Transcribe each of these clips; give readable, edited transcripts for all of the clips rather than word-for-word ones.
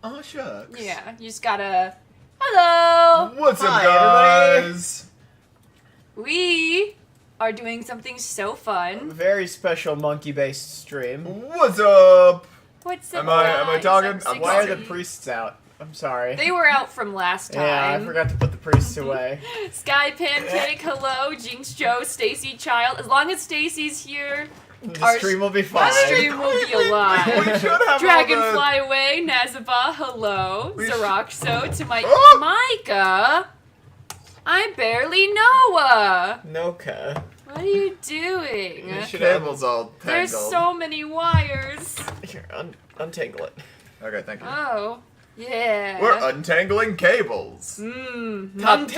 Oh, shucks. Yeah, you just gotta... Hello! What's up, Hi, guys? We are doing something so fun. Very special monkey-based stream. What's up? What's up, Am I talking? guys? I'm Why are talking. the priests out? I'm sorry. They were out from last time. Yeah, I forgot to put the priests away. Sky Pancake, hello, Jinx Joe, Stacy Child. As long as Stacy's here, The stream will be fine. our stream will be We alive. should have Dragonfly Away, Nazaba, hello. We Zaraxo to my Oh! Micah. I'm barely Noah. Noka. What are you doing? You should have... Cable's all tangled. There's so many wires. Here, untangle it. Okay, thank you. Oh, yeah. We're untangling cables. Top monkey.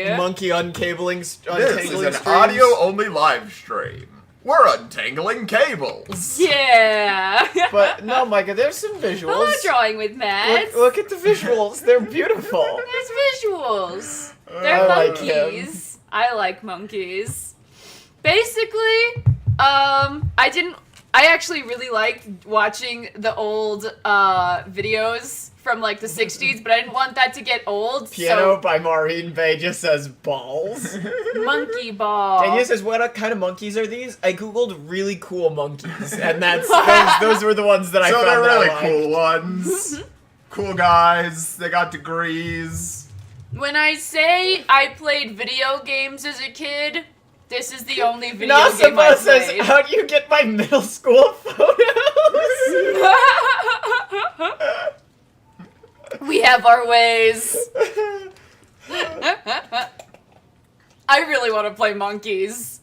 10 monkey uncabling This untangling is an streams. audio-only live stream. We're untangling cables. Yeah. But no, Micah, there's some visuals. Hello, Drawing with Matt. Look at the visuals. They're beautiful. There's visuals. They're I like him. monkeys. I like monkeys. Basically, I actually really liked watching the old videos from like the 60s, but I didn't want that to get old. Piano by Maureen Bay just says balls. So monkey ball. Daniel says, what kind of monkeys are these? I googled really cool monkeys, and those were the ones that I So found. they're that I really liked. cool ones. Cool guys. They got degrees. When I say I played video games as a kid, this is the only video game Nasaba I says, played. how do you get my middle school photos? We have our ways. I really want to play monkeys.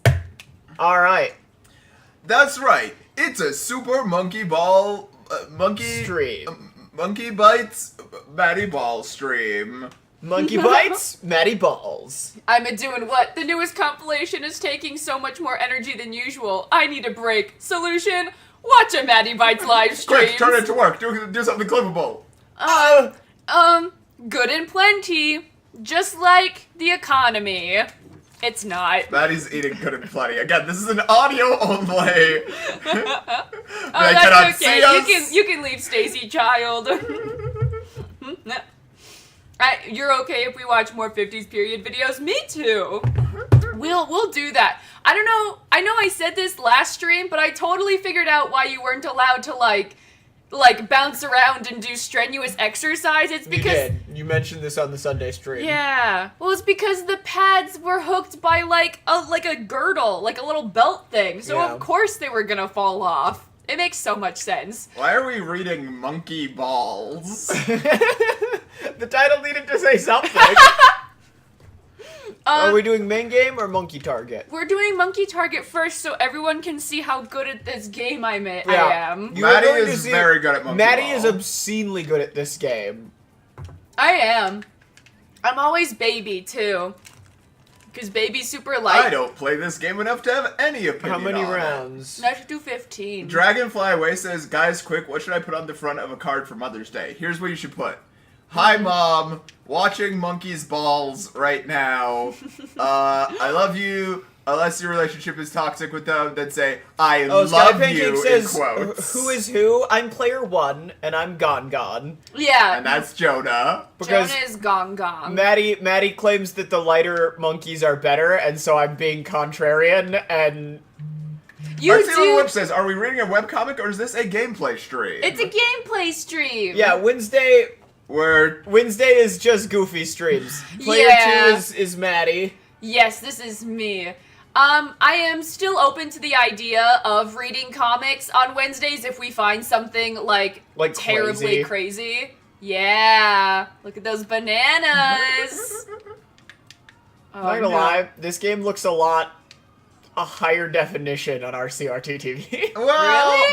Alright, That's right. It's a super monkey ball monkey stream. monkey bites Matty ball stream. Monkey bites, Matty balls. I'm a doing what? The newest compilation is taking so much more energy than usual. I need a break. Solution? Watch a Maddie Bites live stream. Quick, turn it to work. Do something clippable. Good and plenty. Just like the economy. It's not. Matty's eating good and plenty. Again, this is an audio only. Oh, They cannot that's okay. see us. You can leave Stacy, child. You're okay if we watch more 50s period videos? Me too. We'll do that. I don't know. I know I said this last stream, but I totally figured out why you weren't allowed to like bounce around and do strenuous exercise. It's You because did. You mentioned this on the Sunday stream. yeah. Well, it's because the pads were hooked by like a girdle, like a little belt thing. So Yeah. of course they were gonna fall off. It makes so much sense. Why are we reading monkey balls? The title needed to say something. Are we doing main game or monkey target? We're doing Monkey Target first so everyone can see how good at this game I am. You are Maddie going to is see- very good at monkey Maddie ball. is obscenely good at this game. I am. I'm always baby too. Because baby's super light. I don't play this game enough to have any opinion How many on it. rounds? I should do 15. Dragonfly Away says, guys, quick, what should I put on the front of a card for Mother's Day? Here's what you should put. Hi, Mom. Watching Monkey's Balls right now. I love you. Unless your relationship is toxic with them, then say, I Oh, Sky love Pancake you, says, in quotes. who is who? I'm player 1, and I'm Gone. Yeah. And that's Jonah. Because Jonah is Gong Gong. Maddie claims that the lighter monkeys are better, and so I'm being contrarian, and... You Marcelo do. Whip says, are we reading a webcomic or is this a gameplay stream? It's a gameplay stream. Yeah, Wednesday is just goofy streams. Player Yeah. 2 is Maddie. Yes, this is me. I am still open to the idea of reading comics on Wednesdays if we find something like terribly crazy. Yeah. Look at those bananas. Not gonna lie, this game looks a higher definition on our CRT TV. Well,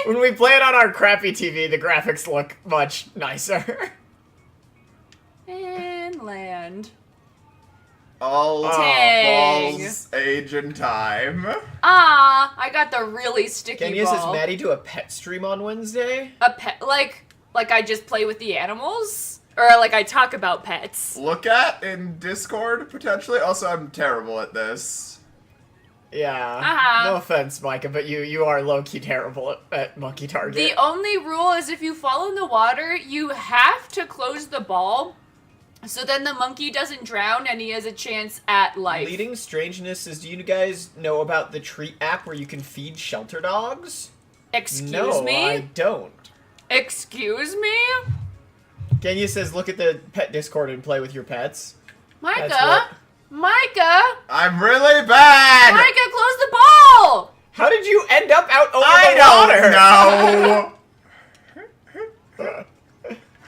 Really? When we play it on our crappy TV, the graphics look much nicer. And land. all Dang. balls age and time. Ah, I got the really sticky Kenya ball. says Maddie do a pet stream on Wednesday. A pet, like I just play with the animals? Or like I talk about pets? Look at in Discord, potentially. Also, I'm terrible at this. Yeah. No offense, Micah, but you are low-key terrible at monkey target. The only rule is if you fall in the water, you have to close the ball, so then the monkey doesn't drown and he has a chance at life. Leading strangeness is, do you guys know about the Treat app where you can feed shelter dogs? Excuse no, me? I don't. Excuse me? Kenya says, look at the pet Discord and play with your pets. Micah? Micah? I'm really bad! Micah, close the ball! How did you end up out over I the don't know!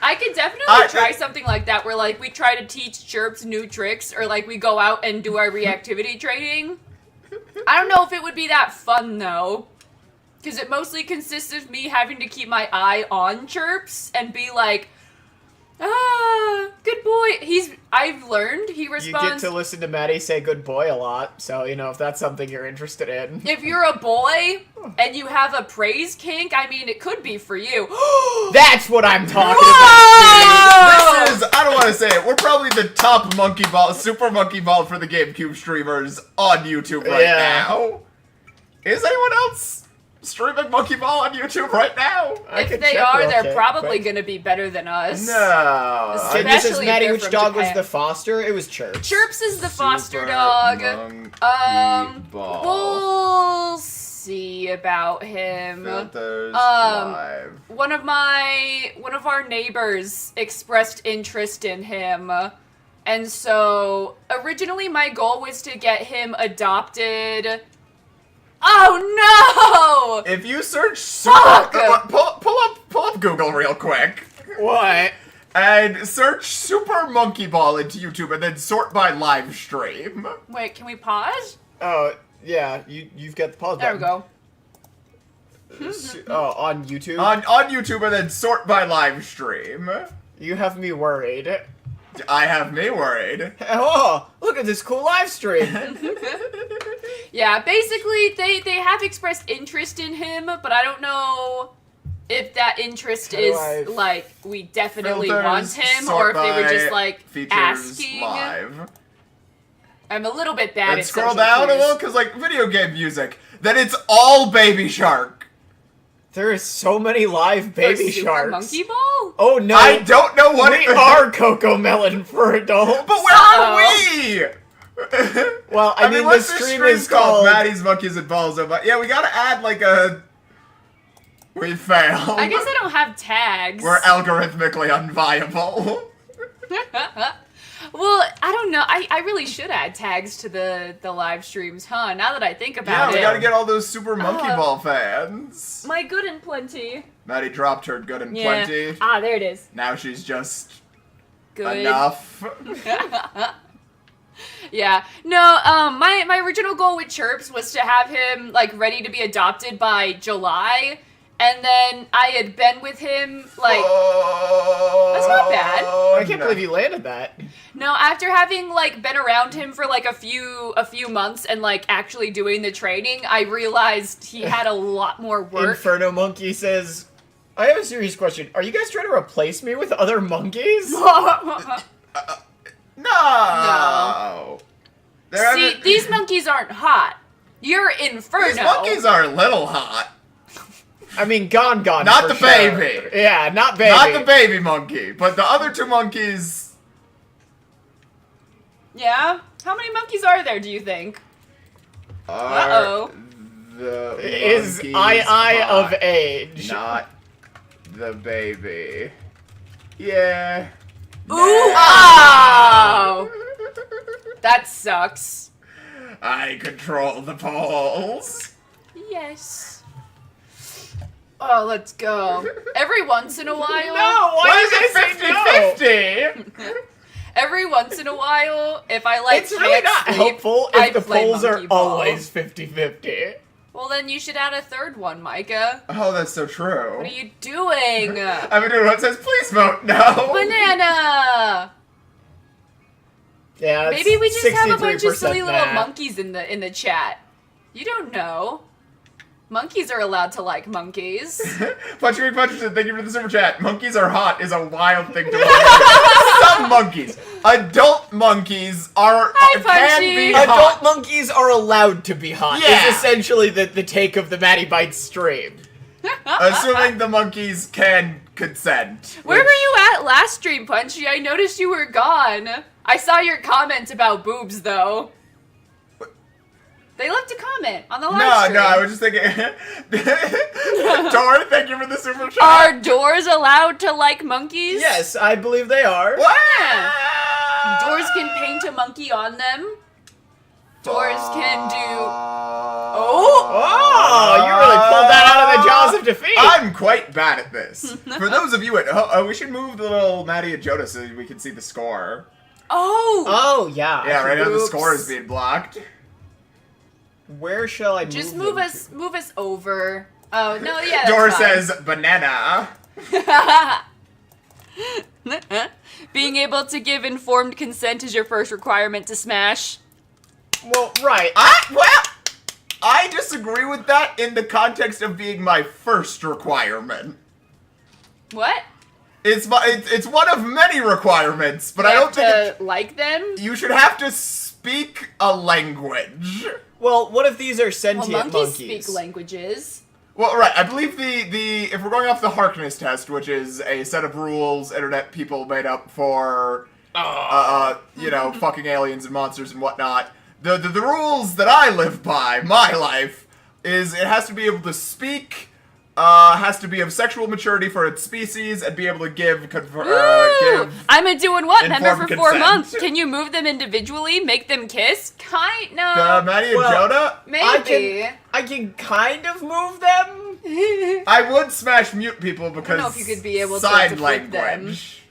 I could definitely try something like that where, like, we try to teach chirps new tricks or, like, we go out and do our reactivity training. I don't know if it would be that fun, though. Because it mostly consists of me having to keep my eye on chirps and be like, good boy. I've learned he responds. You get to listen to Maddie say good boy a lot, so, you know, if that's something you're interested in. If you're a boy and you have a praise kink, I mean, it could be for you. That's what I'm talking about, dude. This is, I don't want to say it, we're probably the top monkey ball, super monkey ball for the GameCube streamers on YouTube right now. Is anyone else streaming monkey ball on YouTube right now? If they are, they're probably going to be better than us. No. This is Especially Maddie, if which they're dog from was Japan. the foster? It was Chirps. Chirps is the foster Super dog. monkey ball. We'll see about him. Filters live. One of our neighbors expressed interest in him. And so originally my goal was to get him adopted. Oh no! If you search super, pull up Google real quick. What? And search Super Monkey Ball into YouTube and then sort by live stream. Wait, can we pause? Oh, yeah, you've got the pause There button. we go. Oh, on YouTube? On YouTube and then sort by live stream. You have me worried. I have me worried. Oh, look at this cool live stream. Yeah, basically they have expressed interest in him, but I don't know if that interest is like we definitely want him or if they were just like asking. Live. I'm a little bit bad at scroll social down cues. a little because like video game music. Then it's all Baby Shark. There is so many live Baby Super Sharks. Monkey Ball? Oh no! I don't know what we are Coco Melon for adults. But where are we? Well, I mean, the stream is called Mattys, Monkeys, and Balls. Yeah, we gotta add like a. We failed. I guess I don't have tags. We're algorithmically unviable. Well, I don't know. I really should add tags to the live streams, huh? Now that I think about it. Yeah, we gotta get all those Super Monkey Ball fans. My good and plenty. Maddie dropped her good and plenty. Ah, there it is. Now she's just good enough. Yeah. No, my original goal with Chirps was to have him, like, ready to be adopted by July. And then I had been with him, like, that's not bad. I can't believe you landed that. No, after having, like, been around him for, like, a few months and, like, actually doing the training, I realized he had a lot more work. Inferno Monkey says, I have a serious question. Are you guys trying to replace me with other monkeys? No. See, these monkeys aren't hot. You're Inferno. These monkeys are a little hot. I mean, Gone. Not the baby. Yeah, not baby. Not the baby monkey, but the other two monkeys. Yeah? How many monkeys are there, do you think? Uh-oh. Is I of age. Not the baby. Yeah. Ooh! Oh! That sucks. I control the polls. Yes. Oh, let's go. Every once in a while. No, why is it 50-50? Every once in a while, if I like it's really not sleep, helpful if I the play polls are monkey ball. always 50-50. Well, then you should add a third one, Micah. Oh, that's so true. What are you doing? I've been doing what says please vote no. Banana. Yeah, maybe we just have a bunch of silly little nah. monkeys in the chat. You don't know. Monkeys are allowed to like monkeys. Punching Puncherson, thank you for the super chat. Monkeys are hot is a wild thing to believe. Some monkeys. Adult monkeys can Punchy. be Adult hot. monkeys are allowed to be hot. Yeah. Is essentially the take of the Matty Bites stream. Assuming the monkeys can consent. Where were you at last stream, Punchy? I noticed you were gone. I saw your comment about boobs, though. They left a comment on the live stream. No, I was just thinking. Tor, thank you for the super chat. Are doors allowed to like monkeys? Yes, I believe they are. What? Doors can paint a monkey on them. Doors can do... Oh, you really pulled that out of the jaws of defeat. I'm quite bad at this. For those of you at home, we should move the little Maddie and Jonah so we can see the score. Oh! Yeah. Yeah, right now the Oops. score is being blocked. Where shall I Just move move us over. Oh, no, yeah, that's Dora fine. says banana. Being able to give informed consent is your first requirement to Smash. Well, right. I disagree with that in the context of being my first requirement. What? It's one of many requirements, but I You don't have think to like them? you should have to speak a language. Well, what if these are Well, sentient monkeys monkeys? speak languages. Well, right. I believe the if we're going off the Harkness test, which is a set of rules internet people made up for, fucking aliens and monsters and whatnot. The rules that I live by, my life, is it has to be able to speak, has to be of sexual maturity for its species, and be able to give. I'm a doing what member informed for 4 consent. months? Can you move them individually? Make them kiss? No. Maddie and Well, Jonah. Maybe. I can kind of move them. I would smash mute people because know if you could be able to sign flip them. language.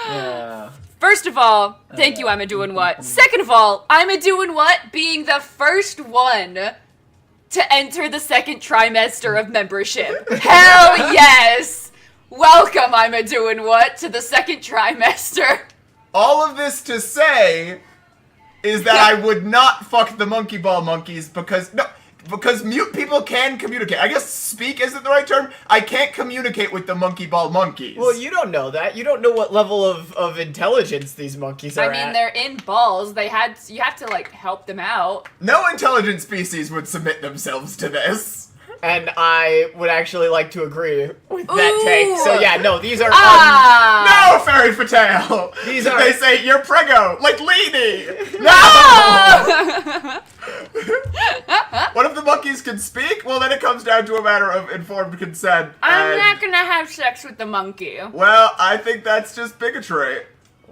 Yeah. First of all, thank you, I'm a doing what. Second of all, I'm a doing what being the first one to enter the second trimester of membership. Hell yes! Welcome, I'm a doing what, to the second trimester. All of this to say is that I would not fuck the monkey ball monkeys because mute people can communicate. I guess speak isn't the right term. I can't communicate with the monkey ball monkeys. Well, you don't know that. You don't know what level of intelligence these monkeys are I mean, at. they're in balls. You have to, like, help them out. No intelligent species would submit themselves to this. And I would actually like to agree with that Ooh. take. So yeah, no, these are No, Fairy Patel! These are- They say, you're prego, like Leedy! No! What if the monkeys can speak? Well, then it comes down to a matter of informed consent. I'm and- not gonna have sex with the monkey. Well, I think that's just bigotry.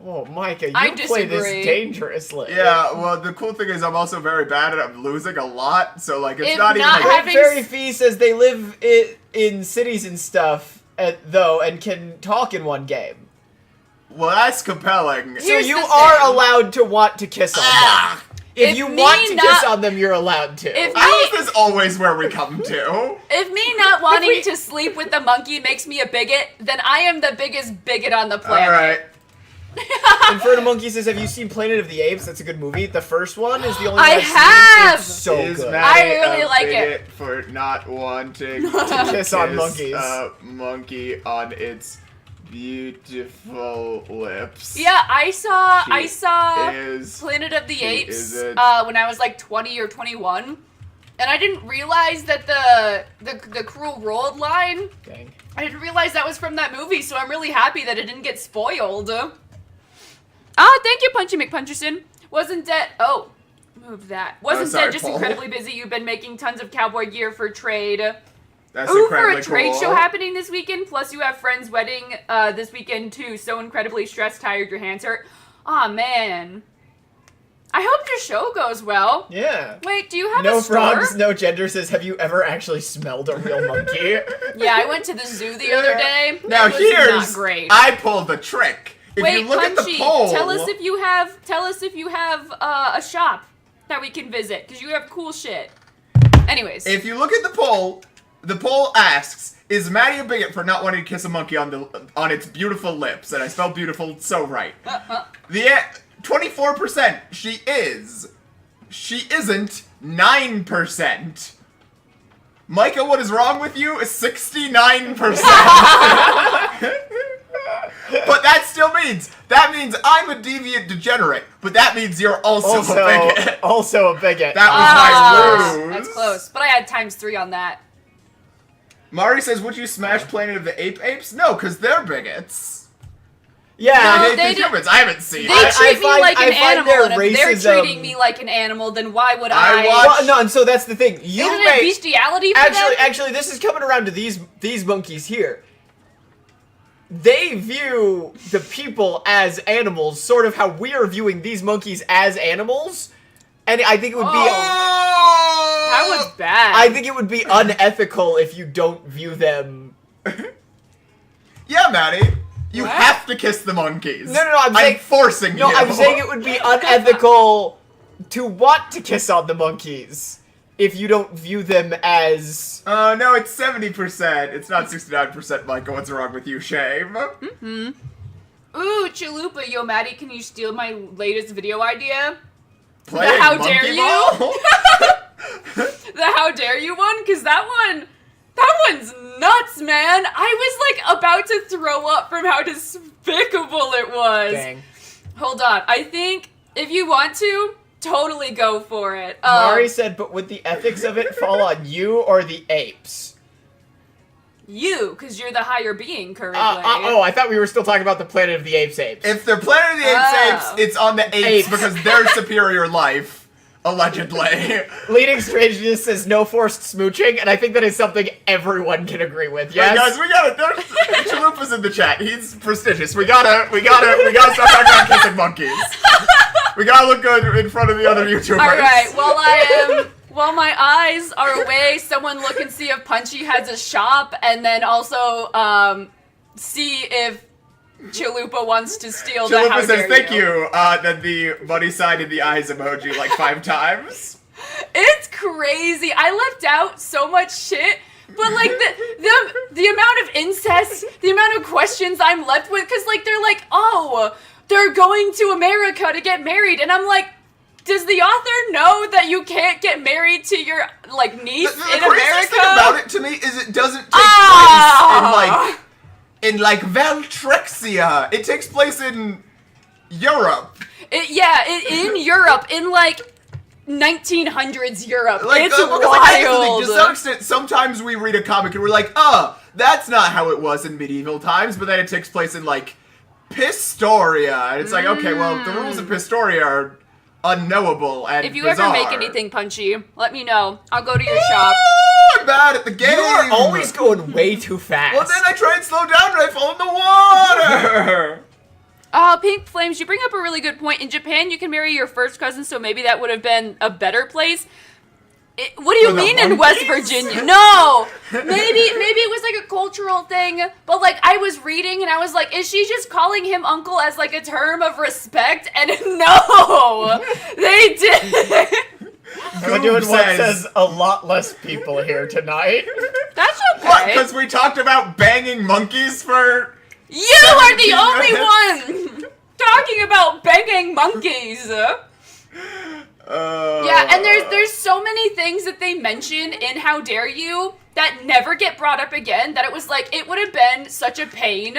Oh, Micah, you I play this disagree. dangerously. Yeah, well, the cool thing is I'm also very bad at it. I'm losing a lot, so, like, it's If not even not like... having- Fairy Fee says they live in cities and stuff, though, and can talk in one game. Well, that's compelling. So Here's you the are thing. allowed to want to kiss on them. If If you me want to not- kiss on them, you're allowed to. If How is this always where we come to? If me not wanting to sleep with the monkey makes me a bigot, then I am the biggest bigot on the planet. Alright. Inferno Monkey says, have you seen Planet of the Apes? That's a good movie. The first one is the only one I I've seen. have! It's so Is good. Maddie I really a like it. bigot for not wanting to Kiss on monkeys. a monkey on its beautiful lips? Yeah, I She saw is- Planet of the she Apes isn't. when I was like 20 or 21. And I didn't realize that the cruel world line, Dang. I didn't realize that was from that movie, so I'm really happy that it didn't get spoiled. Ah, thank you, Punchy McPuncherson. Wasn't dead. Oh, move that. Wasn't sorry, dead, just Paul. incredibly busy. You've been making tons of cowboy gear for trade. That's Ooh, for incredibly a trade cool. show happening this weekend. Plus, you have friend's wedding this weekend too. So incredibly stressed, tired, your hands hurt. Aw, man. I hope your show goes well. Yeah. Wait, do you have No a store? Frogs, No Gender says, have you ever actually smelled a real monkey? Yeah, I went to the zoo the other day. Now It was here's not great. I pulled the trick. If Wait, you look Punchy, at the poll, tell us if you have a shop that we can visit because you have cool shit. Anyways, if you look at the poll asks, "Is Maddie a bigot for not wanting to kiss a monkey on its beautiful lips?" And I spelled beautiful so right. The 24% she is. She isn't 9%. Micah, what is wrong with you? 69%. But that means I'm a deviant degenerate. But that means you're also a bigot. Also a bigot. That was my ruse. That's close. But I had ×3 on that. Mari says, would you smash Planet of the Apes? No, because they're bigots. Yeah, They hate the humans. I haven't seen They it. treat me like an animal, and if they're racism- treating me like an animal, then why would I? Well, no, and so that's the thing. Isn't it bestiality for them? Actually, this is coming around to these monkeys here. They view the people as animals, sort of how we are viewing these monkeys as animals. And I think it would be... That was bad. I think it would be unethical if you don't view them... Yeah, Maddie. You What? have to kiss the monkeys. No, I'm saying... forcing you. No, I'm saying it would be unethical to want to kiss on the monkeys if you don't view them as... No, it's 70%. It's not 69%, Micah. What's wrong with you? Shame. Ooh, Chalupa, yo, Maddie, can you steal my latest video idea? Playing The How monkey Dare You? ball? The How Dare You one? Because that one's nuts, man. I was, like, about to throw up from how despicable it was. Dang. Hold on. I think if you want to, totally go for it. Mari said, but would the ethics of it fall on you or the apes? You, because you're the higher being currently. I thought we were still talking about the Planet of the Apes apes. If they're Planet of the Apes, it's on the apes because they're superior life, allegedly. Leading Strangeness says no forced smooching, and I think that is something everyone can agree with. Yes, Guys, we gotta. Chalupa's in the chat. He's prestigious. We gotta stop talking about kissing monkeys. We gotta look good in front of the other YouTubers. All right. While my eyes are away, someone look and see if Punchy has a shop, and then also see if Chalupa wants to steal the How Chalupa says Dare thank you. Then the buddy sign in the eyes emoji like 5 times. It's crazy. I left out so much shit. But like the amount of incest, the amount of questions I'm left with, because like they're like, oh, they're going to America to get married, and I'm like, does the author know that you can't get married to your like niece in The craziest America? thing about it to me is it doesn't take place in Valtrexia. It takes place in Europe. In Europe, in like 1900s Europe. Like, it's here's the thing, wild. to some extent, sometimes we read a comic and we're like, that's not how it was in medieval times, but then it takes place in like Pistoria, and it's like, okay, well, the rules of Pistoria are unknowable and If you bizarre. ever make anything Punchy, let me know. I'll go to your shop. I'm bad at the game. you are always going way too fast. Well, then I try and slow down and I fall in the water. Pink Flames, you bring up a really good point. In Japan, you can marry your first cousin, so maybe that would have been a better place. What do you For the mean in West monkeys? Virginia? No! Maybe it was like a cultural thing, but like I was reading and I was like, is she just calling him uncle as like a term of respect? And no! They did! We're doing what says a lot less people here tonight. That's okay. What? Because we talked about banging monkeys for... You are the 17 only minutes? one talking about banging monkeys. Yeah, and there's so many things that they mention in How Dare You that never get brought up again, that it was like, it would have been such a pain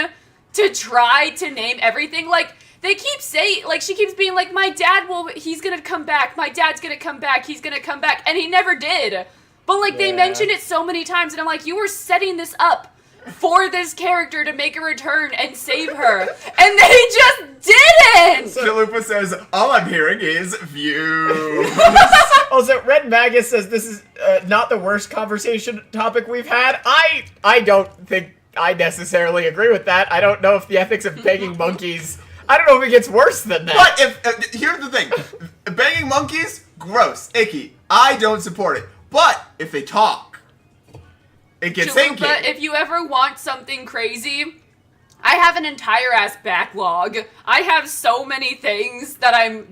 to try to name everything. Like, they keep saying, like, she keeps being like, he's gonna come back, my dad's gonna come back, he's gonna come back, and he never did. But, like, they mentioned it so many times, and I'm like, you were setting this up for this character to make a return and save her, and they just didn't! Chalupa says, all I'm hearing is views. Also, Red Magus says this is not the worst conversation topic we've had. I don't think I necessarily agree with that. I don't know if the ethics of banging monkeys... I don't know if it gets worse than that. But if here's the thing, banging monkeys, gross, icky. I don't support it. But if they talk, it gets Chalupa, thinking. if you ever want something crazy, I have an entire ass backlog. I have so many things that I've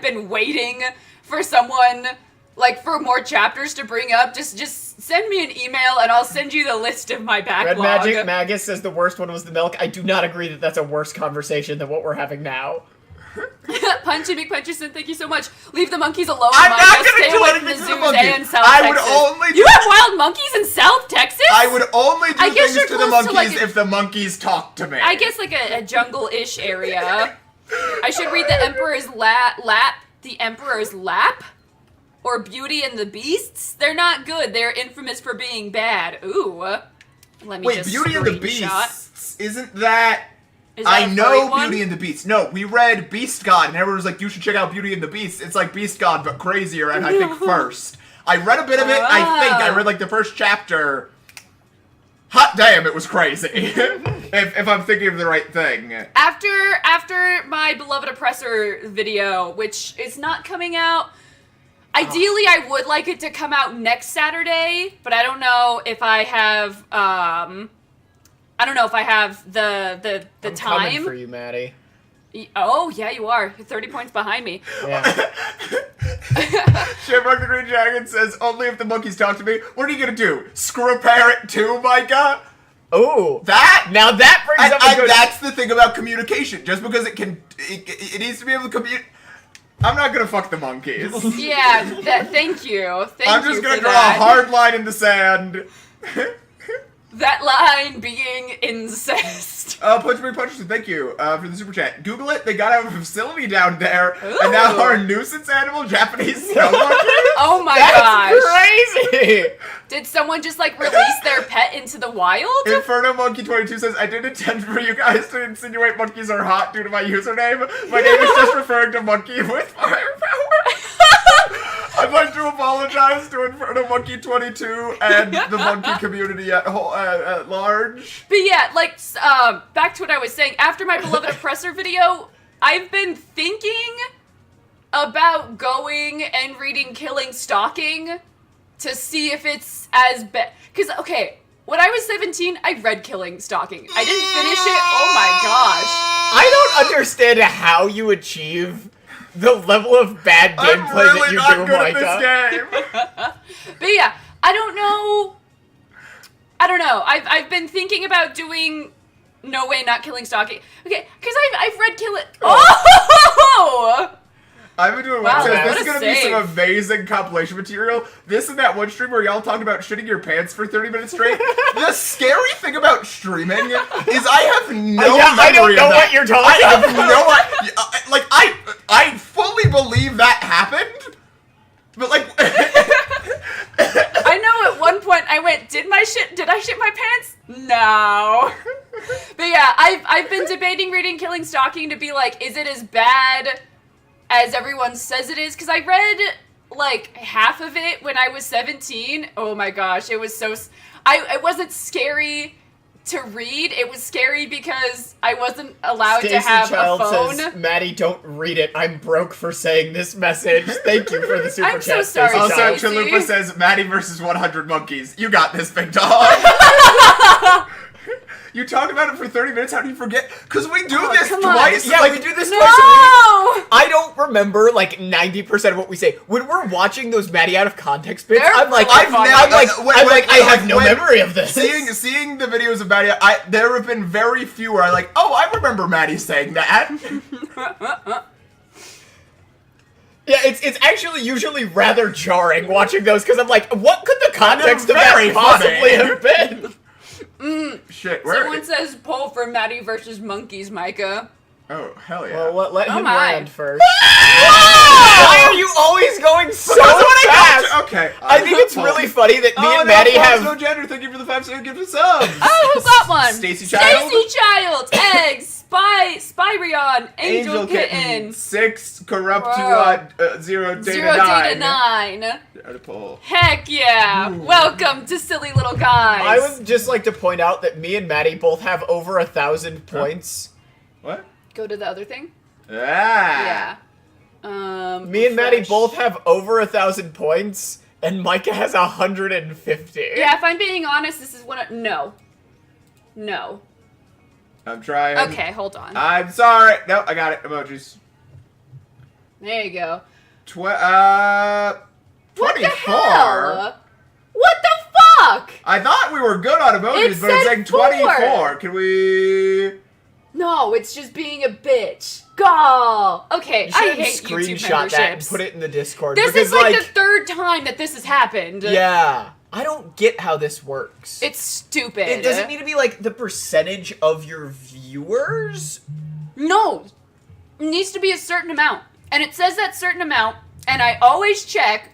been waiting for someone, like, for more chapters to bring up. Just send me an email and I'll send you the list of my backlog. Red Magus says the worst one was the milk. I do not agree that that's a worse conversation than what we're having now. Punch and McPuncherson, thank you so much. Leave the monkeys alone, I'm not Micah. gonna Stay do away anything from the to the zoos monkeys. and South I Texas. would only You do- have wild monkeys in South Texas? I would only do I guess things you're to the close to, monkeys like, if the monkeys talk to me. I guess like a jungle-ish area. I should read the Emperor's The Emperor's Lap? Or Beauty and the Beasts? They're not good. They're infamous for being bad. Ooh. Let me Wait, just Beauty and the screenshot. Beasts? Isn't that... Is that I a furry know one? Beauty and the Beast. No, we read Beast God, and everyone was like, you should check out Beauty and the Beast. It's like Beast God, but crazier, and I think first. I read a bit of it, I think. I read, like, the first chapter. Hot damn, it was crazy. if I'm thinking of the right thing. After my Beloved Oppressor video, which is not coming out... Ideally, I would like it to come out next Saturday, but I don't know if I have, I don't know if I have the I'm time. coming for you, Maddie. Oh, yeah, you are. You're 30 points behind me. Yeah. Shamrock the Green Dragon says, only if the monkeys talk to me. What are you gonna do? Screw a parrot too, Micah? Ooh. That? Now that brings up a good... That's the thing about communication. Just because it needs to be able to communicate. I'm not gonna fuck the monkeys. Yeah, thank you. I'm just gonna draw a hard line in the sand. That line being incest. Punch Me Puncherson, thank you for the super chat. Google it. They got out of a facility down there, Ooh. and now are a nuisance animal Japanese snow monkeys. Oh my That's gosh. crazy! Did someone just like release their pet into the wild? Inferno Monkey 22 says, I didn't intend for you guys to insinuate monkeys are hot due to my username. My name is just referring to monkey with firepower. I'd like to apologize to Inferno Monkey 22 and the monkey community at large. But yeah, like, back to what I was saying. After my Beloved Oppressor video, I've been thinking about going and reading Killing Stalking to see if it's as bad. Because, okay, when I was 17, I read Killing Stalking. I didn't finish it. Oh my gosh. I don't understand how you achieve the level of bad gameplay I'm really that you not do, good Micah. at this game. But yeah, I don't know. I've been thinking about doing No Way Not Killing Stalking. Okay, because I've read Killing. Oh! I've been doing Wow, one. what This is a going to be some save. amazing compilation material. This and that one stream where y'all talked about shitting your pants for 30 minutes straight. The scary thing about streaming is I have no Yeah, I don't memory know of that. what you're talking I have about. no idea. Like, I fully believe that happened. But, like... I know at one point I went, did I shit my pants? No. But yeah, I've been debating reading Killing Stalking to be like, is it as bad as everyone says it is? Because I read like half of it when I was 17. Oh my gosh, it was so... it wasn't scary to read. It was scary because I wasn't allowed to have Child a phone. says, Maddie, don't read it. I'm broke for saying this message. Thank you for the super I'm so chat. sorry, Stacey Also, Child. Stacey. Chalupa says, Maddie versus 100 monkeys. You got this, big dog. You talked about it for 30 minutes. How do you forget? Because we do this come on. twice. Yeah, like, we do this No! twice a week. I don't remember like 90% of what we say. When we're watching those Maddie out of context bits, They're I'm like, really I'm funny. like, I have no memory of this. Seeing the videos of Maddie, there have been very few where I like, oh, I remember Maddie saying that. Yeah, it's actually usually rather jarring watching those because I'm like, what could the context of very that possibly funny. have been? Shit, where? Someone says poll for Maddie versus monkeys, Micah. Oh, hell yeah. Well, let Oh him my. land first. Why are you always going so fast? Okay. I think it's really funny that me Oh, and no, Maddie Fox, have... no gender. Thank you for the 5-second gift of subs. Oh, who got one? Stacy Child? Stacy Child, Eggs, Spyrion, Angel Kitten, 6, Corrupt Whoa. 0, Data 0 9. Data 9. Add a poll. Heck yeah! Welcome to Silly Little Guys. I would just like to point out that me and Maddie both have over 1,000 points. What? Go to the other thing? Ah. Yeah. Me and Maddie refresh. both have over 1,000 points, and Micah has 150. Yeah, if I'm being honest, this is one of... No. No. I'm trying. Okay, hold on. I'm sorry. No, I got it. Emojis. There you go. 24. What the hell? What the fuck? I thought we were good on emojis, It but it's said saying 24. 4. Can we... No, it's just being a bitch. Go. Okay, You I should hate YouTube screenshot that and memberships. put it in the Discord. This because, is like the third time that this has happened. Yeah. I don't get how this works. It's stupid. It doesn't need to be like the percentage of your viewers? No. It needs to be a certain amount. And it says that certain amount, and I always check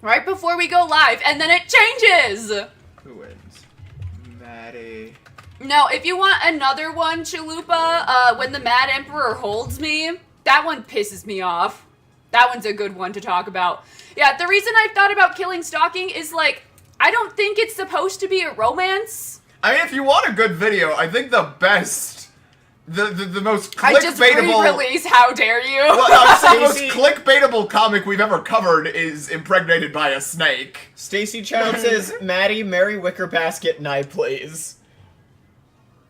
right before we go live, and then it changes. Who wins? Maddie. No, if you want another one, Chalupa, when the Mad Emperor holds me, that one pisses me off. That one's a good one to talk about. Yeah, the reason I've thought about killing stalking is, like, I don't think it's supposed to be a romance. I mean, if you want a good video, I think the best, the most I just clickbaitable... re-release, how dare you? Well, I'm saying the most Stacey- clickbaitable comic we've ever covered is Impregnated by a Snake. Stacy Child says, Maddie, marry Wicker Basket and I, please.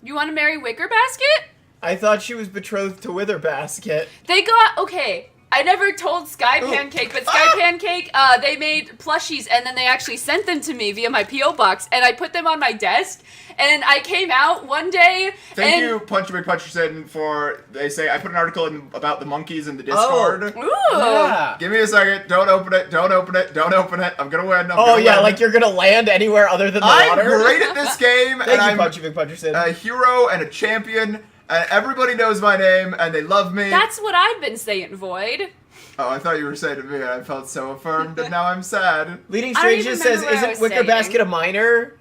You want to marry Wicker Basket? I thought she was betrothed to Wither Basket. They got, okay, I never told Sky Ooh. Pancake, but Sky Pancake, they made plushies, and then they actually sent them to me via my P.O. box, and I put them on my desk, and I came out one day, Thank and... you, Punchy McPuncherson, for, they say, I put an article about the monkeys in the Discord. Ooh. Yeah. Give me a second. Don't open it. Don't open it. Don't open it. I'm gonna win. I'm Oh, gonna yeah, win. like you're gonna land anywhere other than the I'm water? great at this game, Thank and you, I'm Punchy McPuncherson. a hero and a champion, and everybody knows my name, and they love me. That's what I've been saying, Void. Oh, I thought you were saying to me, and I felt so affirmed, and now I'm sad. Leading I don't Strange even says, remember what I isn't was Wicker saying. Basket a minor?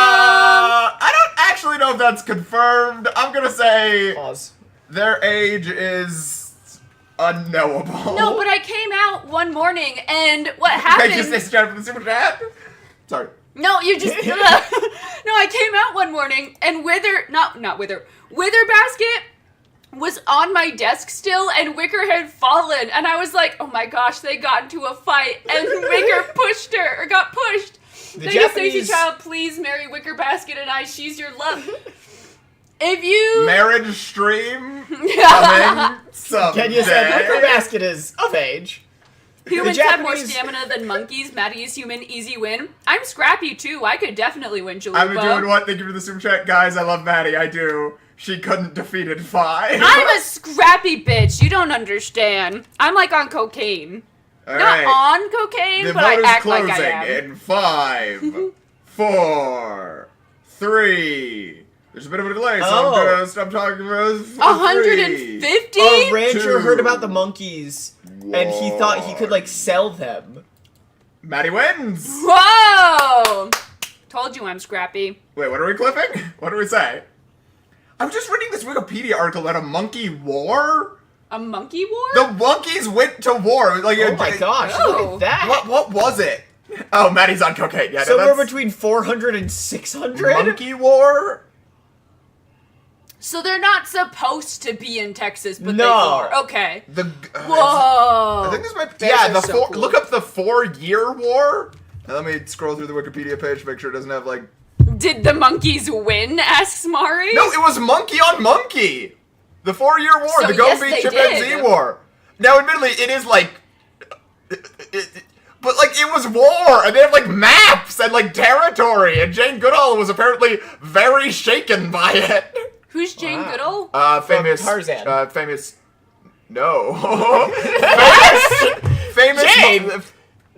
I don't actually know if that's confirmed. I'm gonna say Pause. their age is unknowable. No, but I came out one morning, and what Thank you, happened... Stacey Chan, for the super chat. Sorry. No, you just... No, I came out one morning, and Wither Basket was on my desk still, and Wicker had fallen, and I was like, oh my gosh, they got into a fight, and Wicker pushed her, or got pushed. The Thank you, Stacey Japanese- Child, please marry Wicker Basket and I, she's your love. If you... Marriage stream coming someday. Kenya said, Wicker Basket is of age. Humans The have more Japanese- stamina than monkeys. Maddie is human, easy win. I'm scrappy too. I could definitely win Chalupa. I'm doing what? Thank you for the super chat. Guys, I love Maddie. I do. She couldn't defeat it 5. I'm a scrappy bitch. You don't understand. I'm like on cocaine. All Not right. on cocaine, The but I vote is act closing like I am. in 5, 4, 3. There's a bit of a delay, so Oh. I'm gonna stop talking about 150? A rancher 2, heard about the monkeys, and he thought he could, like, sell them. Maddie wins. Whoa! Told you I'm scrappy. Wait, what are we clipping? What do we say? I'm just reading this Wikipedia article about a monkey war. A monkey war? The monkeys went to war. Like, Oh my gosh, look Oh. at that! What was it? Oh, Maddie's on cocaine. Yeah, no, Somewhere that's between 400 and 600? monkey war. So they're not supposed to be in Texas, but No. they are. Okay. The Whoa. I think this might. Those Yeah, are the so four. cool. Look up the 4-year war. Now, let me scroll through the Wikipedia page to make sure it doesn't have like. Did the monkeys win? Asks Mari. No, it was monkey on monkey. The 4-year war, So, the Go yes, Beat they Chimpanzee did. War. Now, admittedly, it is like. But like it was war, and they have like maps and like territory, and Jane Goodall was apparently very shaken by it. Who's Jane Wow. Goodall? Famous Tarzan. Famous. No. famous. Jane!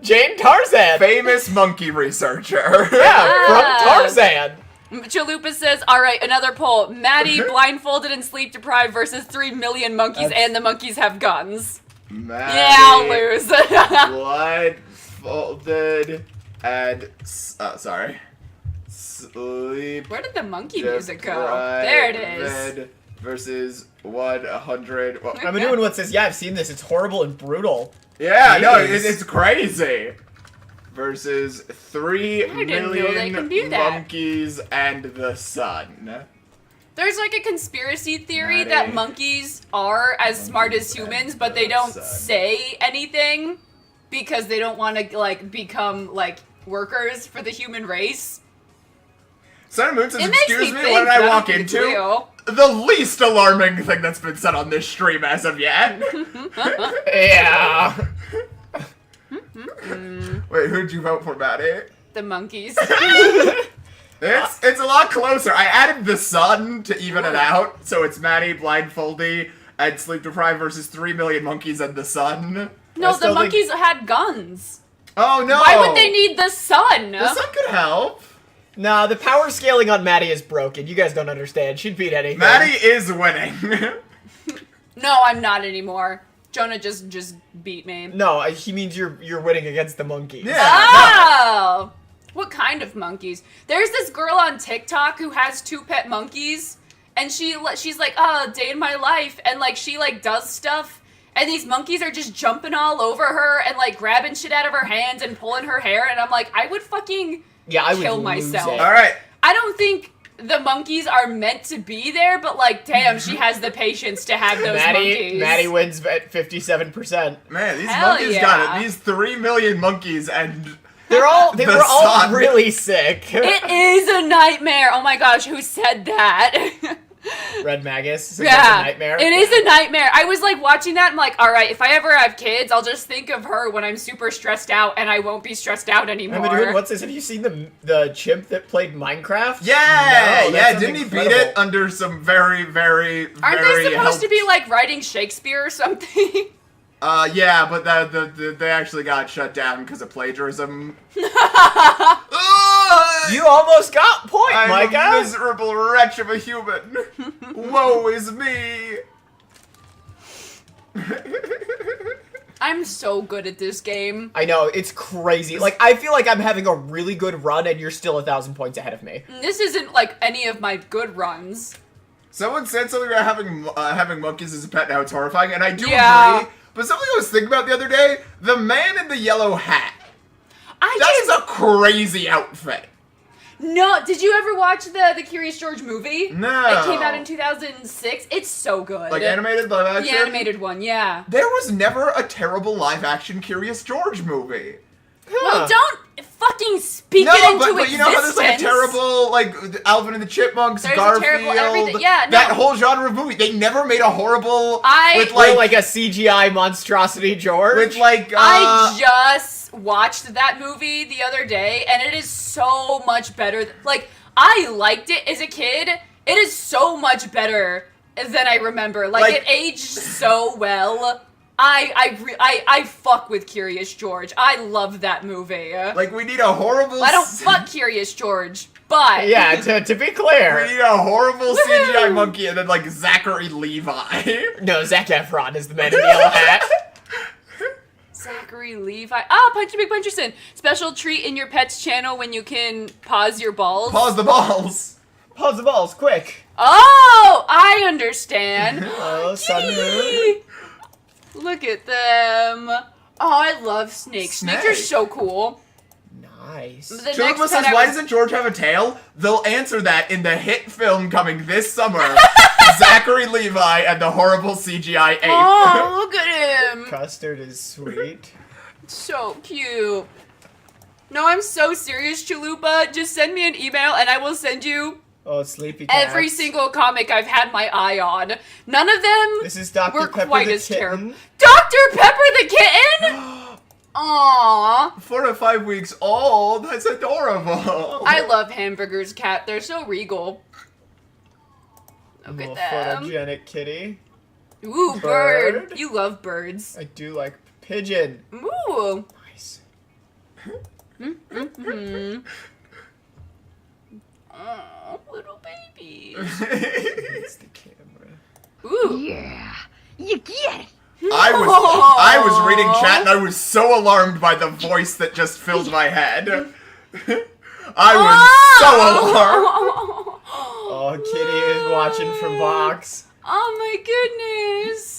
Jane Tarzan! Famous monkey researcher. Yeah, from Ah. Tarzan! Chalupa says, all right, another poll. Maddie, blindfolded and sleep deprived versus 3 million monkeys, That's- and the monkeys have guns. Maddie, Yeah, I'll lose. blindfolded and sorry. Sleep. Where did the monkey music go? There it is. deprived Versus 100. Well, I'm doing what says, yeah, I've seen this, it's horrible and brutal. yeah, no, Jeez. it's crazy. Versus 3 I didn't know they million can do that. monkeys and the sun. There's like a conspiracy theory Maddie. that monkeys are as smart as humans, but they don't say anything because they don't want to like become like workers for the human race. Sun Moon says, It makes excuse me me, think what did that I I walk think it's into? real. The least alarming thing that's been said on this stream as of yet. Yeah. Wait, who'd you vote for, Maddie? The monkeys. It's a lot closer. I added the sun to even it out, so it's Maddie, Blindfoldy, and Sleep Deprived versus 3 million monkeys and the sun. No, the monkeys had guns. Oh no! Why would they need the sun? The sun could help. Nah, the power scaling on Maddie is broken. You guys don't understand. She'd beat anything. Maddie is winning. No, I'm not anymore. Jonah just beat me. No, he means you're winning against the monkeys. Yeah. Oh! What kind of monkeys? There's this girl on TikTok who has 2 pet monkeys, and she's like, oh, day in my life, and like she like does stuff, and these monkeys are just jumping all over her and like grabbing shit out of her hands and pulling her hair, and I'm like, I would fucking kill lose myself. it. All right. I don't think the monkeys are meant to be there, but like, damn, she has the patience to have those monkeys. Maddie wins at 57%. Man, these Hell monkeys yeah. got it. These 3 million monkeys and They were all sun. really sick. It is a nightmare. Oh my gosh, who said that? Red Magus says Yeah, it's a nightmare. it is a nightmare. I was like watching that. I'm like, all right, if I ever have kids, I'll just think of her when I'm super stressed out, and I won't be stressed out anymore. I mean, dude, what's this? Have you seen the chimp that played Minecraft? Yeah, No, yeah. that's Didn't he beat incredible. it under some very, very, Aren't very they supposed to be like writing Shakespeare or something? Yeah, but they actually got shut down because of plagiarism. You almost got point, I'm Micah. a miserable wretch of a human. Woe is me. I'm so good at this game. I know, it's crazy. Like, I feel like I'm having a really good run, and you're still 1,000 points ahead of me. This isn't like any of my good runs. Someone said something about having monkeys as a pet. Now it's horrifying, and I do Yeah. agree. But something I was thinking about the other day: the man in the yellow hat. That is a crazy outfit. No, did you ever watch the Curious George movie? No. It came out in 2006. It's so good. Like animated live action? The animated one, yeah. There was never a terrible live action Curious George movie. Well, don't fucking speak No, it into but existence. you know how there's like a terrible, like, Alvin and the Chipmunks, There's a Garfield, terrible everything. Yeah, no. that whole genre of movie. They never made a horrible, with like a CGI monstrosity George. with like, I just watched that movie the other day, and it is so much better. Like, I liked it as a kid. It is so much better than I remember. Like it aged so well. I fuck with Curious George. I love that movie. like, we need a horrible... I don't fuck Curious George, but... Yeah, to be clear. We need a horrible CGI Woohoo! monkey and then, like, Zachary Levi. No, Zac Efron is the man in the yellow hat. Zachary Levi. Ah, Punchy McPuncherson. Special treat in your pet's channel when you can pause your balls. Pause the balls. Pause the balls, quick. Oh, I understand. Oh, sun moon. Yee! Look at them. Oh, I love snakes. Snakes are Snakes. so cool. Nice. The Chalupa next says, pet I why was- doesn't George have a tail? They'll answer that in the hit film coming this summer. Zachary Levi and the horrible CGI ape. Oh, look at him. Custard is sweet. So cute. No, I'm so serious, Chalupa. Just send me an email and I will send you Oh, sleepy cats. every single comic I've had my eye on. None of them This is Dr. were Pepper quite the as kitten. terrible. Dr. Pepper the kitten? Aww. 4 to 5 weeks old. That's adorable. I love Hamburger's cat. They're so regal. Look Little at them. photogenic kitty. Ooh, Bird. bird. You love birds. I do like pigeon. Ooh. Nice. Mm-hmm. Oh, little babies. It's the camera. Ooh. Yeah, you get it. I was reading chat and I was so alarmed by the voice that just filled my head. I was so alarmed. Oh, Kitty is watching from box. Oh my goodness.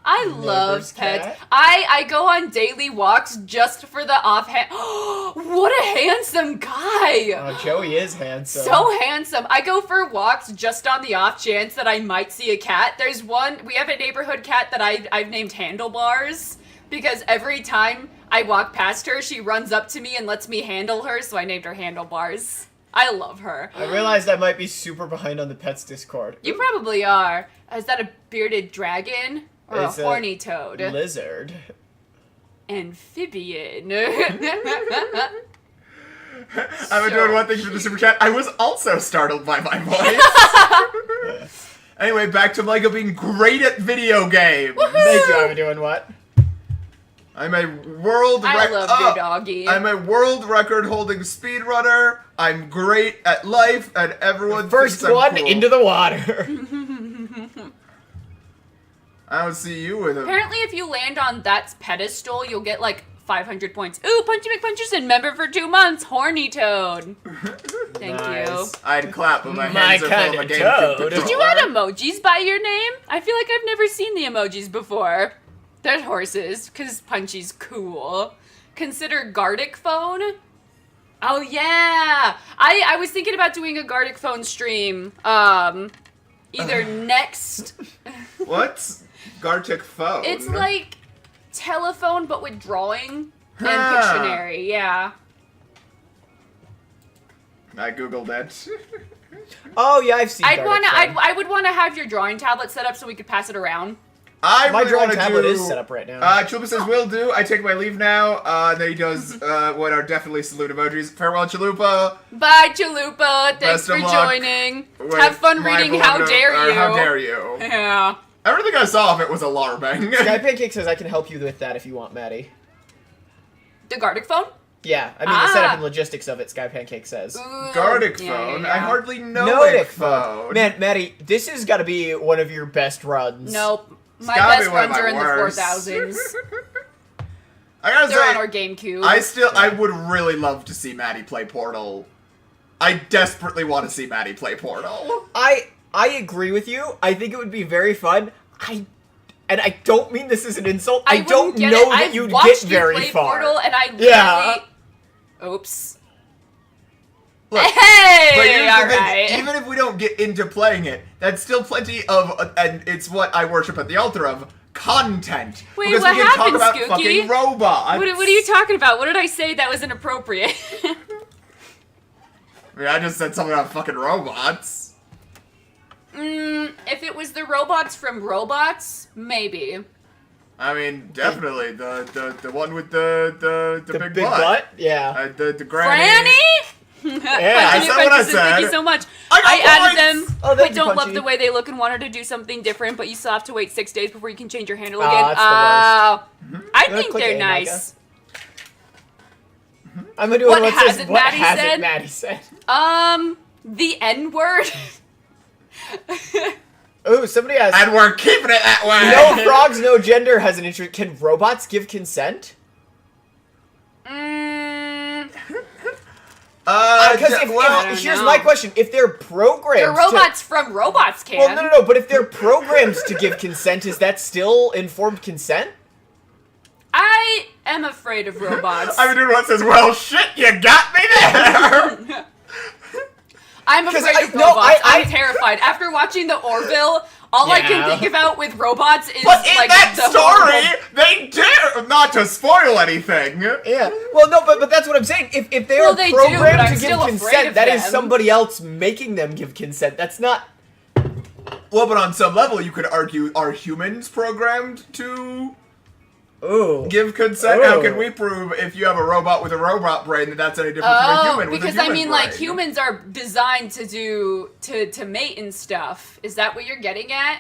I love Neighbor's pets. cat? I go on daily walks just for the offhand. What a handsome guy. Oh, Joey is handsome. So handsome. I go for walks just on the off chance that I might see a cat. There's one, we have a neighborhood cat that I've named Handlebars because every time I walk past her, she runs up to me and lets me handle her, so I named her Handlebars. I love her. I realized I might be super behind on the pets Discord. You probably are. Is that a bearded dragon? Or It's a horny toad? Lizard. Amphibian. I'm doing one thing for the super chat. I was also startled by my voice. Anyway, back to Micah being great at video games. Thank you, I'm doing what? I'm a world I love your doggy. I'm a world record holding speedrunner. I'm great at life, and everyone First thinks I'm one cool. into the water. I don't see you with him. Apparently, if you land on that pedestal, you'll get like 500 points. Ooh, Punchy McPuncherson, member for 2 months. Horny Toad. Thank you. I'd clap, but my My hands are full kinda of a game toad. Did you add emojis by your name? I feel like I've never seen the emojis before. There's horses, because Punchy's cool. Consider Gardic phone. Oh yeah! I was thinking about doing a Gardic phone stream. Either next. What's Gartic phone? It's like telephone, but with drawing and Pictionary. Yeah. I googled it. Oh yeah, I've seen. I Gartic would want to have your drawing tablet set up so we could pass it around. I My really drawing want to tablet do. is set up right now. Chalupa says, "Will do." I take my leave now. Then he does what are definitely salute emojis. Farewell, Chalupa. Bye, Chalupa. Thanks Best for of luck joining. with Have fun my reading How beloved- Dare or You. How dare you? Yeah. Everything I saw of it was alarming. Sky Pancake says I can help you with that if you want, Maddie. The Gardic phone? Yeah, I mean the setup and logistics of it. Sky Pancake says. Ooh, Gardic yeah, phone. yeah, I yeah. hardly know Nordic Ick phone. Man, Maddie, this has got to be one of your best runs. Nope. It's My gotta best be one of runs my are in worst. the 4000s. I gotta They're on say, our GameCube. I would really love to see Maddie play Portal. I desperately want to see Maddie play Portal. I agree with you. I think it would be very fun. I don't mean this as an insult. I don't wouldn't get know it. that I've you'd watched get very you play far. Portal and I Yeah. really... Oops. Look, Hey! but here's the thing, Alright. even if we don't get into playing it, that's still plenty of, and it's what I worship at the altar of, content. Wait, because what we can talk happened, about Skooky? fucking robots. What are you talking about? What did I say that was inappropriate? I mean, I just said something about fucking robots. If it was the robots from Robots, maybe. I mean, definitely the one with the The big, big butt? Yeah. The granny. Franny? I said what I said. Thank you so much. I got added points! them. Oh, I thank you, don't love Punchy. the way they look and wanted to do something different, but you still have to wait 6 days before you can change your handle Oh, again. that's the Oh, I You wanna think click they're A, nice. I'm gonna do What what has says it, what Maddie has said? it Maddie said. The N-word? Ooh, somebody asked. And we're keeping it that way. No frogs, no gender has an interest. Can robots give consent? Because here's my question: if they're programmed, The robots from Robots can. Well, no. But if they're programmed to give consent, is that still informed consent? I am afraid of robots. I'm doing what says, well, shit, you got me there. I'm 'Cause afraid of no, robots. I- I'm terrified. After watching the Orville, all I can Yeah. think about with robots is But in like that the story, horrible- they dare not to spoil anything. Yeah. Well, no, but that's what I'm saying. If they Well, are they do, but programmed I'm to give still afraid consent, of that is them. somebody else making them give consent. That's not. Well, but on some level, you could argue, are humans programmed to Ooh. give consent? How Oh. can we prove if you have a robot with a robot brain that that's any different from a Oh, human with a because human I mean, brain? like humans are designed to mate and stuff. Is that what you're getting at?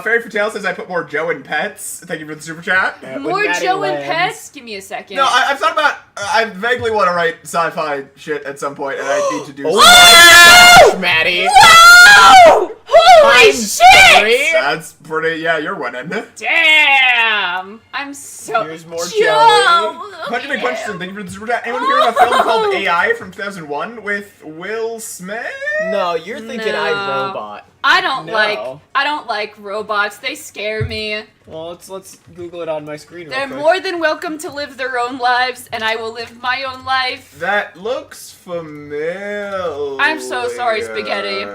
Fairy Fatale says I put more Joe in pets. Thank you for the super chat. When More Maddie Joe and lands- Pets? Give me a second. No, I've thought about. I vaguely want to write sci-fi shit at some point, and I need to do. Oh something. my gosh, Maddie! Whoa! Holy Times shit! 3? That's pretty. Yeah, you're winning. Damn! I'm so. Here's more Joe! Punch Big Punches, thank you for the super chat. Anyone hear of a film called AI from 2001 with Will Smith? No, you're thinking No. iRobot. I don't No. like robots. They scare me. Well, let's Google it on my screen. real They're quick. more than welcome to live their own lives, and I will live my own life. That looks familiar. I'm so sorry, Spaghetti.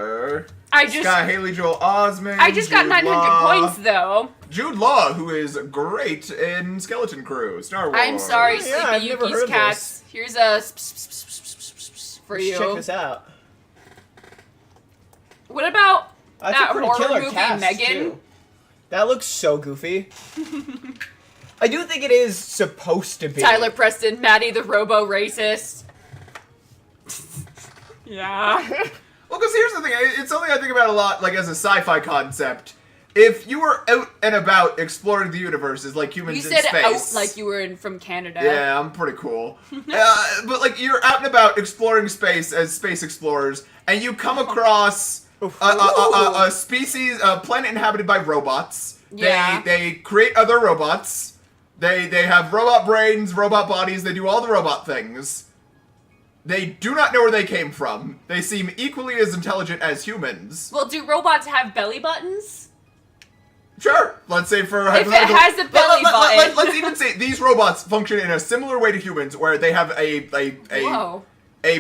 I just Got Haley Joel Osment. I just got Jude 900 Law. points though. Jude Law, who is great in Skeleton Crew, Star Wars. I'm sorry, Oh, yeah, I've Sleepy never Yuki's heard cats. Here's a for Let's you. check this out. What about That's that a pretty horror killer movie, cast, Megan? too. That looks so goofy. I do think it is supposed to be. Tyler Preston, Maddie the Robo Racist. Yeah. Well, because here's the thing. It's something I think about a lot, like, as a sci-fi concept. If you were out and about exploring the universe as, like, humans You in said space... out like you were from Canada. Yeah, I'm pretty cool. But, like, you're out and about exploring space as space explorers, and you come across a species, a planet inhabited by robots. Yeah. They create other robots. They have robot brains, robot bodies, they do all the robot things. They do not know where they came from. They seem equally as intelligent as humans. Well, do robots have belly buttons? Sure. Let's say for If it has a belly button. Let's even say these robots function in a similar way to humans, where they have a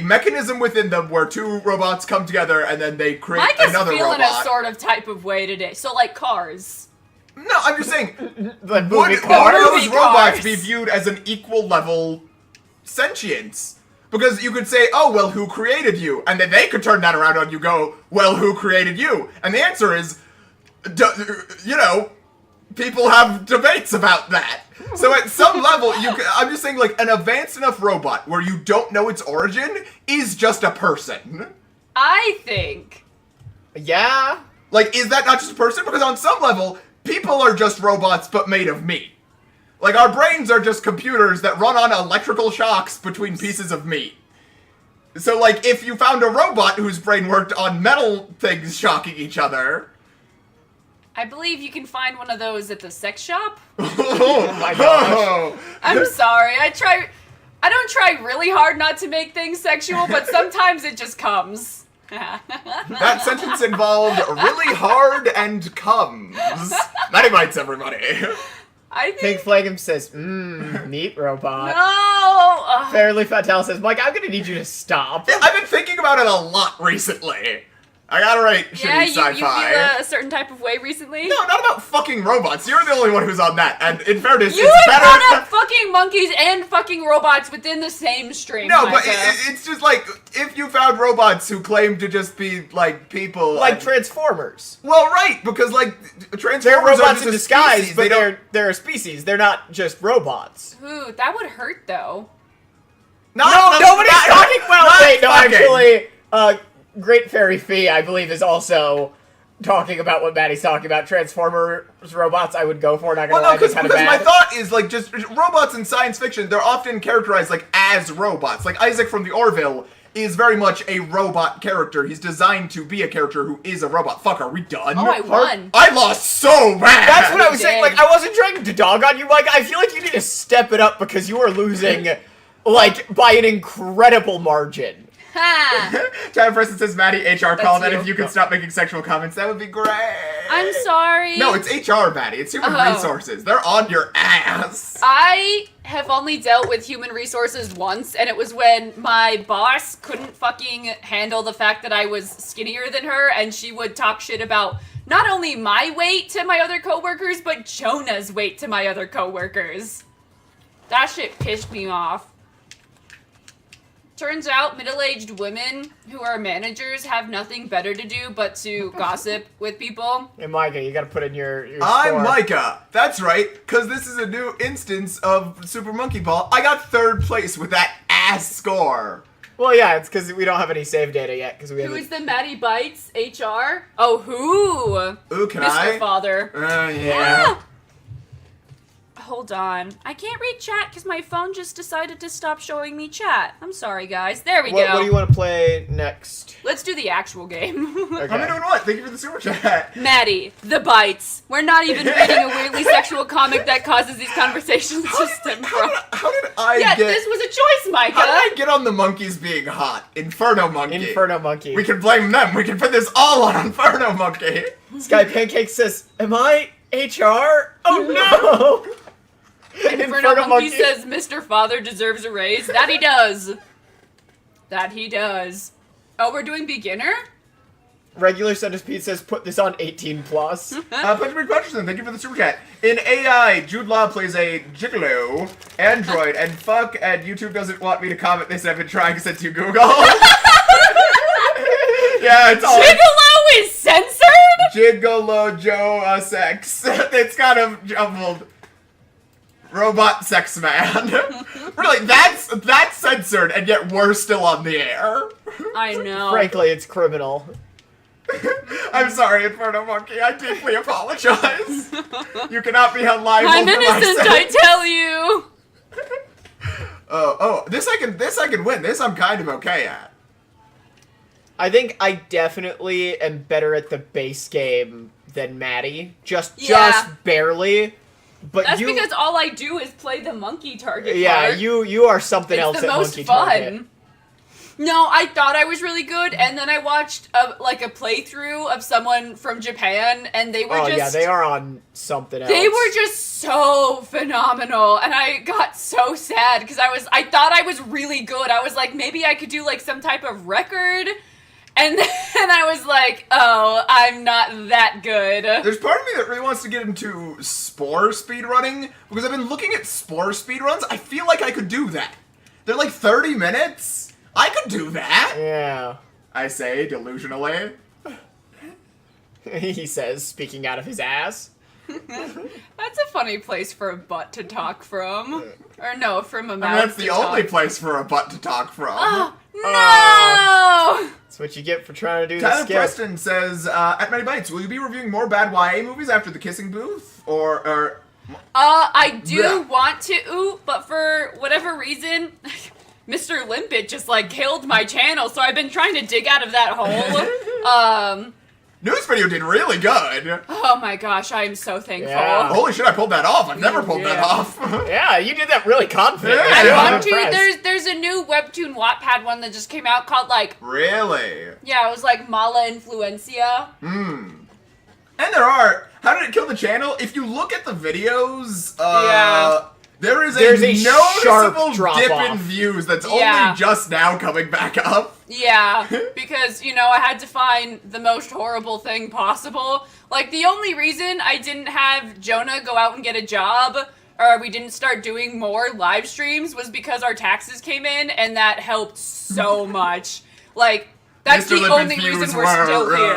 mechanism within them where two robots come together and then they create Micah's another feeling robot. a sort of type of way today. So, like cars. No, I'm just saying, The movie would Cars. those robots Cars. be viewed as an equal level sentience? Because you could say, oh, well, who created you? And then they could turn that around on you, go, well, who created you? And the answer is, people have debates about that. So at some level, I'm just saying, like, an advanced enough robot where you don't know its origin is just a person. I think. Yeah. Like, is that not just a person? Because on some level, people are just robots but made of meat. Like, our brains are just computers that run on electrical shocks between pieces of meat. So, like, if you found a robot whose brain worked on metal things shocking each other... I believe you can find one of those at the sex shop. Oh my gosh. I'm sorry. I don't try really hard not to make things sexual, but sometimes it just comes. That sentence involved really hard and comes. Matty bites, everybody. I Pink think. Flagum says, meat robot. No! Fairly Fatal says, Mike, I'm gonna need you to stop. I've been thinking about it a lot recently. I gotta write Yeah, shitty you sci-fi. feel a certain type of way recently? No, not about fucking robots. You're the only one who's on that. And in fairness, You it's have better. brought up fucking monkeys and fucking robots within the same stream. No, but Micah. it's just like, if you found robots who claim to just be, like, people... Like and- Transformers. Well, right, because, like, Transformers They're are robots just in a disguise, species. but They don't... they're a species. They're not just robots. Ooh, that would hurt though. No, nobody's talking about not Wait, no, fucking. actually, Great Fairy Fee, I believe, is also talking about what Maddie's talking about. Transformers robots, I would go for, not gonna Well, lie, no, just because kinda my bad. thought is, like, just robots in science fiction, they're often characterized, like, as robots. Like, Isaac from the Orville is very much a robot character. He's designed to be a character who is a robot. Fuck, are we done? Oh, I won. I lost so bad! That's what I was You saying, did. like, I wasn't trying to dog on you, Mike. I feel like you need to step it up because you are losing, like, by an incredible margin. Ha! Chad Preston says, Maddie, HR called, and you. if you could stop making sexual comments, that would be great. I'm sorry. No, it's HR, Maddie. It's human Oh. resources. They're on your ass. I have only dealt with human resources once, and it was when my boss couldn't fucking handle the fact that I was skinnier than her, and she would talk shit about not only my weight to my other coworkers, but Jonah's weight to my other coworkers. That shit pissed me off. Turns out middle-aged women who are managers have nothing better to do but to gossip with people. Hey, Micah, you gotta put in your I'm score. Micah. That's right, because this is a new instance of Super Monkey Ball. I got 3rd place with that ass score. Well, yeah, it's because we don't have any save data yet, because we Who haven't... is the Maddie Bites? HR? Oh, who? Ooh, can Mr. I? Father. Yeah. Ah! Hold on. I can't read chat because my phone just decided to stop showing me chat. I'm sorry, guys. There we go. What do you want to play next? Let's do the actual game. Okay. I'm doing what? Thank you for the super chat. Maddie, the bites. We're not even reading a weirdly sexual comic that causes these conversations to stem from. How did I Yeah, get... this was a choice, Micah. How did I get on the monkeys being hot? Inferno Monkey. Inferno Monkey. We can blame them. We can put this all on Inferno Monkey. Sky Pancake says, am I HR? Oh no! Inferno Monkey says Mr. Father deserves a raise. That he does. That he does. Oh, we're doing beginner? Regular Centipede says, put this on 18 plus. Patrick Hutchinson, thank you for the super chat. In AI, Jude Law plays a gigolo android, and fuck, and YouTube doesn't want me to comment this. I've been trying since you Google. Yeah, it's all Gigolo is censored? Gigolo Joe sex. It's kind of jumbled. Robot sex man. Really, that's censored, and yet we're still on the air. I know. Frankly, it's criminal. I'm sorry, Inferno Monkey. I deeply apologize. You cannot be held liable I'm for my innocent, sins. I tell you. This I can win. This I'm kind of okay at. I think I definitely am better at the base game than Matty. Just barely. But That's because all I do is play the monkey target yeah, part. you are something else It's the at most monkey fun. target. No, I thought I was really good, and then I watched a playthrough of someone from Japan, and they were Yeah, they are on something else. They were just so phenomenal, and I got so sad because I thought I was really good. I was like, maybe I could do like some type of record, and then I was like, oh, I'm not that good. There's part of me that really wants to get into Spore speedrunning, because I've been looking at Spore speedruns. I feel like I could do that. They're like 30 minutes. I could do that. Yeah. I say delusionally. He says, speaking out of his ass. That's a funny place for a butt to talk from. Or no, from a mouth. I mean, that's to the talk. only place for a butt to talk from. Oh, no! That's what you get for trying to do Tyler the skip. Preston says, at Many Bites, will you be reviewing more bad YA movies after The Kissing Booth? Or I do Yeah. want to, but for whatever reason, Mr. Limpet just like killed my channel, so I've been trying to dig out of that hole. News video did really good. Oh my gosh, I am so thankful. Yeah. Holy shit, I pulled that off. I've never pulled that Yeah. off. Yeah, you did that really confident. Yeah. I I'm want to. impressed. There's a new webtoon Wattpad one that just came out called like Really? it was like Mala Influencia. And there are, how did it kill the channel? If you look at the videos, there's a a sharp noticeable drop dip off. in views that's Yeah. only just now coming back up. Yeah, because, I had to find the most horrible thing possible. Like, the only reason I didn't have Jonah go out and get a job, or we didn't start doing more live streams, was because our taxes came in, and that helped so much. Like, that's Mr. the Limpet only views reason we're were, still here.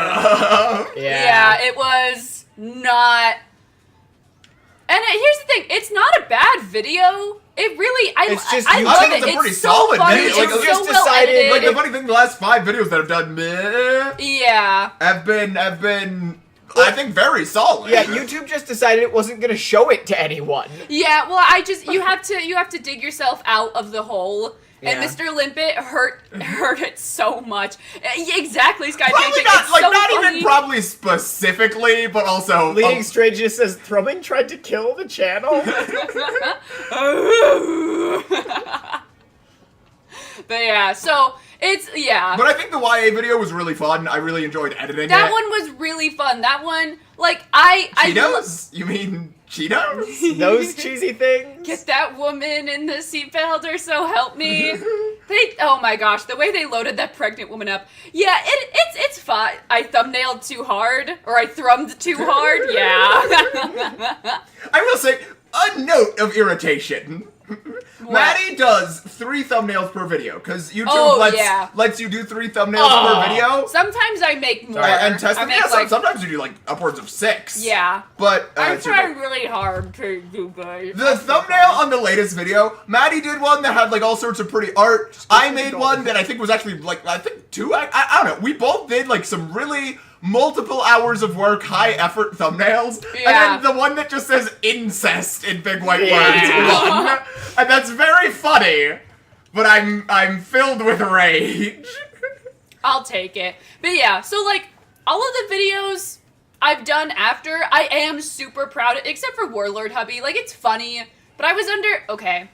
Yeah, it was not... And here's the thing, it's not a bad video. It really, It's just I you- love I think it. it's a pretty so solid funny. video. Like, It's just so well decided, edited. Like, the funny thing, the last 5 videos that have done meh Yeah. have been, I think, very solid. Yeah, YouTube just decided it wasn't going to show it to anyone. Yeah, well, you have to dig yourself out of the hole. And Yeah. Mr. Limpet hurt it so much. Exactly, Sky Probably Pancake. not, It's like, so not funny. even probably specifically, but also... Leading Strange just says, Thrumming tried to kill the channel? But yeah, so it's But I think the YA video was really fun. I really enjoyed editing that it. one was really fun. That one, like I Cheetos? You mean Cheetos? Those cheesy things? get that woman in the seatbelt or so help me. Oh my gosh, the way they loaded that pregnant woman up. Yeah, it's fine. I thumbnailed too hard, or I thrummed too hard. Yeah. I will say, a note of irritation. Maddie does 3 thumbnails per video, because YouTube lets you do 3 thumbnails per video. Sometimes I make more. And test I them. make, Yeah, like, sometimes you do like upwards of 6. Yeah. But I'm it's trying really hard to do good. the thumbnail on the latest video, Maddie did one that had like all sorts of pretty art. I made one that I think was actually like, I think 2, I don't know. We both did like some really multiple hours of work, high effort thumbnails. Yeah. And then the one that just says incest in big white words Yeah. won. And that's very funny. But I'm filled with rage. I'll take it. But yeah, so like all of the videos I've done after, I am super proud of, except for Warlord Hubby. Like, it's funny, but I was under... Okay.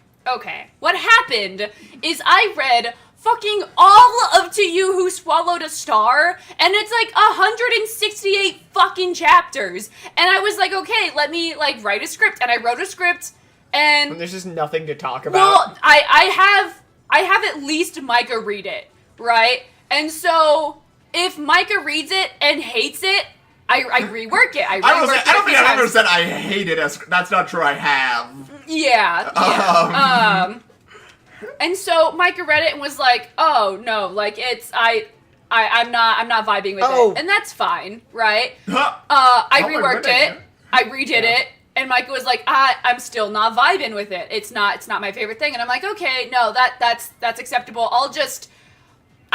What happened is I read fucking all of To You Who Swallowed a Star, and it's like 168 fucking chapters. And I was like, okay, let me, like, write a script. And I wrote a script, and... When there's just nothing to talk about. Well, I have at least Micah read it, right? And so, if Micah reads it and hates it, I rework it. I don't think I've ever ever said I hate it. That's not true. I have. Yeah. And so Micah read it and was like, "Oh no, like I'm not vibing with it," and that's fine, right? I Oh, reworked we're it. winning. I redid it, And Micah was like, I'm still not vibing with it. It's not my favorite thing. And I'm like, okay, no, that's acceptable.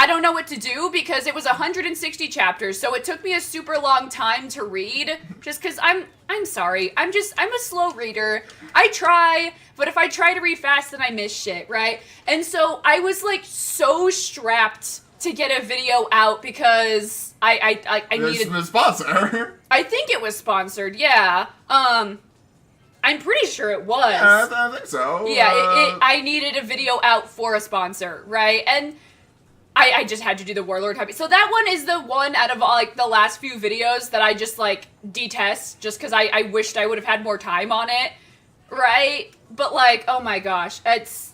I don't know what to do because it was 160 chapters, so it took me a super long time to read. Just because I'm sorry, I'm a slow reader. I try, but if I try to read fast, then I miss shit, right? And so I was like so strapped to get a video out because I needed a sponsor. I think it was sponsored, yeah. I'm pretty sure it was. Yeah, I think so. Yeah, I needed a video out for a sponsor, right? And I just had to do the Warlord Hubby. So that one is the one out of like the last few videos that I just like detest just because I wished I would have had more time on it, right? But like, oh my gosh, it's...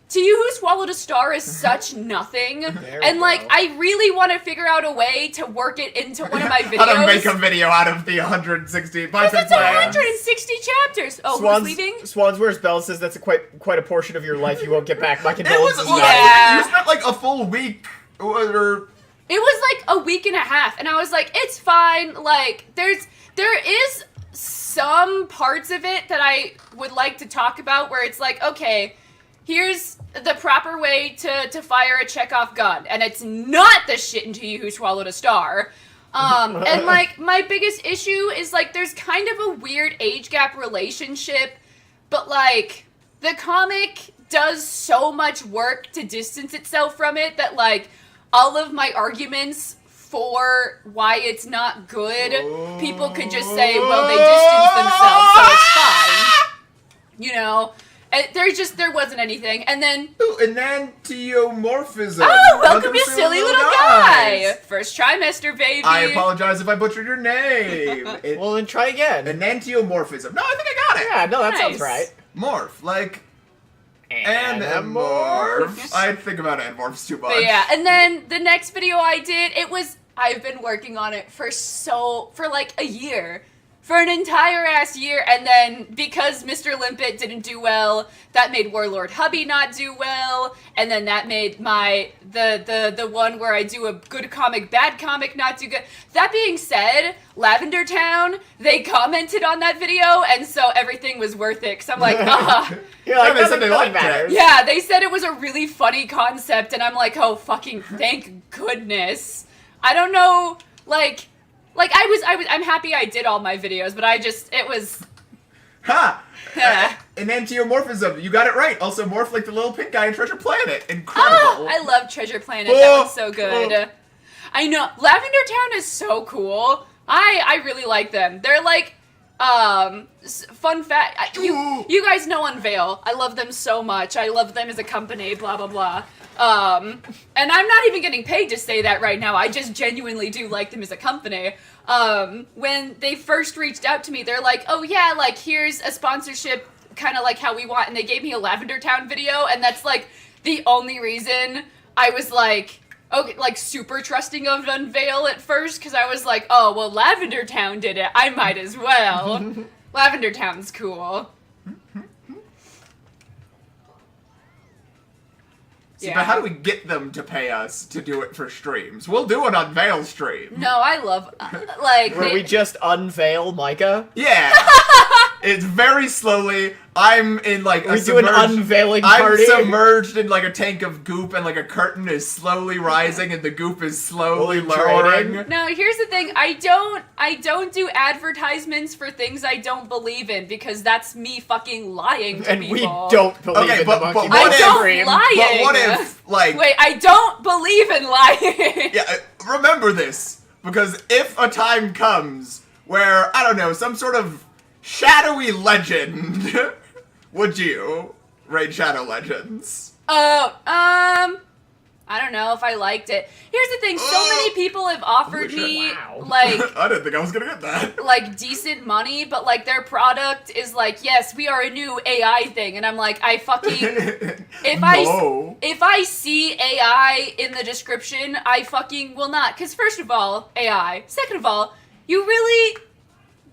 To You Who Swallowed a Star is such nothing. And like, I really want to figure out a way to work it into one of my videos. How to make a video out of the 160... Because it's 160 chapters. Oh, who's leaving? Swans Wears Bells says that's quite a portion of your life you won't get back. My It condolences. was, Yeah. You spent like a full week, or... It was like a week and a half, and I was like, it's fine. Like, there is some parts of it that I would like to talk about where it's like, okay, here's the proper way to fire a Chekhov gun, and it's not the shit into You Who Swallowed a Star. And like, my biggest issue is like, there's kind of a weird age gap relationship, but like, the comic does so much work to distance itself from it that like, all of my arguments for why it's not good, people could just say, well, they distanced themselves, so it's fine. You know? There wasn't anything. And then... Ooh, enantiomorphism. Oh, welcome you silly little guy! First trimester, baby. I apologize if I butchered your name. Well, then try again. Enantiomorphism. No, I think I got it. Yeah, no, that sounds Nice. right. Morph, like... Animorphs. I think about animorphs too much. But yeah, and then the next video I did, I've been working on it for like a year. For an entire ass year, and then because Mr. Limpet didn't do well, that made Warlord Hubby not do well, and then that made the one where I do a good comic, bad comic not do good. That being said, Lavender Town, they commented on that video, and so everything was worth it, because I'm like, You're like, Yeah, they said they liked matters. it. yeah, they said it was a really funny concept, and I'm like, oh, fucking thank goodness. I don't know, like I'm happy I did all my videos, but it was... Ha! Yeah. Enantiomorphism. You got it right. Also, morph like the little pink guy in Treasure Planet. Incredible. Oh, I love Treasure Planet. That one's so good. I know. Lavender Town is so cool. I really like them. They're like, fun fact. You guys know Unveil. I love them so much. I love them as a company, blah, blah, blah. And I'm not even getting paid to say that right now. I just genuinely do like them as a company. When they first reached out to me, they're like, oh yeah, like here's a sponsorship kind of like how we want. And they gave me a Lavender Town video. And that's like the only reason I was like, okay, like super trusting of Unveil at first. Cause I was like, oh, well, Lavender Town did it. I might as well. Lavender Town's cool. See, but how do we get them to pay us to do it for streams? We'll do an Unveil stream. No, I love, like... Where we just unveil Micah? Yeah. It's very slowly. I'm in like a We do an unveiling party? I'm submerged in like a tank of goop, and like a curtain is slowly rising, and the goop is slowly lowering. No, here's the thing. I don't do advertisements for things I don't believe in, because that's me fucking lying to And people. we don't believe Okay, in but the monkey what I if- don't dream. lie. But what if, like... Wait, I don't believe in lying. Yeah, remember this, because if a time comes where, I don't know, some sort of shadowy legend, would you rate Shadow Legends? Oh, I don't know if I liked it. Here's the thing, so many people have offered me, Wow. like... I didn't think I was gonna get that. like decent money, but like their product is like, yes, we are a new AI thing, and I'm like, I fucking if I see AI in the description, I fucking will not, because first of all, AI, second of all, you really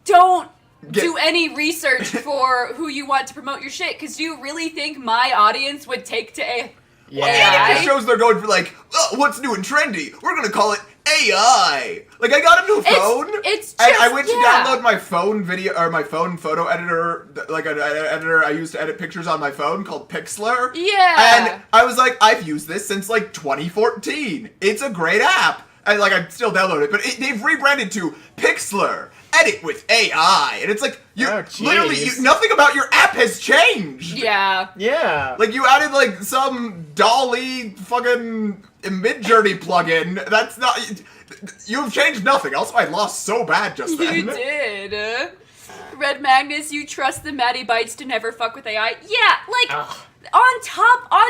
don't do any research for who you want to promote your shit, because do you really think my audience would take to AI? Yeah. And it just shows they're going for like, oh, what's new and trendy? We're gonna call it AI. Like, I got a new phone. It's and just, I went to yeah. download my phone video, or my phone photo editor, like an editor I use to edit pictures on my phone called Pixlr. Yeah. And I was like, I've used this since like 2014. It's a great app. And like, I still download it, but they've rebranded to Pixlr. Edit with AI. And it's like, literally, nothing about your app has changed. Yeah. Yeah. Like, you added, like, some Dolly fucking mid-journey plugin. That's not... You've changed nothing. Also, I lost so bad just then. You did. Red Magnus, you trust the Matty Bites to never fuck with AI? Yeah, like, on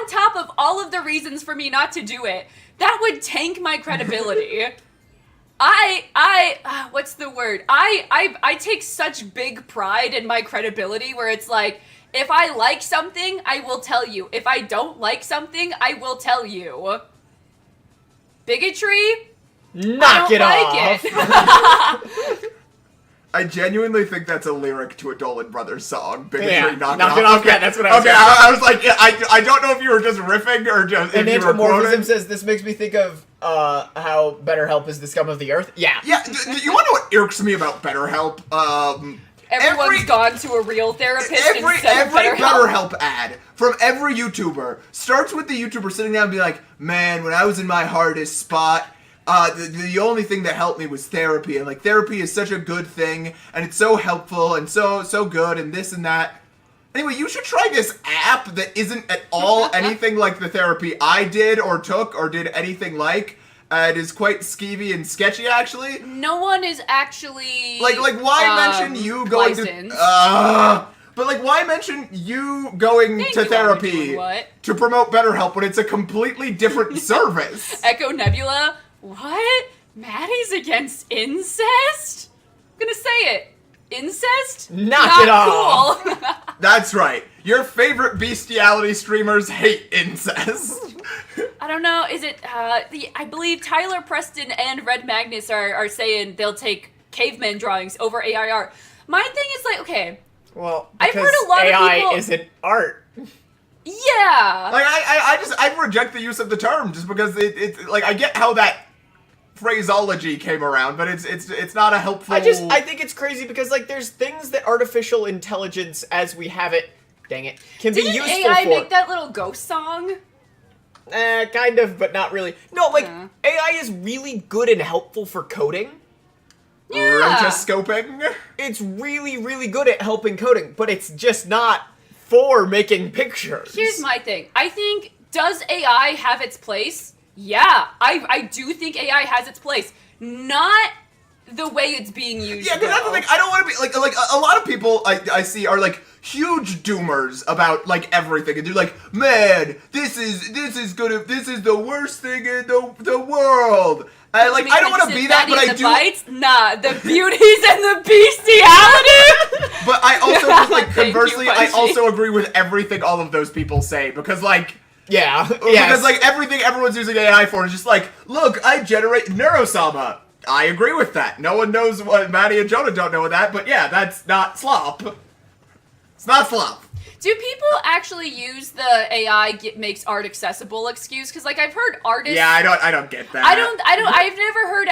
top of all of the reasons for me not to do it, that would tank my credibility. What's the word? I take such big pride in my credibility where it's like, if I like something, I will tell you. If I don't like something, I will tell you. Bigotry? Knock it off. It. I genuinely think that's a lyric to a Dolan Brothers song. Bigotry, Yeah, knock knock it it off. off. Yeah, that's what I was Okay, saying. I was like, I don't know if you were just riffing or just if And you were Anthropomorphism quoting. says, this makes me think of how BetterHelp is the scum of the earth. Yeah. Yeah, you want to know what irks me about BetterHelp? Everyone's gone to a real therapist Every instead of BetterHelp. BetterHelp ad from every YouTuber starts with the YouTuber sitting down and be like, man, when I was in my hardest spot, the only thing that helped me was therapy, and like therapy is such a good thing, and it's so helpful and so good, and this and that. Anyway, you should try this app that isn't at all anything like the therapy I did or took or did anything like. It is quite skeevy and sketchy, actually. No one is actually Like why mention you going licensed. but like, why mention you going Thank to you, therapy Doing what? to promote BetterHelp when it's a completely different service? Echo Nebula? What? Maddie's against incest? I'm gonna say it. Incest? Knock Not it off. cool. That's right. Your favorite bestiality streamers hate incest. I don't know. Is it? I believe Tyler Preston and Red Magnus are saying they'll take caveman drawings over AI art. My thing is like, okay, Well, I've because heard a lot of AI people- isn't art. yeah. Like, I reject the use of the term just because it's like, I get how that phraseology came around, but it's not a helpful... I think it's crazy because, like, there's things that artificial intelligence as we have it, dang it, can be Didn't useful AI for. make that little ghost song? Kind of, but not really. No, like, Yeah. AI is really good and helpful for coding. Yeah. Rotoscoping? It's really, really good at helping coding, but it's just not for making pictures. Here's my thing. I think, does AI have its place? Yeah, I do think AI has its place. Not the way it's being used. Yeah, because that's the thing. I don't want to be like a lot of people I see are like huge doomers about like everything, and they're like, man, this is the worst thing in the world. And like, I don't want to be that, but I do. Bites? Nah, the beauties and the bestiality. But I also just like Thank you, conversely, I Punchy. also agree with everything all of those people say because like. Yeah, Because like everything everyone's using AI for is just like, look, I generate Neurosama. I agree with that. No one knows what Maddie and Jonah don't know that, but yeah, that's not slop. It's not slop. Do people actually use the AI makes art accessible excuse? Because like I've heard artists. Yeah, I don't get that. I've never heard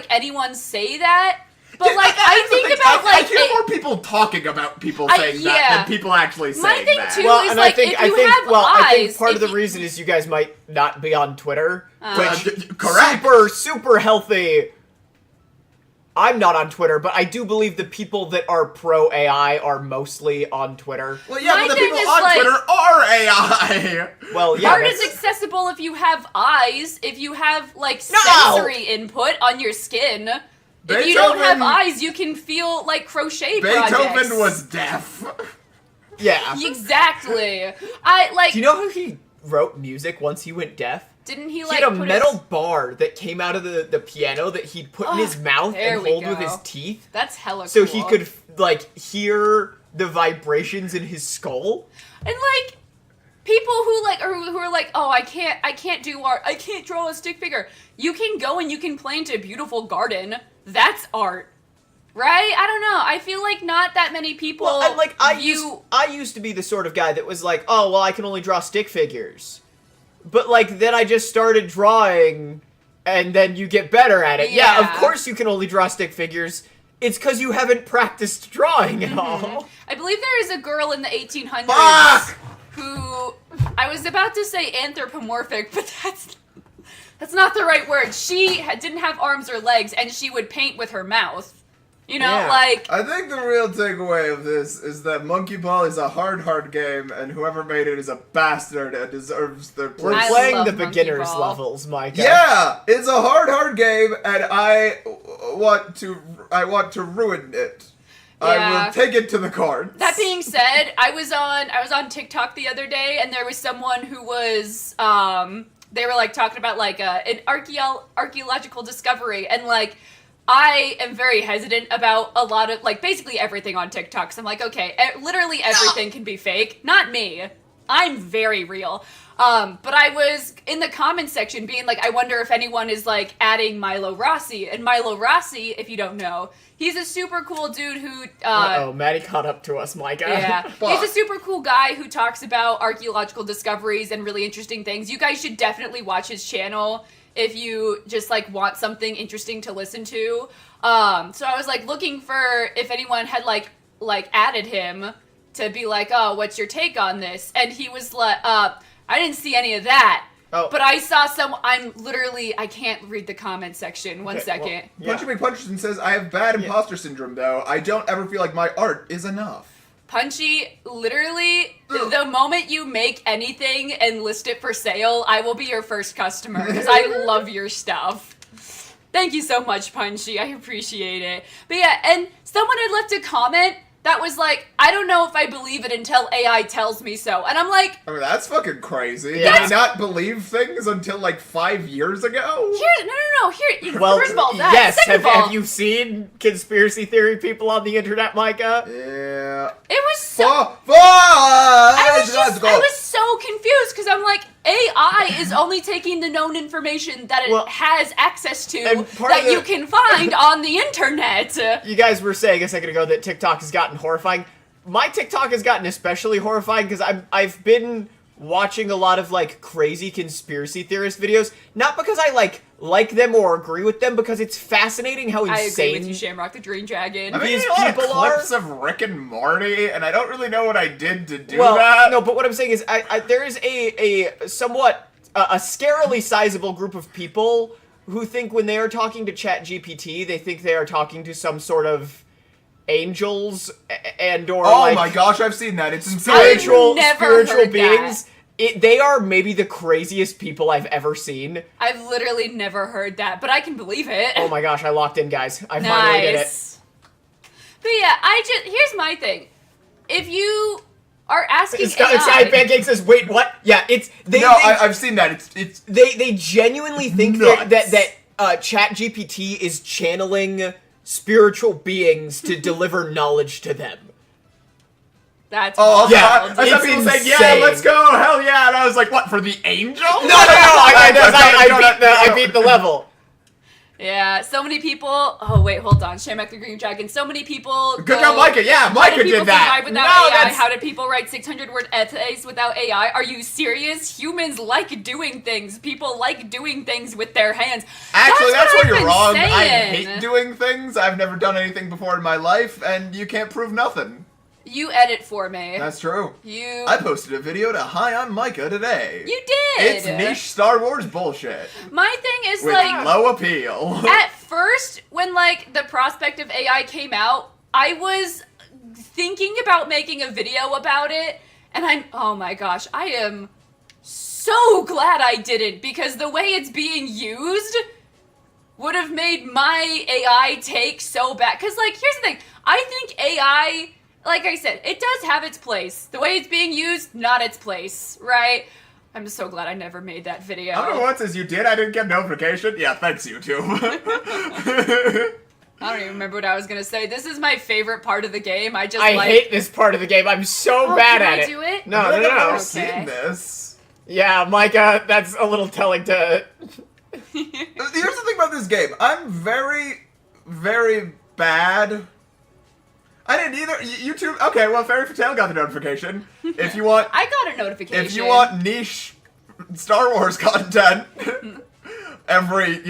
anyone say that. But Yeah, like I think about I like hear more people talking about people saying that than people actually saying My thing that. too Well, is and like I think if you have I think eyes, part of if the you- reason is you guys might not be on Twitter, which correct. super healthy. I'm not on Twitter, but I do believe the people that are pro AI are mostly on Twitter. Well, yeah, My but the thing people is, on like- Twitter are AI. Well, yeah, art that's- is accessible if you have eyes, if you have like No! sensory input on your skin. If you don't have Beethoven- eyes, you can feel like crochet Beethoven projects. was deaf. yeah. Exactly. I like. Do you know how he wrote music once he went deaf? Didn't he He like had a put metal his... bar that came out of the piano that he'd put in his mouth there and we hold with go. his teeth, That's hella so cool. he could like hear the vibrations in his skull. And like people who like or who are like, oh, I can't do art. I can't draw a stick figure. You can go and you can plant a beautiful garden. That's art. Right? I don't know. I feel like not that many people Well, and like I view... used to be the sort of guy that was like, oh well, I can only draw stick figures. But like then I just started drawing, and then you get better at it. Yeah, of Yeah. course you can only draw stick figures. It's because you haven't practiced drawing at all. I believe there is a girl in the 1800s Fuck! who I was about to say anthropomorphic, but that's not the right word. She didn't have arms or legs, and she would paint with her mouth. You know, Yeah. like I think the real takeaway of this is that Monkey Ball is a hard game, and whoever made it is a bastard and deserves their We're place. I playing love the Monkey beginner's Ball. levels, Micah. Yeah, it's a hard game, and I want to ruin it. I Yeah. will take it to the cards. that being said, I was on TikTok the other day, and there was someone who was they were like talking about like an archaeological discovery, and like I am very hesitant about a lot of like basically everything on TikTok. So I'm like, okay, literally everything can be fake. Not me. I'm very real. But I was in the comments section being like, I wonder if anyone is like adding Milo Rossi. And Milo Rossi, if you don't know, he's a super cool dude who Uh-oh, Maddie caught up to us, Micah. yeah, Fuck. he's a super cool guy who talks about archaeological discoveries and really interesting things. You guys should definitely watch his channel if you just like want something interesting to listen to. So I was like looking for if anyone had like added him to be like, oh, what's your take on this? And he was like, I didn't see any of that. Oh. But I saw I can't read the comment section. One Okay, second. well, Punchy McPunchin says, I have bad imposter syndrome, though. I don't ever feel like my art is enough. Punchy, literally, Ugh. the moment you make anything and list it for sale, I will be your first customer, because I love your stuff. Thank you so much, Punchy. I appreciate it. But yeah, and someone had left a comment that was like, I don't know if I believe it until AI tells me so. And I'm like, I mean, that's fucking crazy. Yeah. Did I not believe things until like 5 years ago? here, Well, first of all, that. yes, Second have, of all, have you seen conspiracy theory people on the internet, Micah? Yeah. it was so... I I was so confused because I'm like, AI is only taking the known information that it Well, has access to and part that of you can find on the internet. You guys were saying a second ago that TikTok has gotten horrifying. My TikTok has gotten especially horrifying because I've been watching a lot of like crazy conspiracy theorist videos, not because I like them or agree with them, because it's fascinating how I insane. agree with you, Shamrock the Dream Dragon. I've been These seeing a lot of people clips are- of Rick and Morty, and I don't really know what I did to do Well, that. no, but what I'm saying is, there is a somewhat a scarily sizable group of people who think when they are talking to ChatGPT, they think they are talking to some sort of angels and or Oh like my gosh, I've seen that. It's insane. spiritual never spiritual heard beings. They are maybe the craziest people I've ever seen. I've literally never heard that, but I can believe it. Oh my gosh, I locked in, guys. I finally did it. Nice. But yeah, here's my thing. If you are asking Side AI, Pancake says, "Wait, what?" Yeah, it's I've seen that. It's they genuinely think Nuts. that ChatGPT is channeling spiritual beings to deliver knowledge to them. that's oh wild. Yeah, I saw it's people saying, "Yeah, insane. let's go, hell yeah!" And I was like, "What for the angel?" No, I beat the level. Yeah, so many people. Oh wait, hold on. Shamrock the Green Dragon. So many people. Good job, Micah. Yeah, How Micah did people did that. survive without No, AI? that's- How did people write 600-word essays without AI? Are you serious? Humans like doing things. People like doing things with their hands. Actually, that's what where I've you're been wrong. I saying. hate doing things. I've never done anything before in my life, and you can't prove nothing. You edit for me. That's true. You. I posted a video to Hi, I'm Micah today. You did. It's niche Star Wars bullshit My thing is with like. low appeal. At first, when like the prospect of AI came out, I was thinking about making a video about it, and oh my gosh, I am so glad I didn't, because the way it's being used would have made my AI take so bad. Because like, here's the thing, I think AI, like I said, it does have its place. The way it's being used, not its place, right? I'm just so glad I never made that video. I don't know what says you did. I didn't get notification. Yeah, thanks, YouTube. I don't even remember what I was gonna say. This is my favorite part of the game. I hate this part of the game. I'm so Oh, bad can at I it. do it? No, I no, think I've no. never Okay. seen this. Yeah, Micah, that's a little telling to. Here's the thing about this game. I'm very, very bad. I didn't either. YouTube. Okay, well, Fairy Fatale got the notification. If you want, I got a notification. if you want niche Star Wars content, every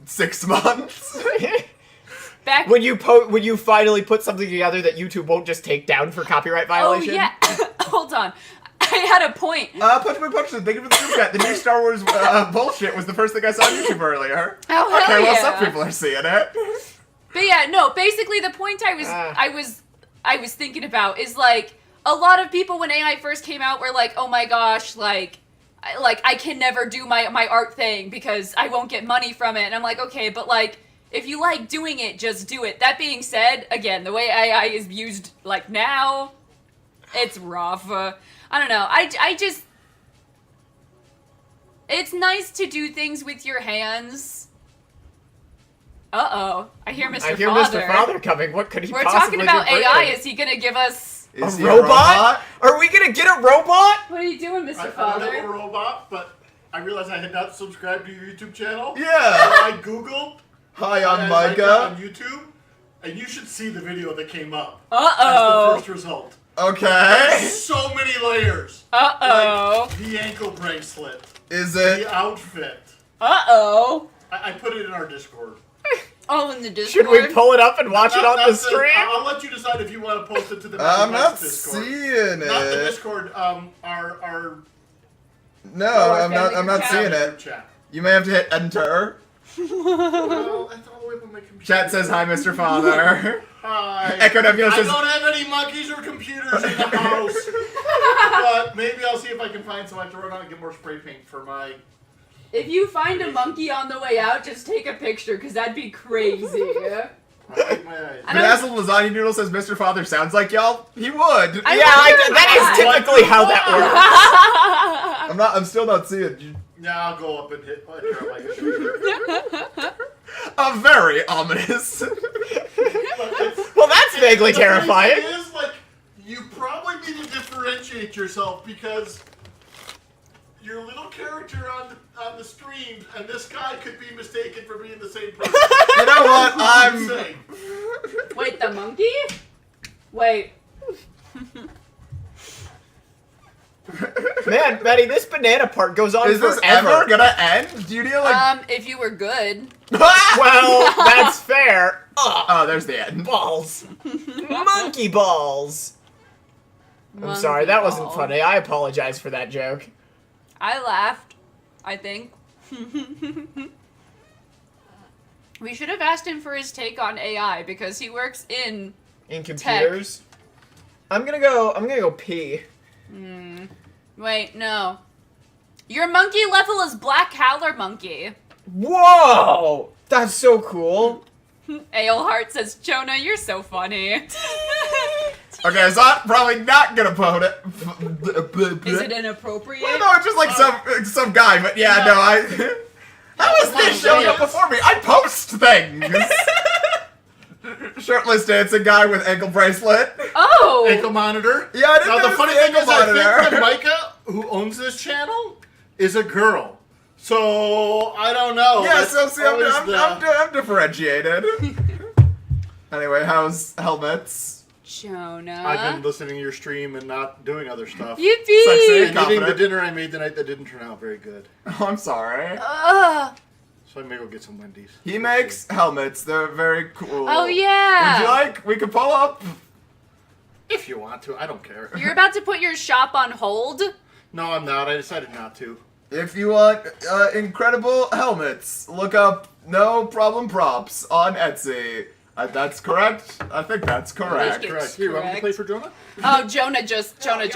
6 months. Back When you finally put something together that YouTube won't just take down for copyright violation? Oh yeah. Hold on. I had a point. Punch My Punch, thank you for the super chat. The new Star Wars bullshit was the first thing I saw on YouTube earlier. Oh, hell Okay, well, yeah. some people are seeing it. But yeah, no, basically the point I was thinking about is like a lot of people when AI first came out were like, "Oh my gosh, like I can never do my art thing because I won't get money from it." And I'm like, "Okay, but like if you like doing it, just do it." That being said, again, the way AI is used like now, it's rough. I don't know. I just it's nice to do things with your hands. Uh-oh. I hear Mr. I hear Father. Mr. Father coming. What could he We're possibly talking about be AI. bringing? Is he gonna give us... Is A he robot? Are we gonna get a robot? What are you doing, Mr. I don't Father? have a robot, but I realized I had not subscribed to your YouTube channel. Yeah. So I googled Hi, Im-Micah Im-Micah. on YouTube, and you should see the video that came up Uh-oh. as the first result. Okay. So many layers. Uh-oh. Like the ankle bracelet, Is it? the outfit. Uh-oh. I put it in our Discord. Oh, in the Discord. Should we pull it up and watch it on the Not stream? I'll let you decide if you want to post it to the I'm not Discord. seeing Not the it. Discord. Our No, I'm not chat. seeing it. Chat. You may have to hit enter. Well, I thought away from my computer. Chat says hi, Mr. Father. Hi. Echo Nebula I says- don't have any monkeys or computers in the house. But maybe I'll see if I can find some. I have to run out and get more spray paint for my... If you find a monkey on the way out, just take a picture, because that'd be crazy. I like my eyes. I don't- Bedazzled Lasagna Noodle says Mr. Father sounds like y'all. He would. I That is typically how that works. I'm still not seeing. Now I'll go up and hit... Very ominous. Well, that's vaguely The terrifying. thing is, like, you probably need to differentiate yourself because your little character on the stream and this guy could be mistaken for being the same person. You know what? I'm. Insane. Wait, the monkey? Wait. Man, Maddie, this banana part goes on Is this forever. ever gonna end? Do you need like? If you were good. Well, that's fair. Oh, there's the end. Balls. Monkey balls. I'm sorry, that wasn't Monkey funny. I apologize for that joke. I laughed, I think. We should have asked him for his take on AI because he works in... In computers. I'm gonna go pee. Wait, no. Your monkey level is Black Howler Monkey. Whoa! That's so cool. Aleheart says, Jonah, you're so funny. Okay, so I'm probably not gonna put it. Is it inappropriate? Well, no, it's just like some guy, but yeah, no, I. How is this showing up before me? I post things. Shirtless dancing guy with ankle bracelet. Oh! Ankle monitor. Yeah, I didn't Now the notice funny the thing ankle is, I monitor. think that Micah, who owns this channel, is a girl. So I don't know. Yeah, That's so see, always the- I'm differentiated. Anyway, how's helmets? Jonah. I've been listening to your stream and not doing other stuff. Sexy. Yippee! And eating the Confident. dinner I made tonight that didn't turn out very good. Oh, I'm sorry. Ugh. So I may go get some Wendy's. He makes helmets. They're very cool. Oh, yeah. Would you like? We could pull up. If you want to, I don't care. You're about to put your shop on hold? No, I'm not. I decided not to. If you want incredible helmets, look up No Problem Props on Etsy. That's correct. I think that's correct. It's Correct. Here, want me to correct. play for Jonah? Oh, Jonah just... I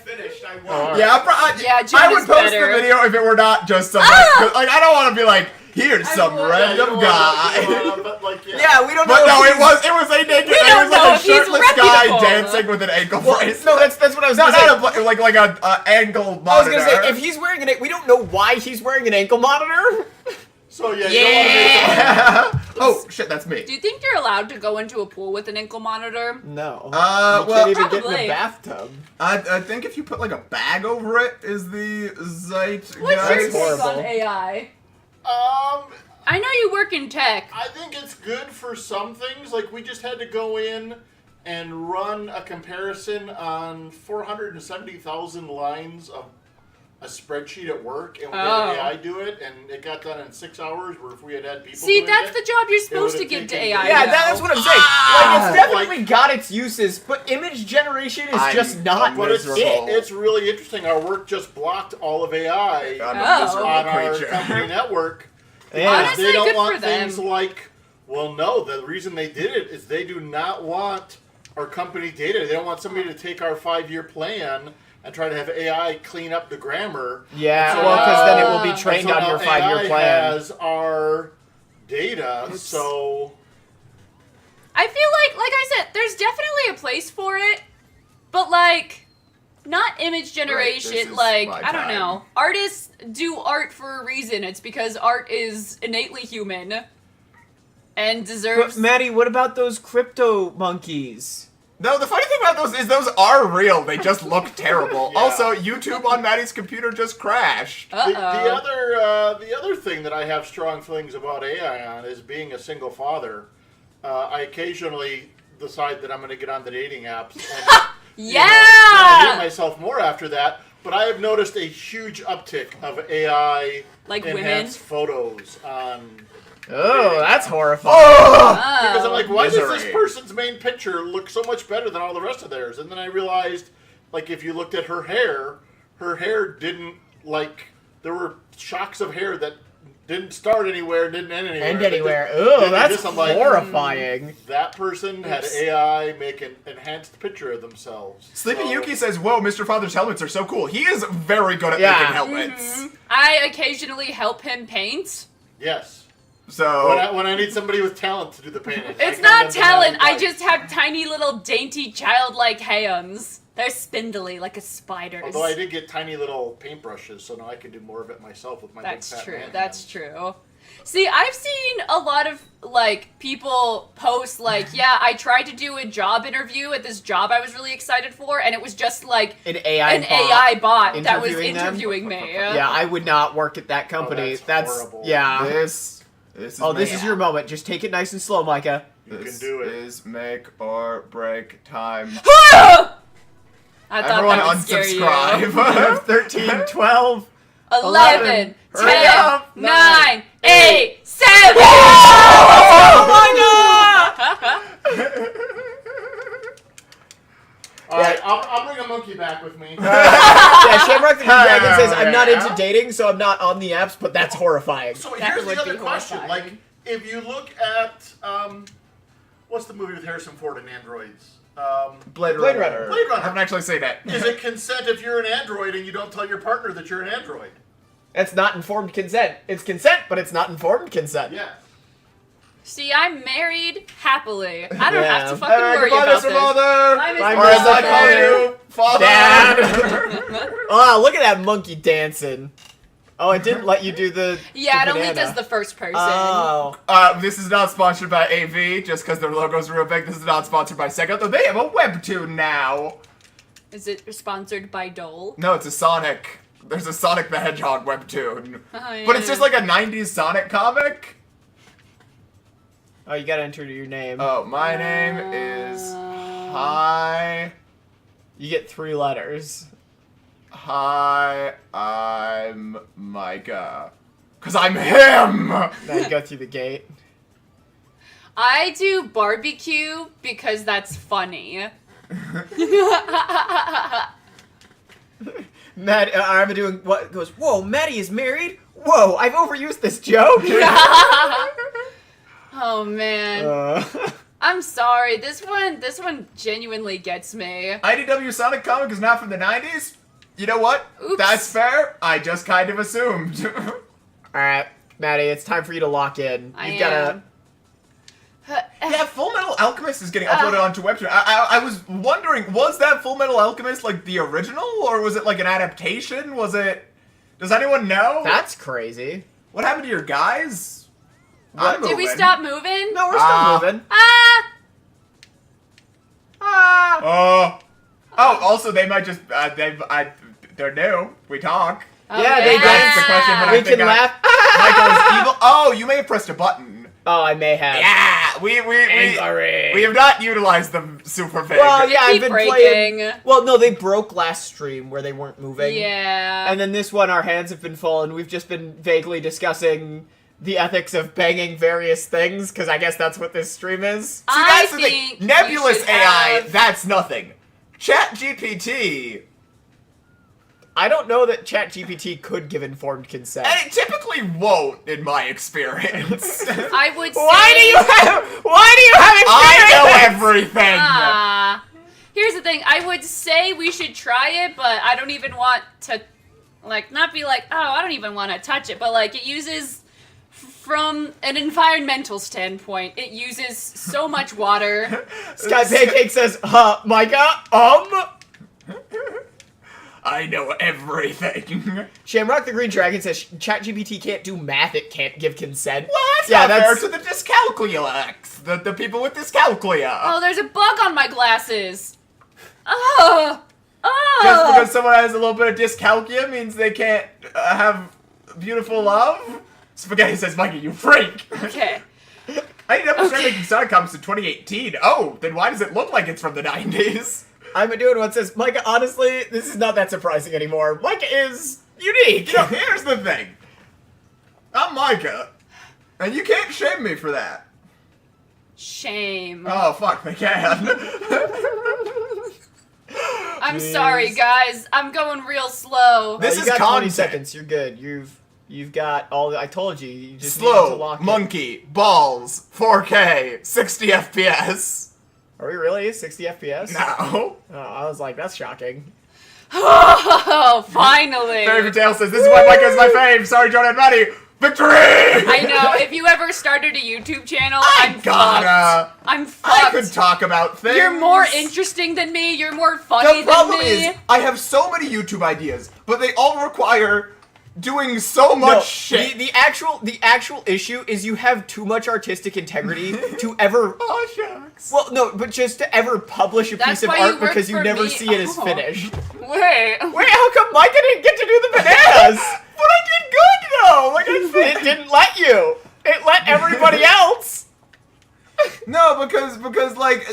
finished. I won. Alright. Yeah, Yeah, I would Jonah's post better. the video if it were not just some like I don't want to be like, here's some would. random guy. But like, yeah. Yeah, we don't know. But no, if it was a naked. It don't was know like a if he's shirtless guy reputable. dancing with an ankle bracelet. No, that's what I was not gonna say. like a ankle monitor. I was gonna say if he's wearing we don't know why he's wearing an ankle monitor. So yeah. Yeah. Oh shit, that's me. Do you think you're allowed to go into a pool with an ankle monitor? No. Well, you can't even get in probably. the bathtub. I think if you put like a bag over it is the zeit. What's your That's take horrible. on AI? Um, I know you work in tech. I think it's good for some things. Like we just had to go in and run a comparison on 470,000 lines of a spreadsheet at work, and we Oh. had AI do it, and it got done in 6 hours. Where if we had people, See, doing that's it, the job you're supposed to would've give to taken AI. days. Yeah, though. that's what I'm saying. Like, it's definitely got its uses, but image generation is just not. But it's miserable. it's really interesting. Our work just blocked all of AI I'm Oh. a miserable on our creature. company network. Yeah. Honestly, They don't good want for them. things like, well, no, the reason they did it is they do not want our company data. They don't want somebody to take our 5-year plan and try to have AI clean up the grammar. Yeah, And so well, because then it will be and trained so on now your 5-year AI plan. has our data, so I feel like I said, there's definitely a place for it, but like, not image generation. this is like, my I don't time. know. Artists do art for a reason. It's because art is innately human and deserves. But Maddie, what about those crypto monkeys? No, the funny thing about those is those are real. They just look terrible. Yeah. Also, YouTube on Maddie's computer just crashed. the Uh-oh. the other thing that I have strong feelings about AI on is being a single father. I occasionally decide that I'm going to get on the dating apps and I hate myself more after that. But I have noticed a huge uptick of AI Like enhanced photos on. Oh, that's horrifying. Because I'm like, why does Misery. this person's main picture look so much better than all the rest of theirs? And then I realized, like, if you looked at her hair didn't, like, there were shocks of hair that didn't start anywhere, didn't end anywhere. And They anywhere. just- Ugh, they that's just- I'm like, horrifying. That person had Oops. AI make an enhanced picture of themselves. Sleeping So- Yuki says, "Whoa, Mr. Father's helmets are so cool." He is very good at Yeah. making helmets. I occasionally help him paint. Yes. So When I need somebody with talent to do the painting. It's I not come to talent. them I and just have tiny little dainty childlike hands. They're spindly like a spider's. Although I did get tiny little paintbrushes, so now I can do more of it myself with my That's big fat true. man That's hands. true. See, I've seen a lot of like people post like, yeah, I tried to do a job interview at this job I was really excited for, and it was just like An AI bot. AI bot that was interviewing them? interviewing me. Yeah, I would not work at that company. that's horrible. Yeah. this is Oh, this make- is your moment. Just take it nice and slow, Micah. You this can do it. is make or break time. I thought Everyone that would scare you. unsubscribe. 13, 12. 11, 10, Hurry up. 9, 8, 7. Alright, I'll bring a monkey back with me. Yeah, Shamrock the New Dragon says, I'm not Yeah. into dating, so I'm not on the apps, but that's horrifying. So That here's would the be other question. horrifying. Like, if you look at, what's the movie with Harrison Ford and androids? Blade Runner. Runner. Blade Runner. I haven't actually seen it. Is it consent if you're an android and you don't tell your partner that you're an android? That's not informed consent. It's consent, but it's not informed consent. Yeah. See, I'm married happily. I don't Yeah. have to fucking worry goodbye, about Mr. this. Father. Hi, Mr. Bye, Or as I Father. call you, Father. Dad. Oh, look at that monkey dancing. Oh, it didn't let you do the Yeah, it the only banana. does the first person. Oh. This is not sponsored by AV, just because their logo's real big. This is not sponsored by Sega, though they have a webtoon now. Is it sponsored by Dole? No, it's a Sonic. There's a Sonic the Hedgehog webtoon. Oh, But it's yeah. just like a 90s Sonic comic. Oh, you gotta enter your name. Oh, my name is... Hi. You get 3 letters. Hi, I'm Micah. Cause I'm him! Now you go through the gate. I do barbecue because that's funny. Matt, I'm doing what goes, whoa, Maddie is married? Whoa, I've overused this joke. Oh man. Uh, I'm sorry. This one genuinely gets me. IDW Sonic comic is not from the 90s? You know what? Oops. That's fair. I just kind of assumed. Alright, Maddie, it's time for you to lock in. You've gotta. Yeah, Full Metal Alchemist is getting uploaded onto Webtoon. I was wondering, was that Full Metal Alchemist like the original, or was it like an adaptation? Was it? Does anyone know? That's crazy. What happened to your guys? I'm Did we moving. stop moving? No, we're still moving. Ah! Ah! Oh, also they might just they're new. We talk. Oh, Yeah, they That's the question, but I We think can laugh. Michael's evil. Oh, you may have pressed a button. Oh, I may have. Yeah. we Angry. have not utilized them super big. Well, yeah, I've keep been breaking. playing. Well, no, they broke last stream where they weren't moving. Yeah. And then this one, our hands have been full, and we've just been vaguely discussing the ethics of banging various things, because I guess that's what this stream is. See, I that's the thing. think you Nebulous should AI, have- that's nothing. ChatGPT, I don't know that ChatGPT could give informed consent. and it typically won't, in my experience. I would say. Why do you have experience? I know everything. Here's the thing. I would say we should try it, but I don't even want to, like, not be like, oh, I don't even want to touch it. But, like, it uses, from an environmental standpoint, it uses so much water. Sky Pancake says, Micah, I know everything. Shamrock the Green Dragon says ChatGPT can't do math, it can't give consent. Well, that's not fair to the dyscalculiacs, the people with dyscalculia. Oh, there's a bug on my glasses. Oh. Just because someone has a little bit of dyscalculia means they can't have beautiful love? Spaghetti says, Mikey, you freak. Okay. I ended up Okay. starting making Sonic comics in 2018. Oh, then why does it look like it's from the 90s? I'm doing what says, Micah, honestly, this is not that surprising anymore. Micah is unique. You know, here's the thing. I'm Micah, and you can't shame me for that. Shame. Oh, fuck, they can. I'm sorry, guys. I'm going real slow. This you is got 20 content. seconds. You're good. You've got all the, I told you. You just needed to Slow, lock it. monkey, balls, 4K, 60 FPS. Are we really 60 FPS? No. Oh, I was like, that's shocking. Oh, finally. Fairy Tale says, this is why Micah's my fave. Sorry, Jonah and Maddie. Victory! I know. If you ever started a YouTube channel, I'm gotta. fucked. I'm I fucked. could talk about things. You're more interesting than me. You're more funny The problem than me. is, I have so many YouTube ideas, but they all require doing so much No, shit. The actual issue is you have too much artistic integrity to ever. Oh, shucks. Well, no, but just to ever publish a That's piece of why you art work because you for never me. see it as Oh. finished. Wait. Wait, how come Micah didn't get to do the bananas? But I did good, though. Like, I It didn't let you. It let everybody else. No, because like,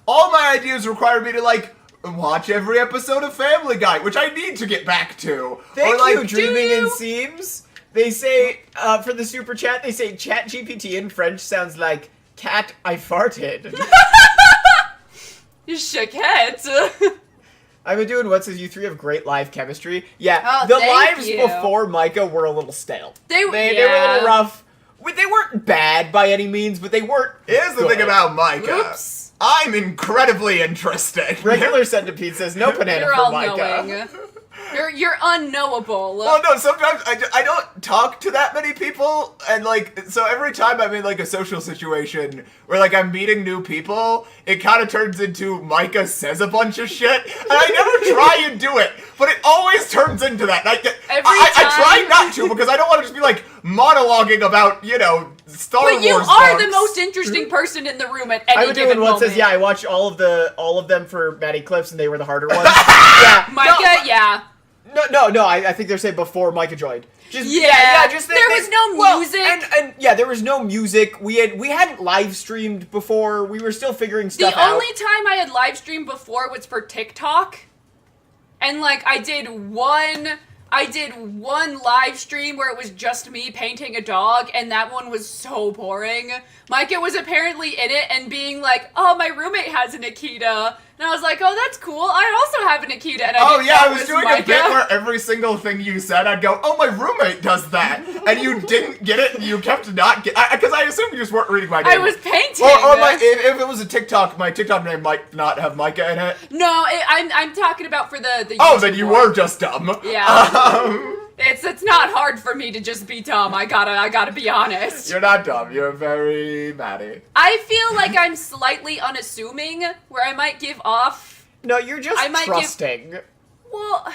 all my ideas require me to, like, watch every episode of Family Guy, which I need to get back to. Thank or, like, you, Dreaming you? in Seams. They say, for the super chat, they say ChatGPT in French sounds like cat I farted. You shook heads. I've been doing what says you three have great live chemistry. Yeah, Oh, the thank lives you. before Micah were a little stale. They were a yeah. little rough. They weren't bad by any means, but they weren't. Here's the good. thing about Micah. Oops. I'm incredibly interesting. Regular centipede says no banana You're for all Micah. knowing. You're unknowable. Well, no, sometimes I don't talk to that many people, and, like, so every time I'm in, like, a social situation where, like, I'm meeting new people, it kind of turns into Micah says a bunch of shit, and I never try and do it, but it always turns into that. And I try time. not to, because I don't want to just be, like, monologuing about, you know, Star Wars But you are the books. most interesting person in the room at any I've been given doing what moment. says yeah. I watched all of them for Maddie clips, and they were the harder ones. Yeah, Micah, yeah. No. I think they're saying before Micah joined. Just Yeah, just there was no music. and yeah, there was no music. We hadn't live streamed before. We were still figuring stuff The out. only time I had live streamed before was for TikTok. And like I did one live stream where it was just me painting a dog, and that one was so boring. Micah was apparently in it and being like, "Oh, my roommate has an Akita." And I was like, "Oh, that's cool. I also have an Akita." And I didn't know I it was doing Micah. a bit where every single thing you said, I'd go, "Oh, my roommate does that," and you didn't get it, and you kept not get, because I assumed you just weren't reading my name. I was painting. Or if it was a TikTok, my TikTok name might not have Micah in it. No, I'm talking about for the Oh, YouTube then you one. were just dumb. Yeah. It's not hard for me to just be dumb. I gotta be honest. You're not dumb. You're very Maddie. I feel like I'm slightly unassuming, where I might give off. No, you're just I might give- trusting. Well,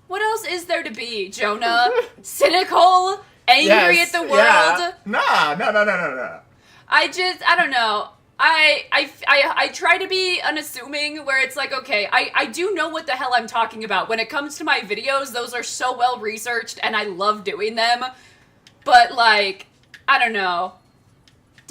what else is there to be, Jonah? Cynical, angry Yes, at the world. yeah. Nah, no. I don't know. I try to be unassuming, where it's like, okay, I do know what the hell I'm talking about. When it comes to my videos, those are so well researched, and I love doing them. But, like, I don't know.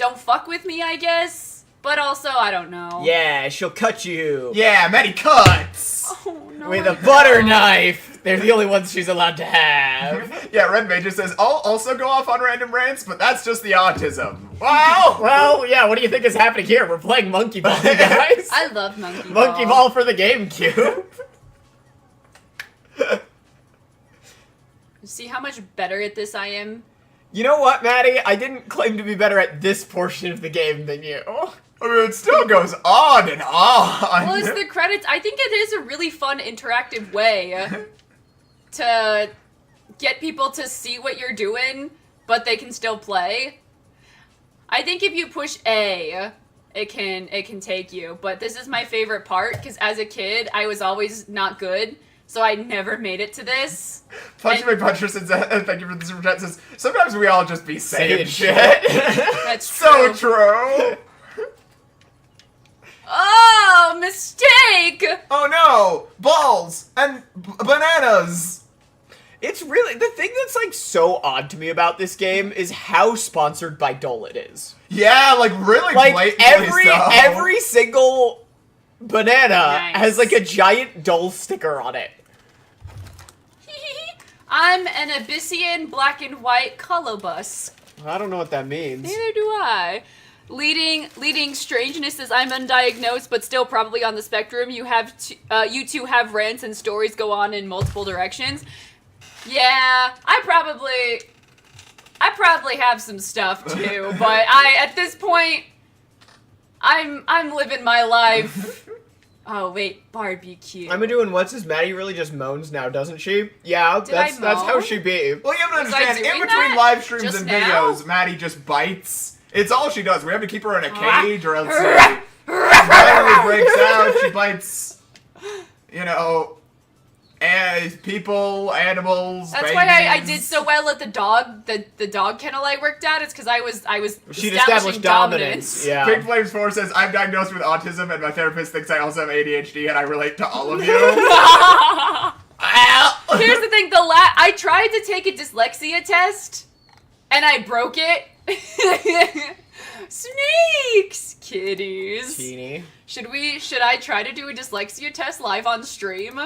don't fuck with me, I guess. But also, I don't know. Yeah, she'll cut you. Yeah, Maddie cuts! Oh, no. With a butter knife. They're the only ones she's allowed to have. Yeah, Red Major says, I'll also go off on random rants, but that's just the autism. Wow! Well, yeah, what do you think is happening here? We're playing Monkey Ball, you guys. I love Monkey Ball. Monkey Ball for the GameCube. See how much better at this I am? You know what, Maddie? I didn't claim to be better at this portion of the game than you. I mean, it still goes on and on. Well, it's the credits. I think it is a really fun, interactive way to get people to see what you're doing, but they can still play. I think if you push A, it can take you. But this is my favorite part, because as a kid, I was always not good, so I never made it to this. Punchy McPuncher says, thank you for the super chat, says, sometimes we all just be saying shit. That's So true. Oh, mistake! Oh no! Balls and bananas! It's really, the thing that's like so odd to me about this game is how sponsored by Dole it is. Yeah, like really Like blatantly so. every single banana Nice. has like a giant Dole sticker on it. I'm an Abyssian black and white colobus. I don't know what that means. Neither do I. Leading strangeness says I'm undiagnosed, but still probably on the spectrum. You you two have rants and stories go on in multiple directions. Yeah, I probably have some stuff too, but at this point, I'm living my life. Oh wait, barbecue. I'm doing what's this? Maddie really just moans now, doesn't she? Yeah, Did I that's how moan? she be. Well, you have to Was I understand, in doing between that live streams just and now? videos, Maddie just bites. It's all she does. We have to keep her in a cage or else she finally breaks out. She bites, you know, people, animals, That's babies. why I did so well at the dog kennel I worked at. It's because I was She'd establishing established dominance. Yeah. Big Flames 4 says, I'm diagnosed with autism and my therapist thinks I also have ADHD and I relate to all of you. Here's the thing, I tried to take a dyslexia test, and I broke it. Snakes! Kitties. Teeny. Should I try to do a dyslexia test live on stream?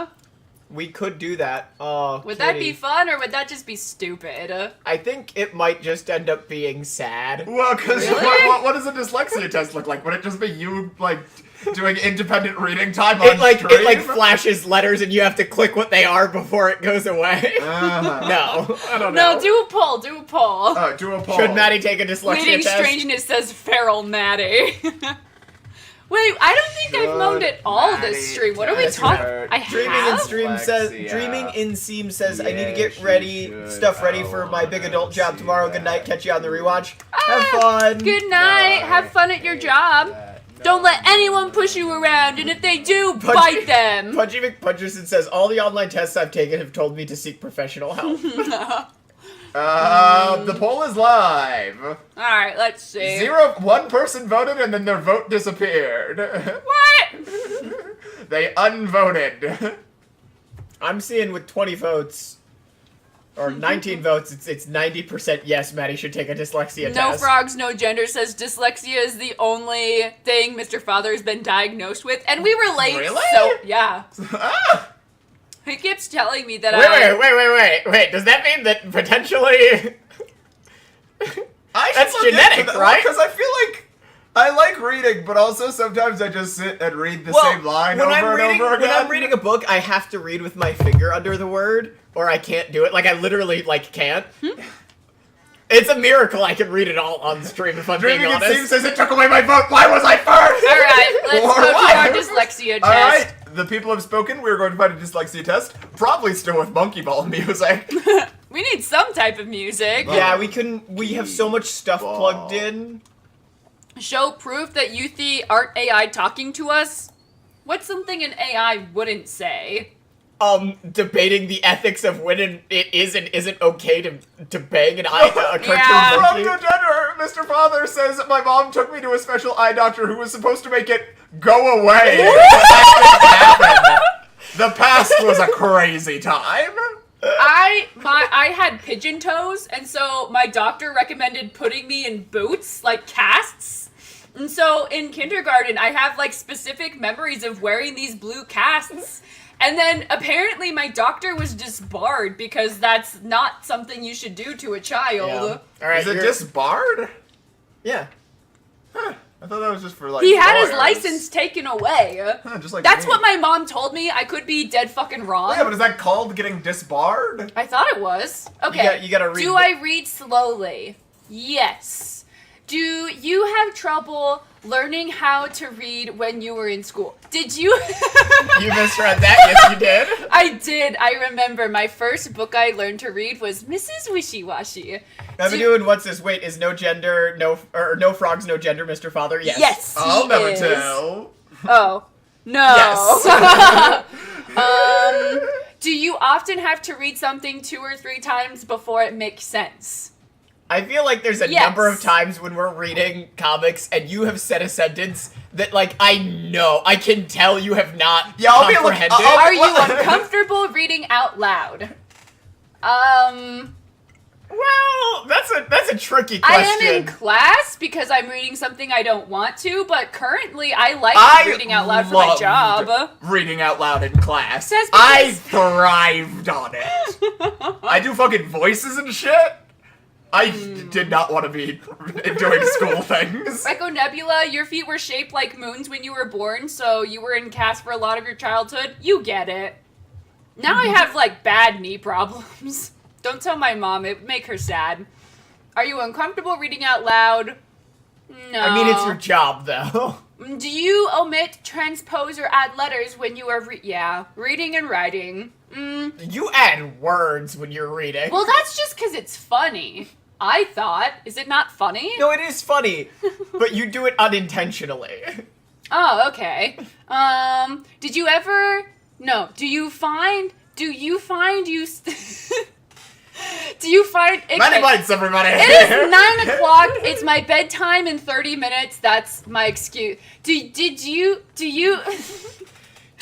We could do that. Oh, Would that kitty. be fun, or would that just be stupid? I think it might just end up being sad. Well, because Really? what does a dyslexia test look like? Would it just be you, like, doing independent reading time on It stream? like flashes letters and you have to click what they are before it goes away. Uh-huh. No, I don't know. No, do a poll. Do a poll. Do a poll. Should Maddie take a dyslexia Leading test? strangeness says feral Maddie. Wait, I don't think I've moaned at all Maddie this stream. What are we test talking? her. I Dreaming in have. stream says. Dyslexia. Dreaming in seam says. I need to Yeah, get she ready, should. stuff ready for my big adult job tomorrow. Good night. Catch you on the rewatch. Have Ah, fun. Good night. Have fun at your job. Don't let anyone push you around, and if they do, bite them. Punchy McPuncherson says all the online tests I've taken have told me to seek professional help. The poll is live. Alright, let's see. One person voted and then their vote disappeared. What? They unvoted. I'm seeing with 20 votes or 19 votes, it's 90% yes. Maddie should take a dyslexia No test. Frogs, No Gender says dyslexia is the only thing Mr. Father has been diagnosed with, and we relate. Really? So yeah, Ah! he keeps telling me that Wait. Does that mean that potentially? I should That's look into genetic, that, right? Because I feel like I like reading, but also sometimes I just sit and read the same line over and over again. When I'm reading a book, I have to read with my finger under the word, or I can't do it. Like I literally can't. It's a miracle I can read it all on stream if I'm being Dreaming it honest. seems as it took away my vote. Why was I first? All right, let's Or go why? to our dyslexia test. All right, the people have spoken. We're going to find a dyslexia test. Probably still with monkey ball music. We need some type of music. Yeah, we have so much stuff plugged in. Show proof that Youthy aren't AI talking to us. What's something an AI wouldn't say? Debating the ethics of when it is and isn't okay to bang an eye, a cartoon Yeah. From monkey. the gender, Mr. Father says my mom took me to a special eye doctor who was supposed to make it go away. That didn't happen. The past was a crazy time. I had pigeon toes, and so my doctor recommended putting me in boots, like casts. And so in kindergarten, I have like specific memories of wearing these blue casts. And then apparently my doctor was disbarred because that's not something you should do to a child. Yeah. All right, Is it disbarred? Yeah. Huh. I thought that was just for like. He had his lawyers. license taken away. Huh, just like That's me. what my mom told me. I could be dead fucking wrong. Yeah, but is that called getting disbarred? I thought it was. Okay. You gotta read. Do I read slowly? Yes. Do you have trouble learning how to read when you were in school? Did you? You misread that. Yes, you did. I did. I remember my first book I learned to read was Mrs. Wishy-Washy. I've been doing what's this? Wait, is no gender, no frogs, no gender, Mr. Father? Yes. Yes, I'll he never is. tell. Oh. No. Yes. Do you often have to read something 2 or 3 times before it makes sense? I feel like there's a Yes. number of times when we're reading comics and you have said a sentence that, like, I can tell you have not Yeah, I'll be like, comprehended. Are you What? uncomfortable reading out loud? Well, that's a tricky I question. am in class because I'm reading something I don't want to, but currently I like reading out loud for my loved job. Reading out loud in class. That's I because- thrived on it. I do fucking voices and shit. I did not want to be doing school things. Echo Nebula, your feet were shaped like moons when you were born, so you were in cast for a lot of your childhood. You get it. Now I have, like, bad knee problems. Don't tell my mom, it would make her sad. Are you uncomfortable reading out loud? No. I mean, it's your job, though. Do you omit, transpose, or add letters when you are reading and writing? You add words when you're reading. Well, that's just because it's funny. I thought. Is it not funny? No, it is funny, but you do it unintentionally. Oh, okay. Did you ever... No. Do you find you... Do you find... Okay. Many bites, everybody. It is 9 o'clock. It's my bedtime in 30 minutes. That's my excuse. Do you... Do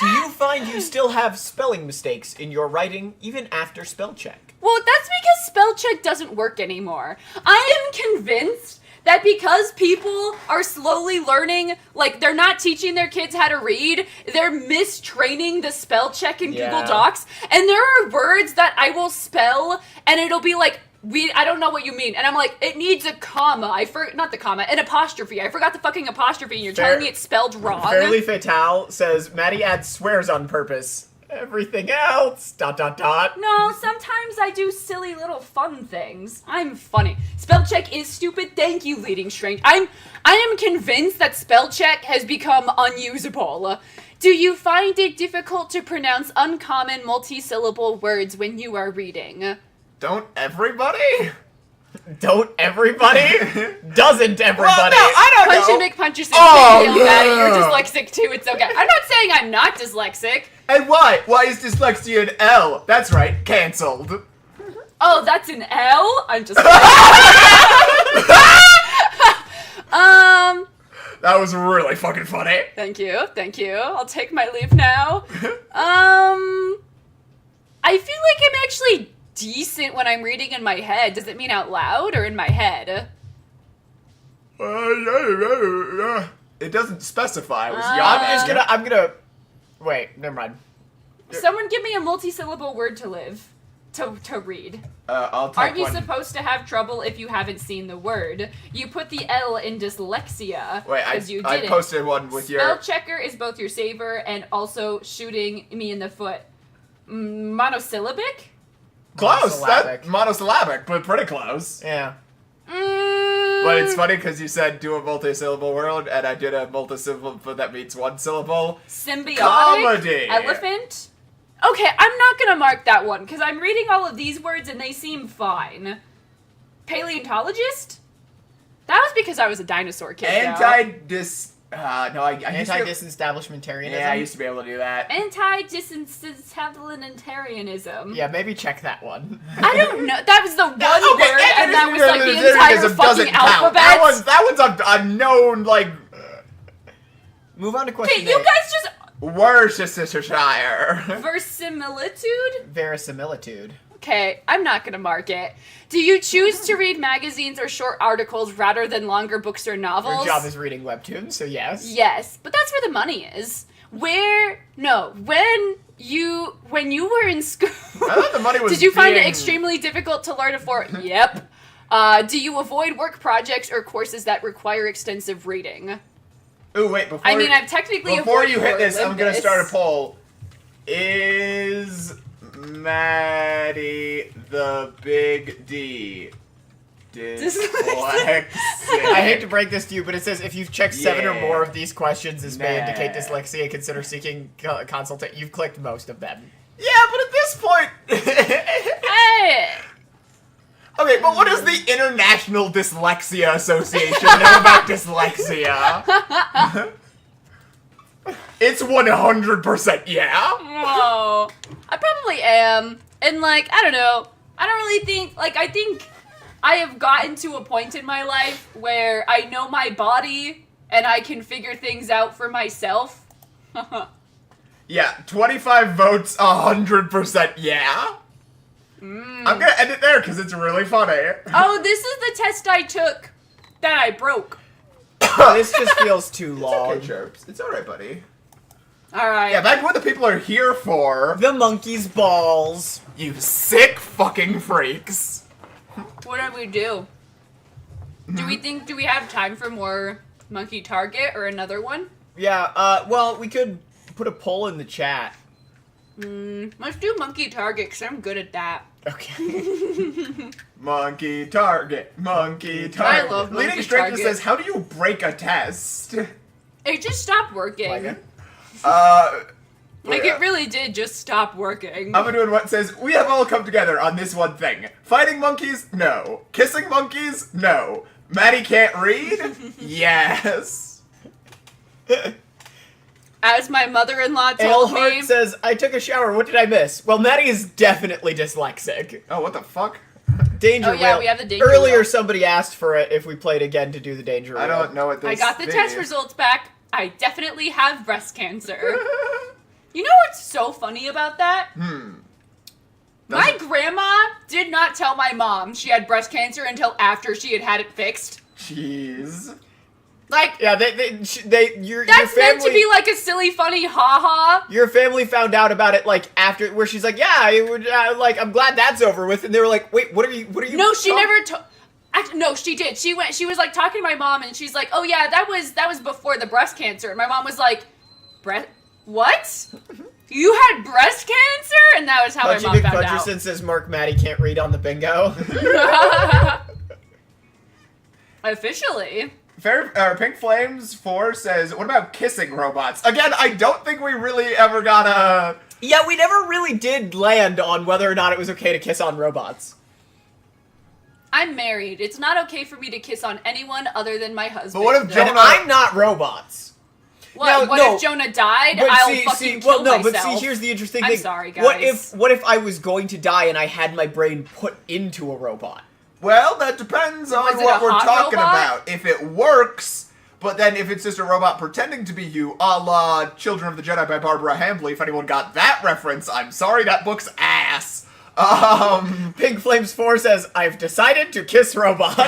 you find you still have spelling mistakes in your writing even after spell check? Well, that's because spell check doesn't work anymore. I am convinced that because people are slowly learning, like, they're not teaching their kids how to read, they're mistraining the spell check in Yeah. Google Docs, and there are words that I will spell, and it'll be like, I don't know what you mean. And I'm like, it needs a comma. Not the comma, an apostrophe. I forgot the fucking apostrophe, and you're telling me it's spelled wrong. Fairly Fatale says, Maddie adds swears on purpose. Everything else, ... No, sometimes I do silly little fun things. I'm funny. Spell check is stupid. Thank you, Leading Strange. I am convinced that spell check has become unusable. Do you find it difficult to pronounce uncommon multi-syllable words when you are reading? Don't everybody? Don't everybody? Doesn't everybody? Well, no, I don't Punch know. and McPuncher says, Oh, feel bad, no. you're dyslexic too, it's okay. I'm not saying I'm not dyslexic. And why? Why is dyslexia an L? That's right, cancelled. Oh, that's an L? I'm just That was really fucking funny. Thank you. I'll take my leave now. I feel like I'm actually decent when I'm reading in my head. Does it mean out loud or in my head? It doesn't specify. It was I'm gonna. Wait, never mind. Someone give me a multi-syllable word to live. To read. I'll type Aren't you one. supposed to have trouble if you haven't seen the word? You put the L in dyslexia. Wait, because you I didn't. posted one with Spell your... checker is both your saver and also shooting me in the foot. Monosyllabic? Close! Monosyllabic. Monosyllabic, but pretty close. Yeah. But it's funny because you said do a multi-syllable word, and I did a multi-syllable that means one syllable. Symbiotic? Comedy. Elephant? Okay, I'm not gonna mark that one, because I'm reading all of these words and they seem fine. Paleontologist? That was because I was a dinosaur kid, though. I used to... Anti-disestablishmentarianism. Yeah, I used to be able to do that. Anti-disestablishmentarianism. Yeah, maybe check that one. I don't know. That was the one Okay, word, and that was like the entire anti-discriminatorism fucking doesn't count. alphabet. That one's a known, like, Move on to question Okay, you 8. guys just... Worcestershire. Verisimilitude? Verisimilitude. Okay, I'm not gonna mark it. Do you choose to read magazines or short articles rather than longer books or novels? Your job is reading webtoons, so yes. Yes, but that's where the money is. When you were in school, I thought the money was did you find it being- extremely difficult to learn a Yep. Do you avoid work projects or courses that require extensive reading? Ooh, wait, before I mean, I've technically before you avoided hit this, or I'm lived gonna this. start a poll. Is Maddie the big D? Dyslexic. I hate to break this to you, but it says if you've checked 7 or Yeah. more of these questions, this may Nah. indicate dyslexia. Consider seeking consultation. You've clicked most of them. Yeah, but at this point. Hey! Okay, but what does the International Dyslexia Association know about dyslexia? It's 100% yeah. Oh, I probably am. And, like, I don't know. I don't really think, like, I think I have gotten to a point in my life where I know my body and I can figure things out for myself. Yeah, 25 votes, 100% yeah. I'm gonna end it there because it's really funny. Oh, this is the test I took that I broke. This just feels too long. Okay, Chirps. It's alright, buddy. Alright. Yeah, back to what the people are here for. The monkey's balls. You sick fucking freaks. What do we do? Do we have time for more monkey target or another one? Yeah, well, we could put a poll in the chat. Let's do monkey target because I'm good at that. Okay. Monkey target, monkey target. love Leading monkey Stranger target. says, how do you break a test? It just stopped working. Like it? Like, it really did just stop working. I'm doing what says, we have all come together on this one thing. Fighting monkeys? No. Kissing monkeys? No. Maddie can't read? Yes. As my mother-in-law told me, Elhart says, I took a shower. What did I miss? Well, Maddie is definitely dyslexic. Oh, what the fuck? Danger Oh, yeah, wheel. we have the danger Earlier, wheel. somebody asked for it if we played again to do the danger wheel. I don't know what this I got the thing test is. results back. I definitely have breast cancer. You know what's so funny about that? My Doesn't- grandma did not tell my mom she had breast cancer until after she had it fixed. Jeez. Like, Yeah, your that's family, meant to be like a silly, funny ha-ha. Your family found out about it like after, where she's like, yeah, it would, like, I'm glad that's over with, and they were like, wait, what are you? No, she talking- never told. No, she did. She was like talking to my mom, and she's like, "Oh yeah, that was before the breast cancer." And my mom was like, What? You had breast cancer?" And that was how my Punchy mom found out. McFudgerson says Mark Maddie can't read on the bingo. Officially. Pink Flames 4 says, what about kissing robots? Again, I don't think we really ever got a... Yeah, we never really did land on whether or not it was okay to kiss on robots. I'm married. It's not okay for me to kiss on anyone other than my husband. But what if And Jonah... I'm not robots. What, Now, what no. if Jonah died? But I'll see, fucking kill but myself. see, here's the interesting I'm thing. sorry, guys. What if I was going to die and I had my brain put into a robot? Well, that depends on Was it what a we're hot talking robot? about. If it works, but then if it's just a robot pretending to be you, a la Children of the Jedi by Barbara Hambly, if anyone got that reference, I'm sorry, that book's ass. Pink Flames 4 says, I've decided to kiss robots. Yeah.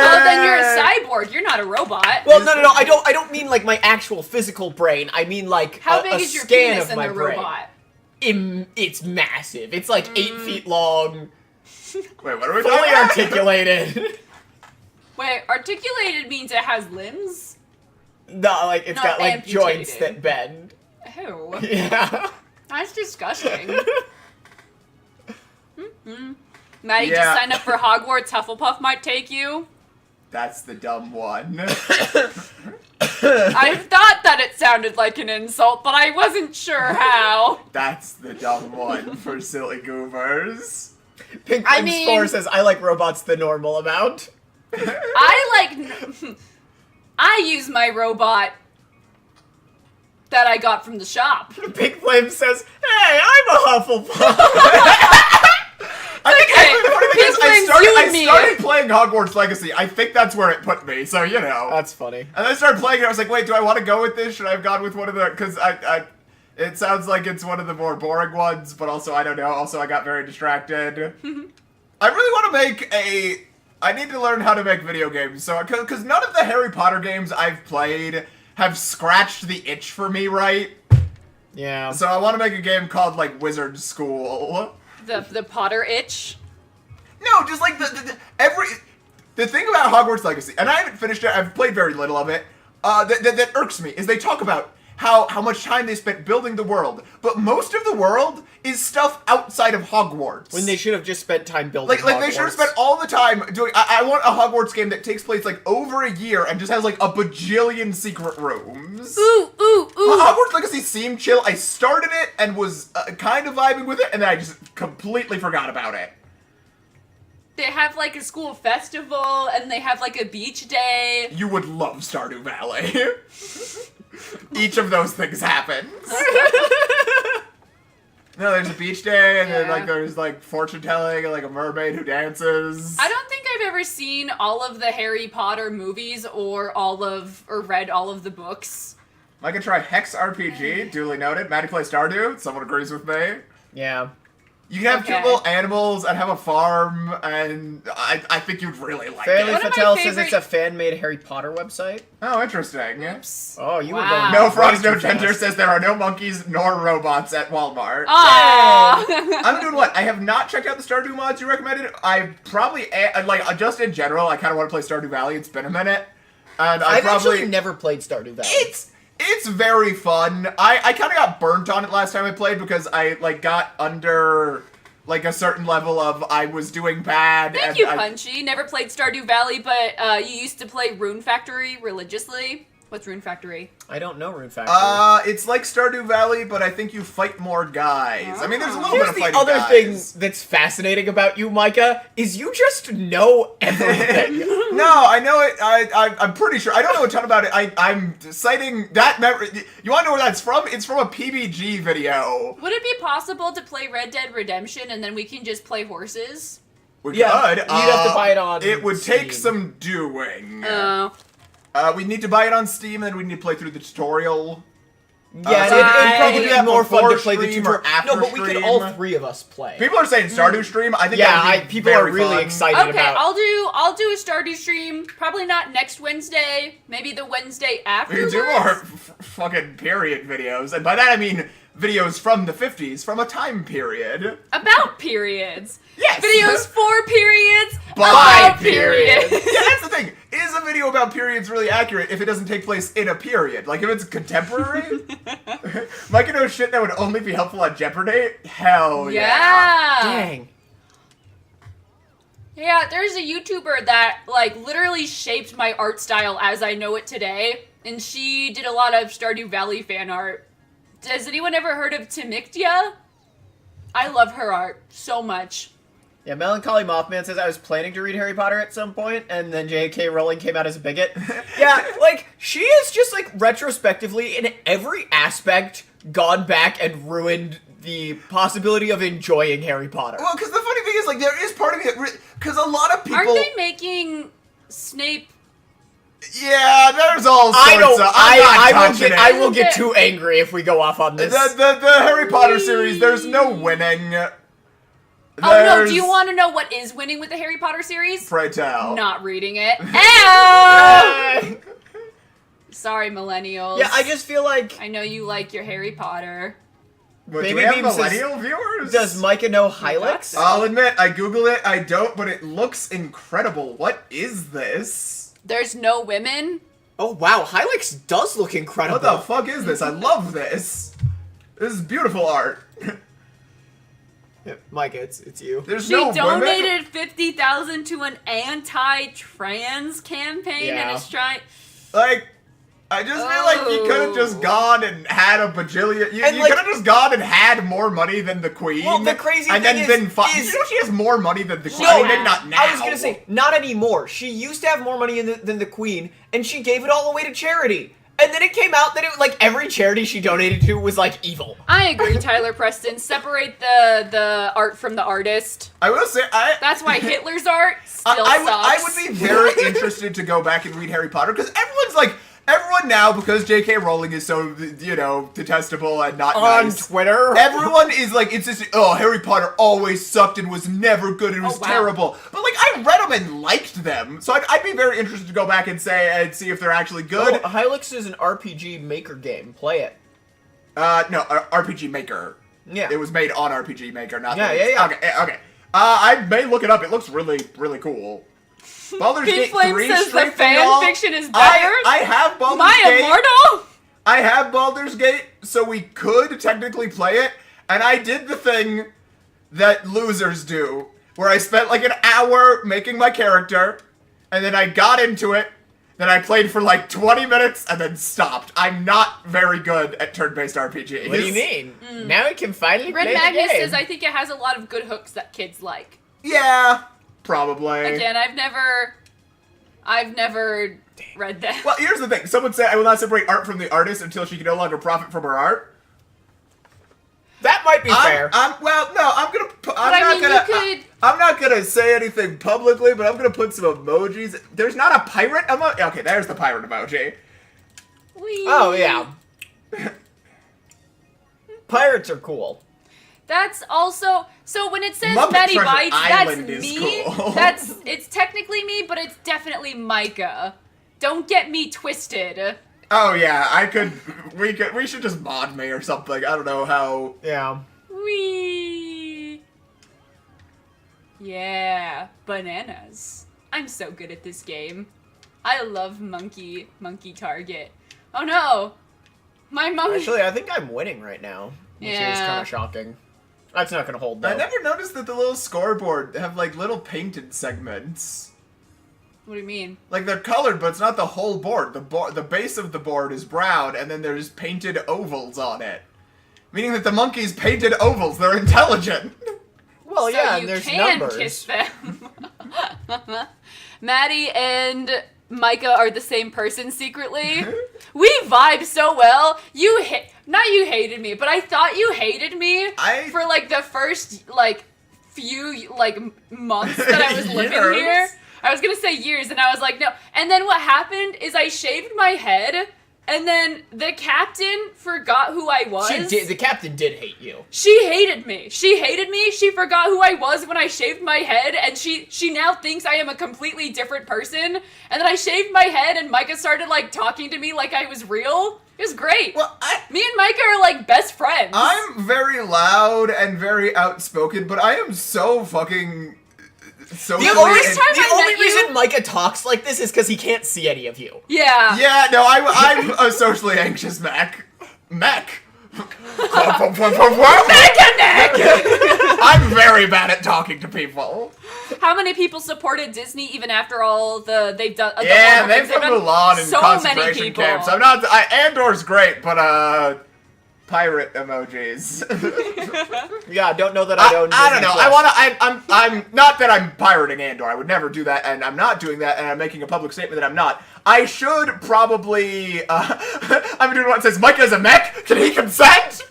Well, then you're a cyborg. You're not a robot. Well, no, I don't mean like my actual physical brain. I mean like How a big is your scan penis of in my the brain. robot? It's massive. It's like 8 feet long, Wait, what are we fully talking about? articulated. Wait, articulated means it has limbs? No, like it's Not got like amputated. joints that bend. Ew. Yeah. That's disgusting. Maddie, Yeah. just sign up for Hogwarts. Hufflepuff might take you. That's the dumb one. I thought that it sounded like an insult, but I wasn't sure how. That's the dumb one for silly goobers. Pink I Flames mean- 4 says, I like robots the normal amount. I use my robot that I got from the shop. Pink Flame says, hey, I'm a Hufflepuff. I think Okay, the funny thing Pink is, Flames, I you and me. started playing Hogwarts Legacy. I think that's where it put me, so you know. That's funny. And then I started playing it, I was like, wait, do I want to go with this? Should I have gone with one of the... Because It sounds like it's one of the more boring ones, but also, I don't know. Also, I got very distracted. I really want to make I need to learn how to make video games. So, because none of the Harry Potter games I've played have scratched the itch for me, right? Yeah. So I want to make a game called, like, Wizard School. The Potter itch. No, just like the thing about Hogwarts Legacy, and I haven't finished it, I've played very little of it, that irks me, is they talk about how much time they spent building the world, but most of the world is stuff outside of Hogwarts. When they should have just spent time building like they should have spent all the time doing, I want a Hogwarts game that takes place, like, over a year and just has, like, a bajillion secret rooms. Ooh. Hogwarts Legacy seemed chill. I started it and was kind of vibing with it, and then I just completely forgot about it. They have, like, a school festival, and they have, like, a beach day. You would love Stardew Valley. Each of those things happens. No, there's a beach day, and then, like, there's, like, fortune telling, and, like, a mermaid who dances. I don't think I've ever seen all of the Harry Potter movies or read all of the books. I could try Hex RPG, duly noted. Maddie plays Stardew, someone agrees with me. Yeah. You can have cute little animals and have a farm, and I think you'd really like Fairly it. One of my Fattel says favorite- it's a fan-made Harry Potter website. Oh, interesting. Oh, you were Wow. going No frogs, way no too gender fast. says there are no monkeys nor robots at Walmart. Aww. I'm doing what? I have not checked out the Stardew mods you recommended. I probably, like, just in general, I kind of want to play Stardew Valley. It's been a minute. And I've probably... actually never played Stardew Valley. It's very fun. I kind of got burnt on it last time I played because I, like, got under... like a certain level of I was doing bad. Thank you, Punchy. Never played Stardew Valley, but you used to play Rune Factory religiously. What's Rune Factory? I don't know Rune Factory. It's like Stardew Valley, but I think you fight more guys. I mean, there's a little bit Here's of the fighting other guys. thing that's fascinating about you, Micah, is you just know everything. No, I know it. I'm pretty sure. I don't know a ton about it. I'm citing that memory. You want to know where that's from? It's from a PBG video. Would it be possible to play Red Dead Redemption and then we can just play horses? We Yeah, could. you'd have to buy it on It would take Steam. some doing. Oh. We need to buy it on Steam, and we need to play through the tutorial. Yeah, so it'd right. probably do be that more fun to before play the stream tutorial. or after No, but we could stream. all three of us play. People are saying Stardew stream. I think Yeah, that would be people are very really fun. excited Okay, about. I'll do a Stardew stream. Probably not next Wednesday. Maybe the Wednesday We afterwards. can do more fucking period videos, and by that I mean videos from the 50s, from a time period. About periods. Yes. Videos for periods. By about periods. periods. Yeah, that's the thing. Is a video about periods really accurate if it doesn't take place in a period? Like, if it's contemporary? Micah knows shit that would only be helpful on Jeopardy? Hell yeah. Yeah. Dang. Yeah, there's a YouTuber that, like, literally shaped my art style as I know it today. And she did a lot of Stardew Valley fan art. Has anyone ever heard of Timictia? I love her art so much. Yeah, Melancholy Mothman says I was planning to read Harry Potter at some point, and then J.K. Rowling came out as a bigot. Yeah, like, she is just, like, retrospectively, in every aspect, gone back and ruined the possibility of enjoying Harry Potter. Well, because the funny thing is, like, there is part of me that... Because a lot of people... Aren't they making Snape... Yeah, there's all sorts I don't. of... I'm not touching I it. will get too angry if we go off on this. The Harry Potter series, there's no winning. Oh no, do you want to know what is winning with the Harry Potter series? Pray tell. Not reading it. Ow! Sorry, millennials. Yeah, I just feel like. I know you like your Harry Potter. What, do Baby we have Beam says, millennial viewers? Does Micah know Hylix? I'll admit, I Google it, I don't, but it looks incredible. What is this? There's no women. Oh wow, Hylix does look incredible. What the fuck is this? I love this. This is beautiful art. Yeah, Micah, it's you. There's She no donated $50,000 to an anti-trans campaign Yeah. and is trying. Like, I just feel like you could have just gone and had a bajillion. You, And, you like- could have just gone and had more money than the queen. Well, the crazy and thing then is- been is- You know she has more money than the queen. No, Maybe not now. I was gonna say, not anymore. She used to have more money than the Queen, and she gave it all away to charity. And then it came out that like every charity she donated to was like evil. I agree, Tyler Preston. Separate the art from the artist. I will say, That's why Hitler's art still I sucks. would be very interested to go back and read Harry Potter because everyone now, because J.K. Rowling is so, detestable and not On nice. Twitter? Everyone is like, it's just, oh, Harry Potter always sucked and was never good and was terrible. But, like, I read them and liked them. So I'd be very interested to go back and see if they're actually good. Oh, Hylix is an RPG Maker game. Play it. No, RPG Maker. Yeah. It was made on RPG Maker, not... Yeah. Okay. I may look it up. It looks really, really cool. Baldur's Gate 3 says the straight from fan y'all. fiction is better? I have Baldur's My Gate. immortal? I have Baldur's Gate, so we could technically play it, and I did the thing that losers do, where I spent like an hour making my character, and then I got into it, then I played for like 20 minutes, and then stopped. I'm not very good at turn-based RPGs. What do you mean? Now we can finally Red play the Magnus game. says, I think it has a lot of good hooks that kids like. Yeah, probably. Again, I've never read that. Well, here's the thing. Someone said, I will not separate art from the artist until she can no longer profit from her art. That might be fair. I'm not gonna say anything publicly, but I'm gonna put some emojis. There's not a pirate emoji. Okay, there's the pirate emoji. Whee. Oh, yeah. Pirates are cool. That's also so when it says Muppet Maddie Treasure Bites, Island that's is me. cool. It's technically me, but it's definitely Micah. Don't get me twisted. Oh yeah, we should just mod me or something. I don't know how. Yeah. Wee. Yeah, bananas. I'm so good at this game. I love monkey target. Oh no, my monkey. Actually, I think I'm winning right now. Which is Yeah. kind of shocking. That's not gonna hold though. I never noticed that the little scoreboard have like little painted segments. What do you mean? Like they're colored, but it's not the whole board. The base of the board is brown, and then there's painted ovals on it, meaning that the monkeys painted ovals. They're intelligent. Well, So yeah, you and there's can numbers. kiss them. Maddie and Micah are the same person secretly. We vibe so well. You hated me, but I thought you hated me for like the first few months that I was living Years. here. I was gonna say years, and I was like, no. And then what happened is I shaved my head, and then the captain forgot who I was. The captain did hate you. She hated me. She forgot who I was when I shaved my head, and she now thinks I am a completely different person. And then I shaved my head, and Micah started talking to me like I was real. It was great. Well, me and Micah are best friends. I'm very loud and very outspoken, but I am so fucking socially. The only met you- reason Micah talks like this is because he can't see any of you. Yeah. Yeah, no, I'm a socially anxious mech. I'm very bad at talking to people. How many people supported Disney even after all they've done? Yeah, the they've put done? Mulan in So many concentration people. camps. Andor's great, but pirate emojis. Yeah, don't know that I don't. I don't know. I'm not that I'm pirating Andor. I would never do that, and I'm not doing that, and I'm making a public statement that I'm not. I should probably. I'm doing what says Micah is a mech. Can he consent?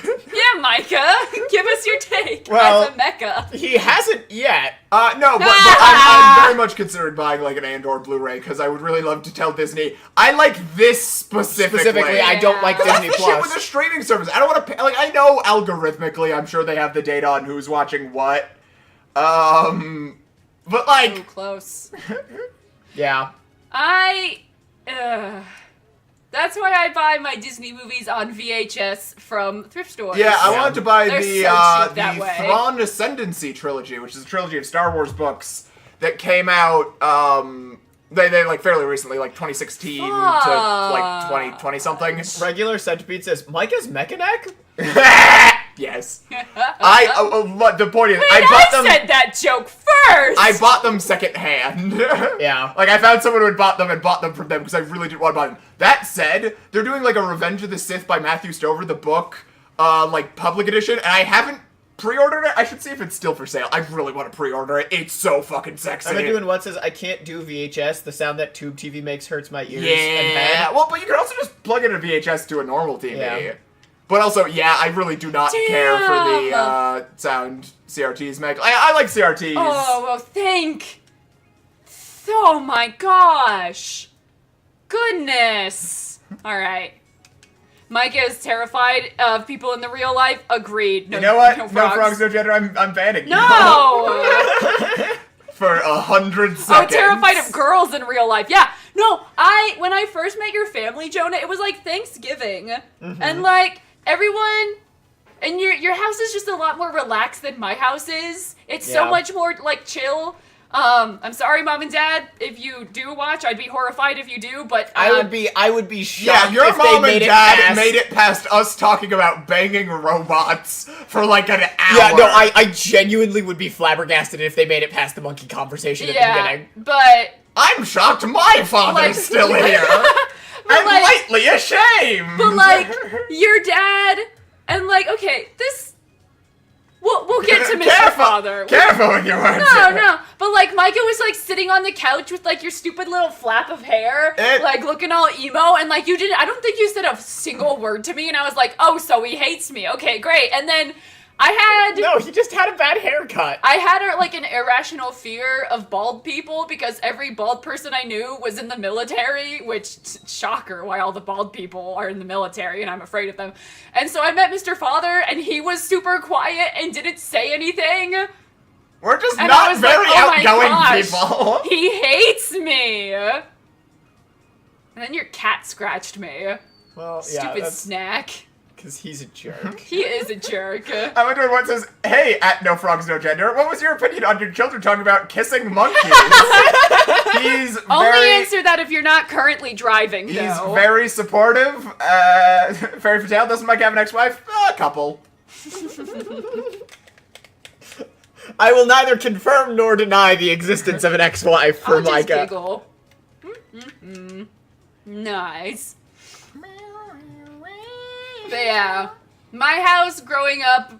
Yeah, Micah, give us your take Well, as a mecha. He hasn't yet. No, but I'm very much considering buying an Andor Blu-ray because I would really love to tell Disney I like this specifically. I don't like That's Disney the shit with the Plus. streaming service. I don't want to pay. I know algorithmically, I'm sure they have the data on who's watching what. But Too close. Yeah. That's why I buy my Disney movies on VHS from thrift stores. yeah, I wanted to buy They're the so cheap that way. Thrawn Ascendancy trilogy, which is a trilogy of Star Wars books that came out. They fairly recently, 2016 to 2020 something. Regular Centipede says Micah's Mechanic. Yes. The point is, Wait, I bought them. said that joke first. I bought them secondhand. Yeah. I found someone who had bought them and bought them from them because I really didn't want to buy them. That said, they're doing a Revenge of the Sith by Matthew Stover, the book, public edition, and I haven't pre-ordered it. I should see if it's still for sale. I really want to pre-order it. It's so fucking sexy. I've been doing what says I can't do VHS. The sound that tube TV makes hurts my ears and Yeah. head. Well, but you can also just plug in a VHS to a normal TV. Yeah. But also, yeah, I really do not care for the sound CRTs make. I like CRTs. Oh, well, oh my gosh. Goodness. All right. Micah is terrified of people in the real life. Agreed. No, You know what? No No frogs, no gender. I'm banning you. No! For 100 seconds. Oh, terrified of girls in real life. Yeah. No, when I first met your family, Jonah, it was like Thanksgiving. And like everyone and your house is just a lot more relaxed than my house is. It's so Yeah. much more like chill. I'm sorry, Mom and Dad, if you do watch. I'd be horrified if you do, but I would be Yeah, shocked your if mom they and made dad it past. made it past us talking about banging robots for like an hour. Yeah, no, I genuinely would be flabbergasted if they made it past the monkey conversation at the yeah, beginning. but I'm shocked my father's Like- still here. I'm like- lightly ashamed. but like your dad and like okay, this we'll get to Mr. Father. Careful with your words. No. But like Micah was like sitting on the couch with like your stupid little flap of hair, like looking all emo, and like I don't think you said a single word to me, and I was like, oh, so he hates me. Okay, great. And then No, he just had a bad haircut. I had like an irrational fear of bald people because every bald person I knew was in the military, which, shocker, why all the bald people are in the military and I'm afraid of them. And so I met Mr. Father and he was super quiet and didn't say anything. We're just And I not was like, very oh my outgoing gosh, people. He hates me. And then your cat scratched me. Well, Stupid that's snack. because he's a jerk. He is a jerk. I'm into one says, hey, at No Frogs, No Gender, what was your opinion on your children talking about kissing monkeys? He's Only very... answer that if you're not currently driving, He's though. very supportive. Fairy Fatale, doesn't Mike have an ex-wife? A couple. I will neither confirm nor deny the existence of an ex-wife for I'll just Micah. giggle. Nice. But yeah, my house growing up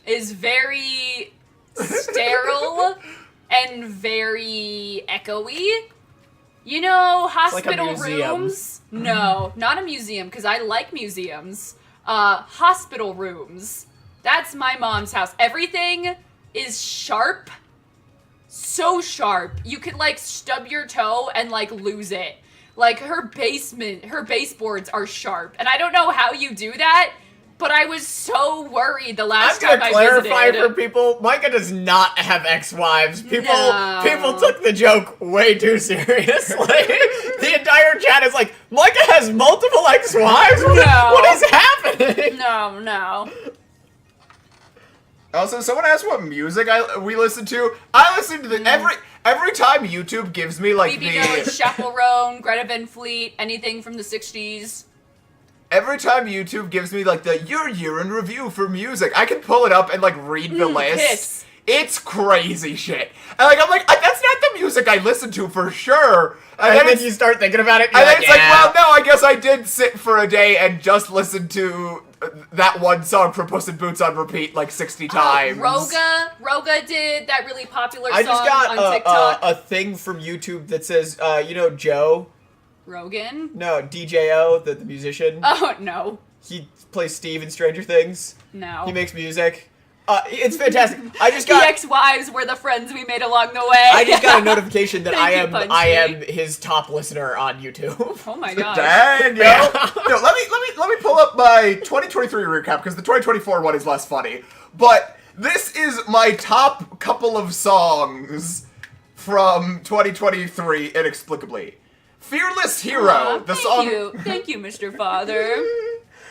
is very sterile and very echoey. You know, like a hospital museum. rooms? No, not a museum, because I like museums. Hospital rooms. That's my mom's house. Everything is sharp. So sharp. You could, like, stub your toe and, like, lose it. Like, her baseboards are sharp. And I don't know how you do that, but I was so worried the last I'm time I gonna clarify visited. for people, Micah does not have ex-wives. People No. took the joke way too seriously. The entire chat is like, Micah has multiple ex-wives? No. What is happening? No. Also, someone asked what music we listen to. I listen to every time YouTube gives me like Phoebe Knows, Chaperone, Greta Van Fleet, anything from the 60s. every time YouTube gives me like the your year in review for music, I can pull it up and like read the list. Kiss. It's crazy shit. And like I'm like, that's not the music I listen to for sure. And then it's- you start thinking about it, and then you're it's like, like, well, no, I guess I did sit for a day and just listen to that one song from Puss in Boots on repeat like 60 times. Roga did that really popular I song just got on TikTok. a thing from YouTube that says, you know Joe? Rogan? No, DJO, the musician. Oh, no. He plays Steve in Stranger Things. No. He makes music. It's fantastic. I just The got ex-wives were the friends we made along the way. I just got a notification that Thank you, Punchy. I am his top listener on YouTube. Oh my god. Dang, yo. Yeah. No, let me pull up my 2023 recap because the 2024 one is less funny. But this is my top couple of songs from 2023 inexplicably. Fearless Hero, Aw, the song Thank you, Mr. Father.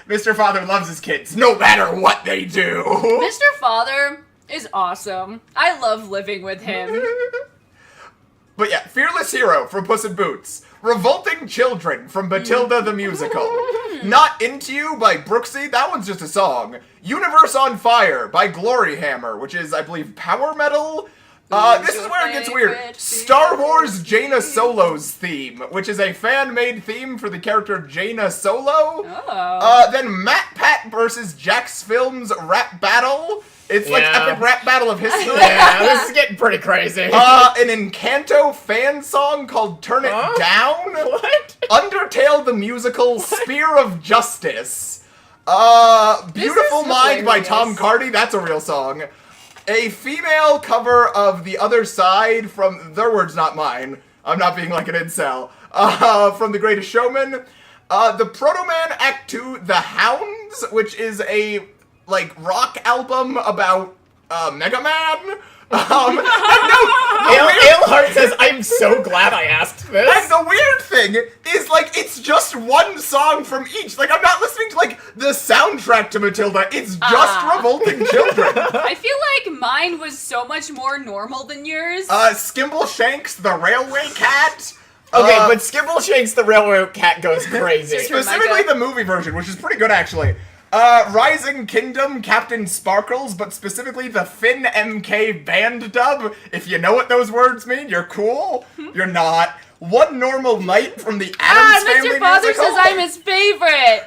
Mr. Father loves his kids no matter what they do. Mr. Father is awesome. I love living with him. But yeah, Fearless Hero from Puss in Boots. Revolting Children from Matilda the Musical. Not Into You by Brooksy, that one's just a song. Universe on Fire by Glory Hammer, which is, I believe, power metal? This is where it gets weird. Star Wars Jaina Solo's theme, which is a fan-made theme for the character Jaina Solo. Oh. Then Matt Pat versus Jax Films Rap Battle. It's like Yeah. epic rap battle of history. Yeah, this is getting pretty crazy. An Encanto fan song called Turn It Huh? Down. What? Undertale the Musical Spear of Justice. Beautiful is Mind by hilarious. Tom Cardy. That's a real song. A female cover of The Other Side from Their Words Not Mine. I'm not being like an incel. from The Greatest Showman. The Proto Man Act 2, The Hounds, which is a, like, rock album about, Mega Man. Ailhart says, I'm so glad I asked this. And the weird thing is, like, it's just one song from each. Like, I'm not listening to, like, the soundtrack to Matilda. It's just Revolting Children. I feel like mine was so much more normal than yours. Skimbleshanks, The Railway Cat. Okay, but Skimbleshanks the Railroad Cat goes crazy. Specifically the movie version, which is pretty good, actually. Rising Kingdom, Captain Sparkles, but specifically the Finn MK band dub. If you know what those words mean, you're cool. You're not. One Normal Night from the Addams Family Mr. Father musical. says I'm his favorite.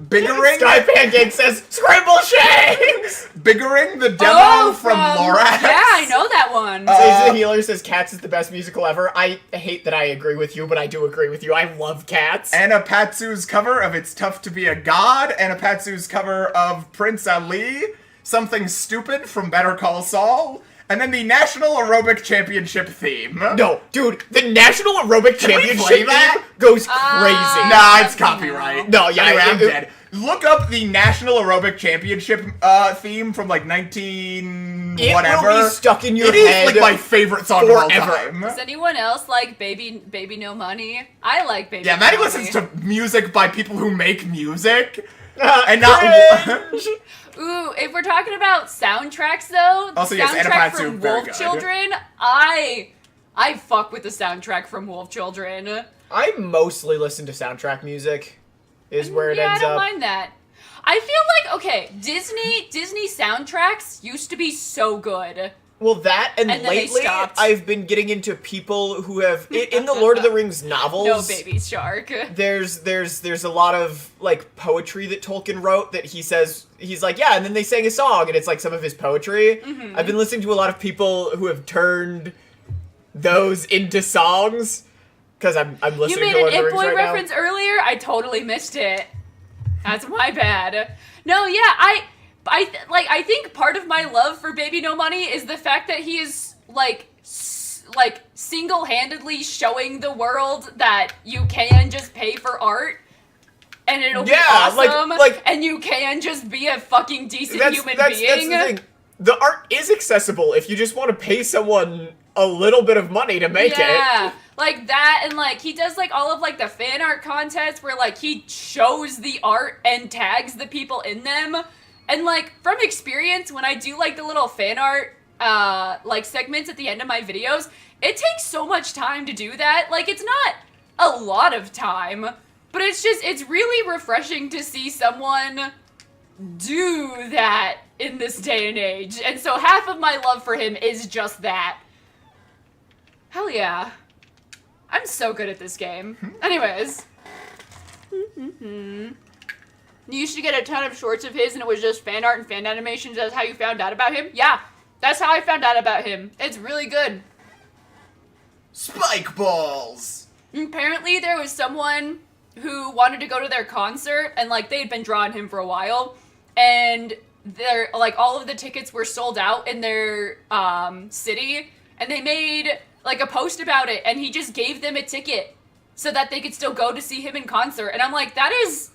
Biggering. Sky Pancake says, Scrambleshanks! Biggering, the demo from Lorax. Yeah, I know that one. Sage the Healer says Cats is the best musical ever. I hate that I agree with you, but I do agree with you. I love Cats. Anna Patsu's cover of It's Tough to Be a God. Anna Patsu's cover of Prince Ali. Something Stupid from Better Call Saul. And then the National Aerobic Championship theme. No, dude, the National Aerobic Can we Championship play that? theme goes crazy. Nah, it's copyright. No, yeah, Anyway, I'm it- dead. Look up the National Aerobic Championship theme from like 19 It whatever. will be stuck in your It is head like my favorite song of all forever. time. Does anyone else like Baby No Money? I like Baby Yeah, No Maddie Money. listens to music by people who make music. And not- Ooh, if we're talking about soundtracks though, the Also, yes, Anna soundtrack Patsu, from very Wolf good. Children, I fuck with the soundtrack from Wolf Children. I mostly listen to soundtrack music, is where it yeah, ends I don't up. mind that. I feel like, okay, Disney soundtracks used to be so good. Well, that and And then they lately stopped. I've been getting into people who have in the Lord of the Rings novels. No Baby Shark. There's a lot of like poetry that Tolkien wrote that he's like, yeah, and then they sang a song and it's like some of his poetry. Mm-hmm. I've been listening to a lot of people who have turned those into songs because I'm You listening made to Lord an of the It Rings Boy right reference earlier? I totally missed it. That's my bad. No, yeah, I think part of my love for Baby No Money is the fact that he is like single-handedly showing the world that you can just pay for art and it'll be awesome, like- and you can just be a fucking decent now. human That's being. the thing. The art is accessible if you just want to pay someone a little bit of money to make it. Yeah, like that, and like he does like all of like the fan art contests where like he shows the art and tags the people in them, and like from experience, when I do like the little fan art like segments at the end of my videos, it takes so much time to do that. Like it's not a lot of time, but it's really refreshing to see someone do that in this day and age, and so half of my love for him is just that. Hell yeah. I'm so good at this game. Anyways. You used to get a ton of shorts of his and it was just fan art and fan animations. That's how you found out about him? Yeah, that's how I found out about him. It's really good. Spike balls. Apparently there was someone who wanted to go to their concert and like they had been drawing him for a while and their like all of the tickets were sold out in their city and they made like a post about it and he just gave them a ticket so that they could still go to see him in concert. And I'm like, that is,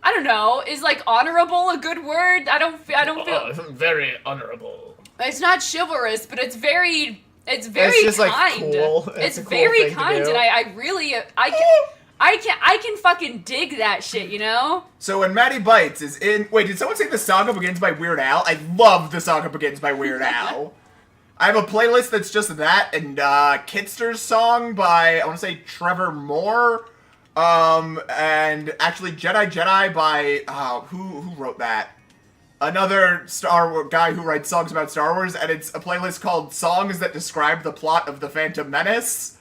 I don't know, is like honorable a good word? I don't feel Very honorable. it's not chivalrous, but it's very It's just, like, kind. cool. It's It's a cool very thing to kind, do. and I really I can fucking dig that shit, you know? So when Maddie Bites is in... Wait, did someone say The Saga Begins by Weird Al? I love The Saga Begins by Weird Al. I have a playlist that's just that, and Kitster's song by, I want to say, Trevor Moore. And actually Jedi by... who wrote that? Another Star Wars guy who writes songs about Star Wars, and it's a playlist called Songs That Describe the Plot of The Phantom Menace.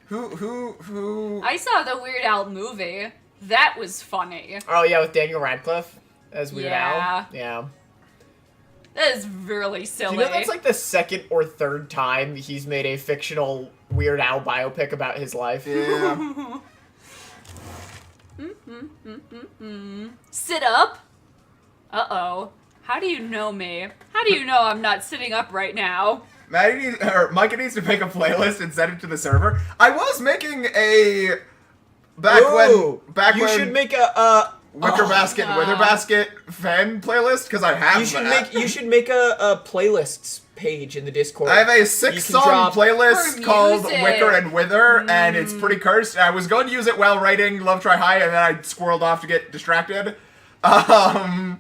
Who? I saw the Weird Al movie. That was funny. Oh yeah, with Daniel Radcliffe as Weird Yeah. Al. Yeah. That is really Do silly. you know that's like the second or third time he's made a fictional Weird Al biopic about his life? Yeah. Sit up. Uh-oh. How do you know me? How do you know I'm not sitting up right now? Micah needs to make a playlist and send it to the server. I was making a you should make a Wicker Basket and Wither Basket fan playlist because I have you should make a playlists page in the Discord. I have a 6-song playlist called music. Wicker and Wither, and it's pretty cursed. I was going to use it while writing Love Try High, and then I squirreled off to get distracted. Punch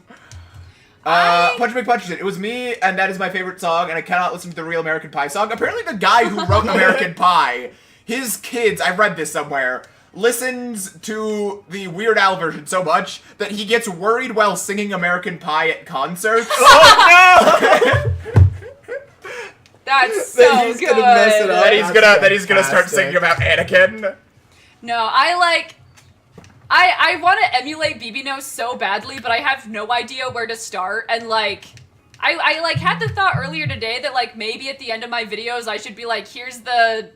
Me Punches It. It was me, and that is my favorite song, and I cannot listen to the real American Pie song. Apparently the guy who wrote American Pie, his kids, I read this somewhere, listens to the Weird Al version so much that he gets worried while singing American Pie at concerts. Oh no! That's so he's good. gonna mess it up. That he's gonna start singing about Anakin. No, I want to emulate BB so badly, but I have no idea where to start. And like, I like had the thought earlier today that like maybe at the end of my videos I should be like, here's the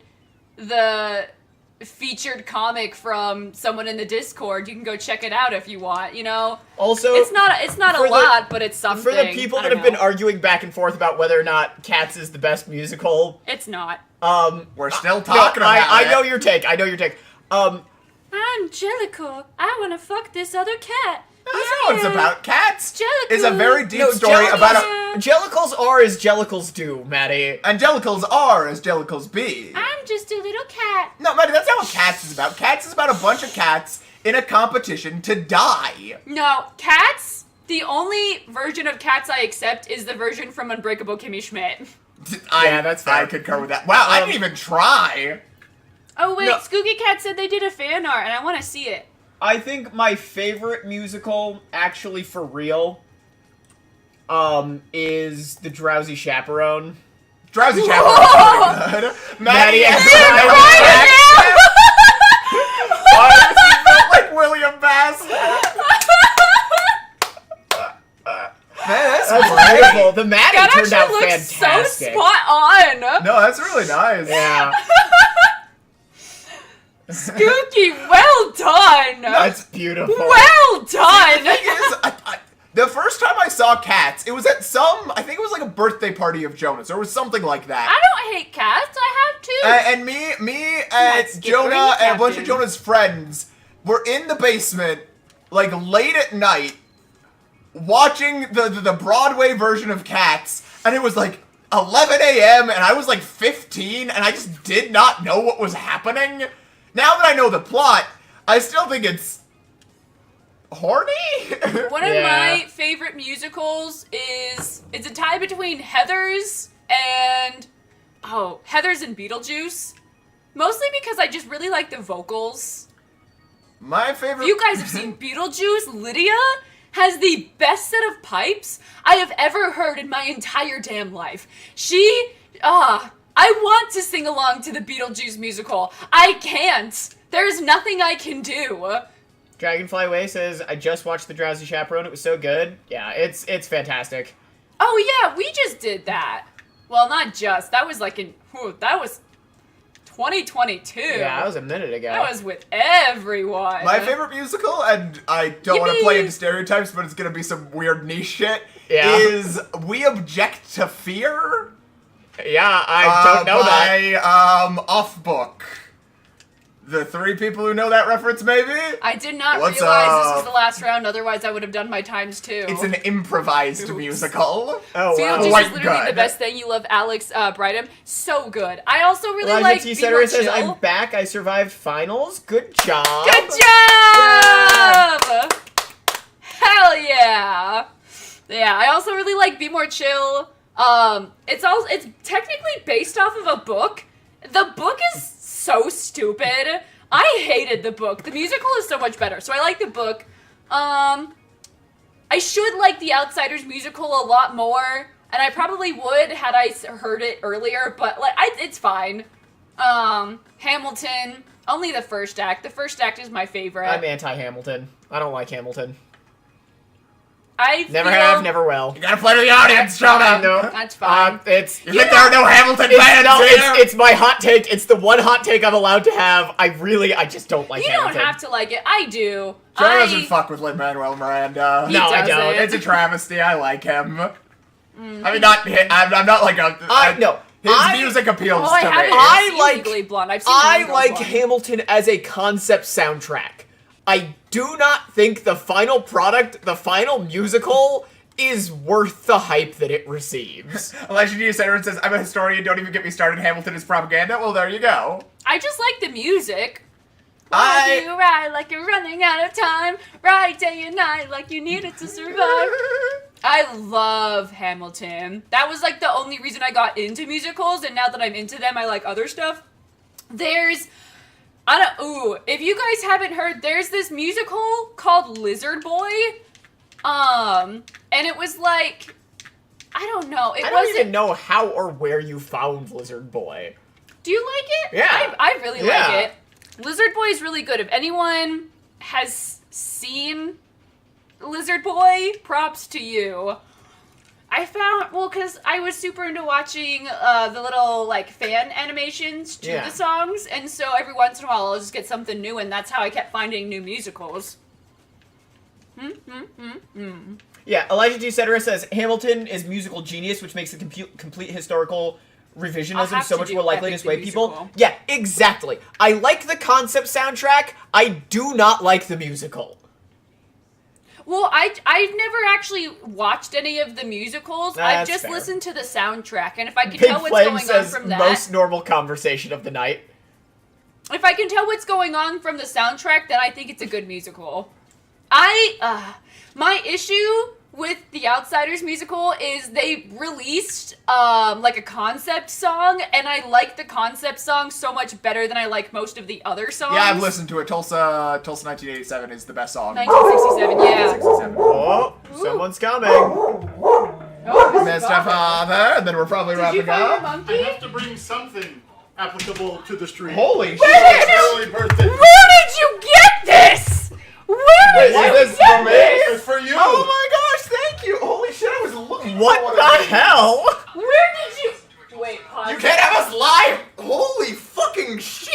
featured comic from someone in the Discord. You can go check it out if you want. You know. Also, it's not a lot, but it's something. For the people that have been arguing back and forth about whether or not Cats is the best musical, it's not. We're still talking about it. I know your take. I'm Jellicle. I want to fuck this other cat. That's not what it's about. Cats Jellicle. is a very deep story about a... Jellicles are as Jellicles do, Maddie. And Jellicles are as Jellicles be. I'm just a little cat. No, Maddie, that's not what Cats is about. Cats is about a bunch of cats in a competition to die. No, Cats, the only version of Cats I accept is the version from Unbreakable Kimmy Schmidt. Yeah, that's fair. I concur with that. Wow, I didn't even try. Oh wait, No. Skooky Cat said they did a fan art and I want to see it. I think my favorite musical, actually for real, is The Drowsy Chaperone. Drowsy Chaperone is really good. Maddie, Why does he feel like William Bass? Man, that's Beautiful. The Maddie That turned out actually looks fantastic. so spot on. No, that's really nice. Yeah. Skooky, well done. That's beautiful. Well done. The thing is, the first time I saw Cats, it was at I think it was like a birthday party of Jonah's, or it was something like that. I don't hate cats. I have two. And me and Skipper, Jonah you and a bunch of captain. Jonah's friends were in the basement, like late at night, watching the Broadway version of Cats, and it was like 11 a.m. and I was like 15, and I just did not know what was happening. Now that I know the plot, I still think it's horny. One of Yeah. my favorite musicals is it's a tie between Heathers and Beetlejuice. Mostly because I just really like the vocals. My favorite. If you guys have seen Beetlejuice, Lydia has the best set of pipes I have ever heard in my entire damn life. I want to sing along to the Beetlejuice musical. I can't. There's nothing I can do. Dragonfly Way says, I just watched The Drowsy Chaperone. It was so good. Yeah, it's fantastic. Oh yeah, we just did that. Well, not just. That was like that was 2022. Yeah, that was a minute ago. That was with everyone. My favorite musical, and I don't want to play Yippee! into stereotypes, but it's gonna be some weird niche shit, Yeah. is We Object to Fear? Yeah, I don't know that. By, Off Book. The three people who know that reference, maybe? I did not What's realize this up? was the last round, otherwise I would have done my times too. It's an improvised musical. Oh, Beetlejuice wow. is Quite literally the good. best thing. You love Alex Bridham. So good. I also really Elijah like T. Be Cetera More says, Chill. I'm back. I survived finals. Good job. Good job! Hell yeah! Yeah, I also really like Be More Chill. It's technically based off of a book. The book is so stupid. I hated the book. The musical is so much better, so I like the book. I should like The Outsiders musical a lot more, and I probably would had I heard it earlier, but like it's fine. Hamilton, only the first act. The first act is my favorite. I'm anti-Hamilton. I don't like Hamilton. I Never feel, have, never will. You gotta play to the audience, Jonah! No. That's fine. It's You think there are no Hamilton it's, fans no, here? it's my hot take. It's the one hot take I'm allowed to have. I just don't like You Hamilton. don't have to like it. I do. Jonah doesn't fuck with Lin-Manuel Miranda. He No, I doesn't. don't. It's a travesty. I like him. I mean, I'm not like a. No. His music appeals Oh, I to haven't me. I seen like- Legally Blonde. I've seen I Legally like Blonde. Hamilton as a concept soundtrack. I do not think the final product, the final musical, is worth the hype that it receives. Elijah G. Center says, I'm a historian, don't even get me started. Hamilton is propaganda. Well, there you go. I just like the music. I- You ride like you're running out of time. Ride day and night like you needed to survive. I love Hamilton. That was like the only reason I got into musicals, and now that I'm into them, I like other stuff. If you guys haven't heard, there's this musical called Lizard Boy. And it was like, I don't know. I don't even know how or where you found Lizard Boy. Do you like it? Yeah. I really Yeah. like it. Lizard Boy is really good. If anyone has seen Lizard Boy, props to you. Because I was super into watching the little, like, fan animations to Yeah. the songs, and so every once in a while I'll just get something new, and that's how I kept finding new musicals. Yeah, Elijah G. Cetera says, Hamilton is musical genius, which makes the complete historical I'll revisionism have so to much do more likely to Epic the sway people. Musical. Yeah, exactly. I like the concept soundtrack. I do not like the musical. Well, I've never actually watched any of the musicals. I've That's just fair. listened to the soundtrack, and if I can Big tell what's Flame going on says, from that, most normal conversation of the night. if I can tell what's going on from the soundtrack, then I think it's a good musical. My issue with the Outsiders musical is they released like a concept song, and I like the concept song so much better than I like most of the other songs. Yeah, I've listened to it. Tulsa 1987 is the best song. 1967, yeah. 1967. Oh, someone's coming. Oh, Mr. Father, and then we're probably Did you wrapping find your up. I monkey? have to bring something applicable to the stream. Holy shit! Early birthday. Where did you get this? Where did Wait, you is this get for me? this? It's for you. Oh my gosh, thank you! Holy shit, I was looking What for one the of these. hell? Where did you... Wait, pause. You can't have us live! Holy fucking shit!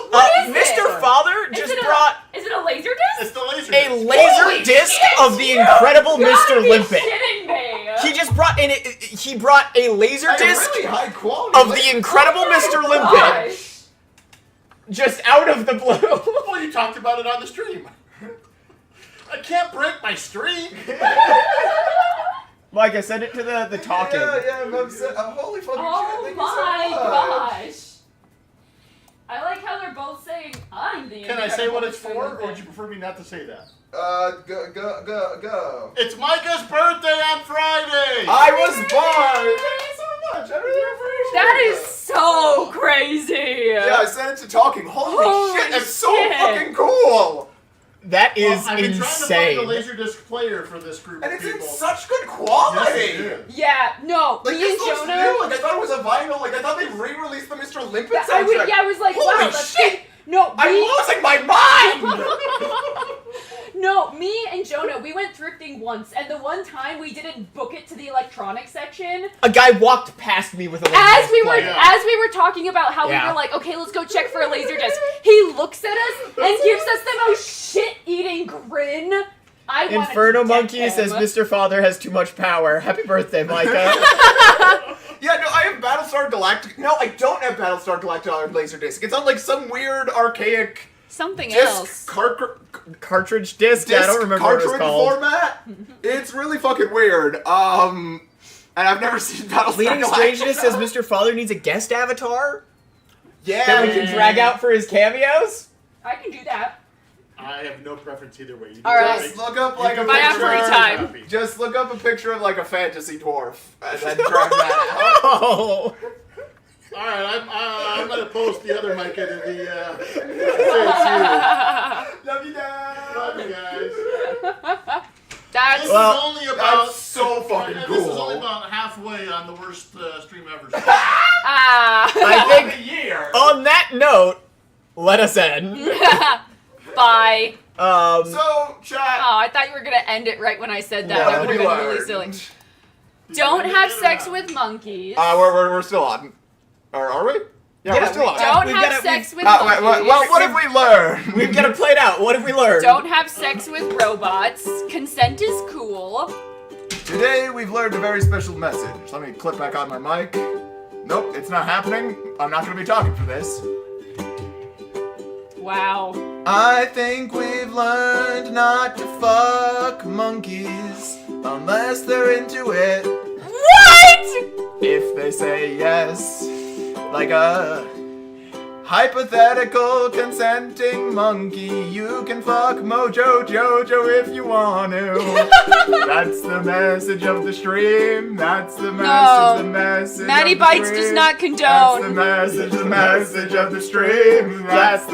What is Mr. it? Father Is just it brought Is it a laser It's disc? the laser. a disc. laser Holy disc shit! of the incredible You Mr. gotta be Limpet. shitting me. He just brought in he brought a laser A disc really high quality of the incredible Mr. Limpet Gosh. just out of the blue. Well, you talked about it on the stream. I can't break my streak. Micah, send it to the talking. Yeah, I'm set. Holy fucking Oh shit, thank my you so much. gosh. I like how they're both saying, I'm the Can I say what it's Incredible for, Mr. or would you prefer me not to say that? Go. It's Micah's birthday on Friday. I was born! Thank you so much, I really appreciate That it. is so crazy. Yeah, I sent it to talking. Holy shit, that's so shit. fucking cool! That is I've been trying to insane. find a laserdisc player for this group And of it's in people. such good Yes, quality! it is. Yeah, no, Like, me this and looks Jonah. new. Like, I thought it was a vinyl. Like, I thought they re-released the Mr. Limpet I soundtrack. was like, Holy wow, that's shit! No, I'm losing my mind! No, me and Jonah, we went thrifting once, and the one time we didn't book it to the electronics section. A guy walked past me with a laser As we disc were player. as we were talking about how Yeah. we were like, okay, let's go check for a laser disc. He looks at us and gives us the most shit-eating grin. I wanted Inferno to deck Monkey him. says Mr. Father has too much power. Happy birthday, Micah. Yeah, no, I have Battlestar Galactica. No, I don't have Battlestar Galactica on Laserdisc. It's on, like, some weird, archaic Something disc else. Cartridge disc? Yeah, I don't remember what it was cartridge called. format. It's really fucking weird. And I've never seen Battlestar Leading Galactica. Strangeness says Mr. Father needs a guest avatar Yeah. that we can drag out for his cameos. I can do that. I have no preference either way. You do All right. Just look up, like, a If I have picture. free time. Just look up a picture of, like, a fantasy dwarf. And then drag that out. Oh. All right, I'm gonna post the other Micah to the. Love you, Dad. Love you guys. That's This Well, is only about. That's so fucking This cool. is only about halfway on the worst stream ever. I think a year. on that note, let us end. Bye. So, chat. Oh, I thought you were gonna end it right when I said that. No, That would we have been really learned. silly. Don't have sex with monkeys. We're still on. Or are we? Yeah, we're still on. Don't We've have gotta- sex with Well, monkeys. what have we learned? We've got to play it out. What have we learned? Don't have sex with robots. Consent is cool. Today we've learned a very special message. Let me clip back on my mic. Nope, it's not happening. I'm not going to be talking for this. Wow. I think we've learned not to fuck monkeys unless they're into it. What? If they say yes, like a hypothetical consenting monkey, you can fuck Mojo Jojo if you want to. That's the message of the stream. That's the message. No. The message. Matty of the Bites stream. does not That's the condone. message. The message of the stream. That's the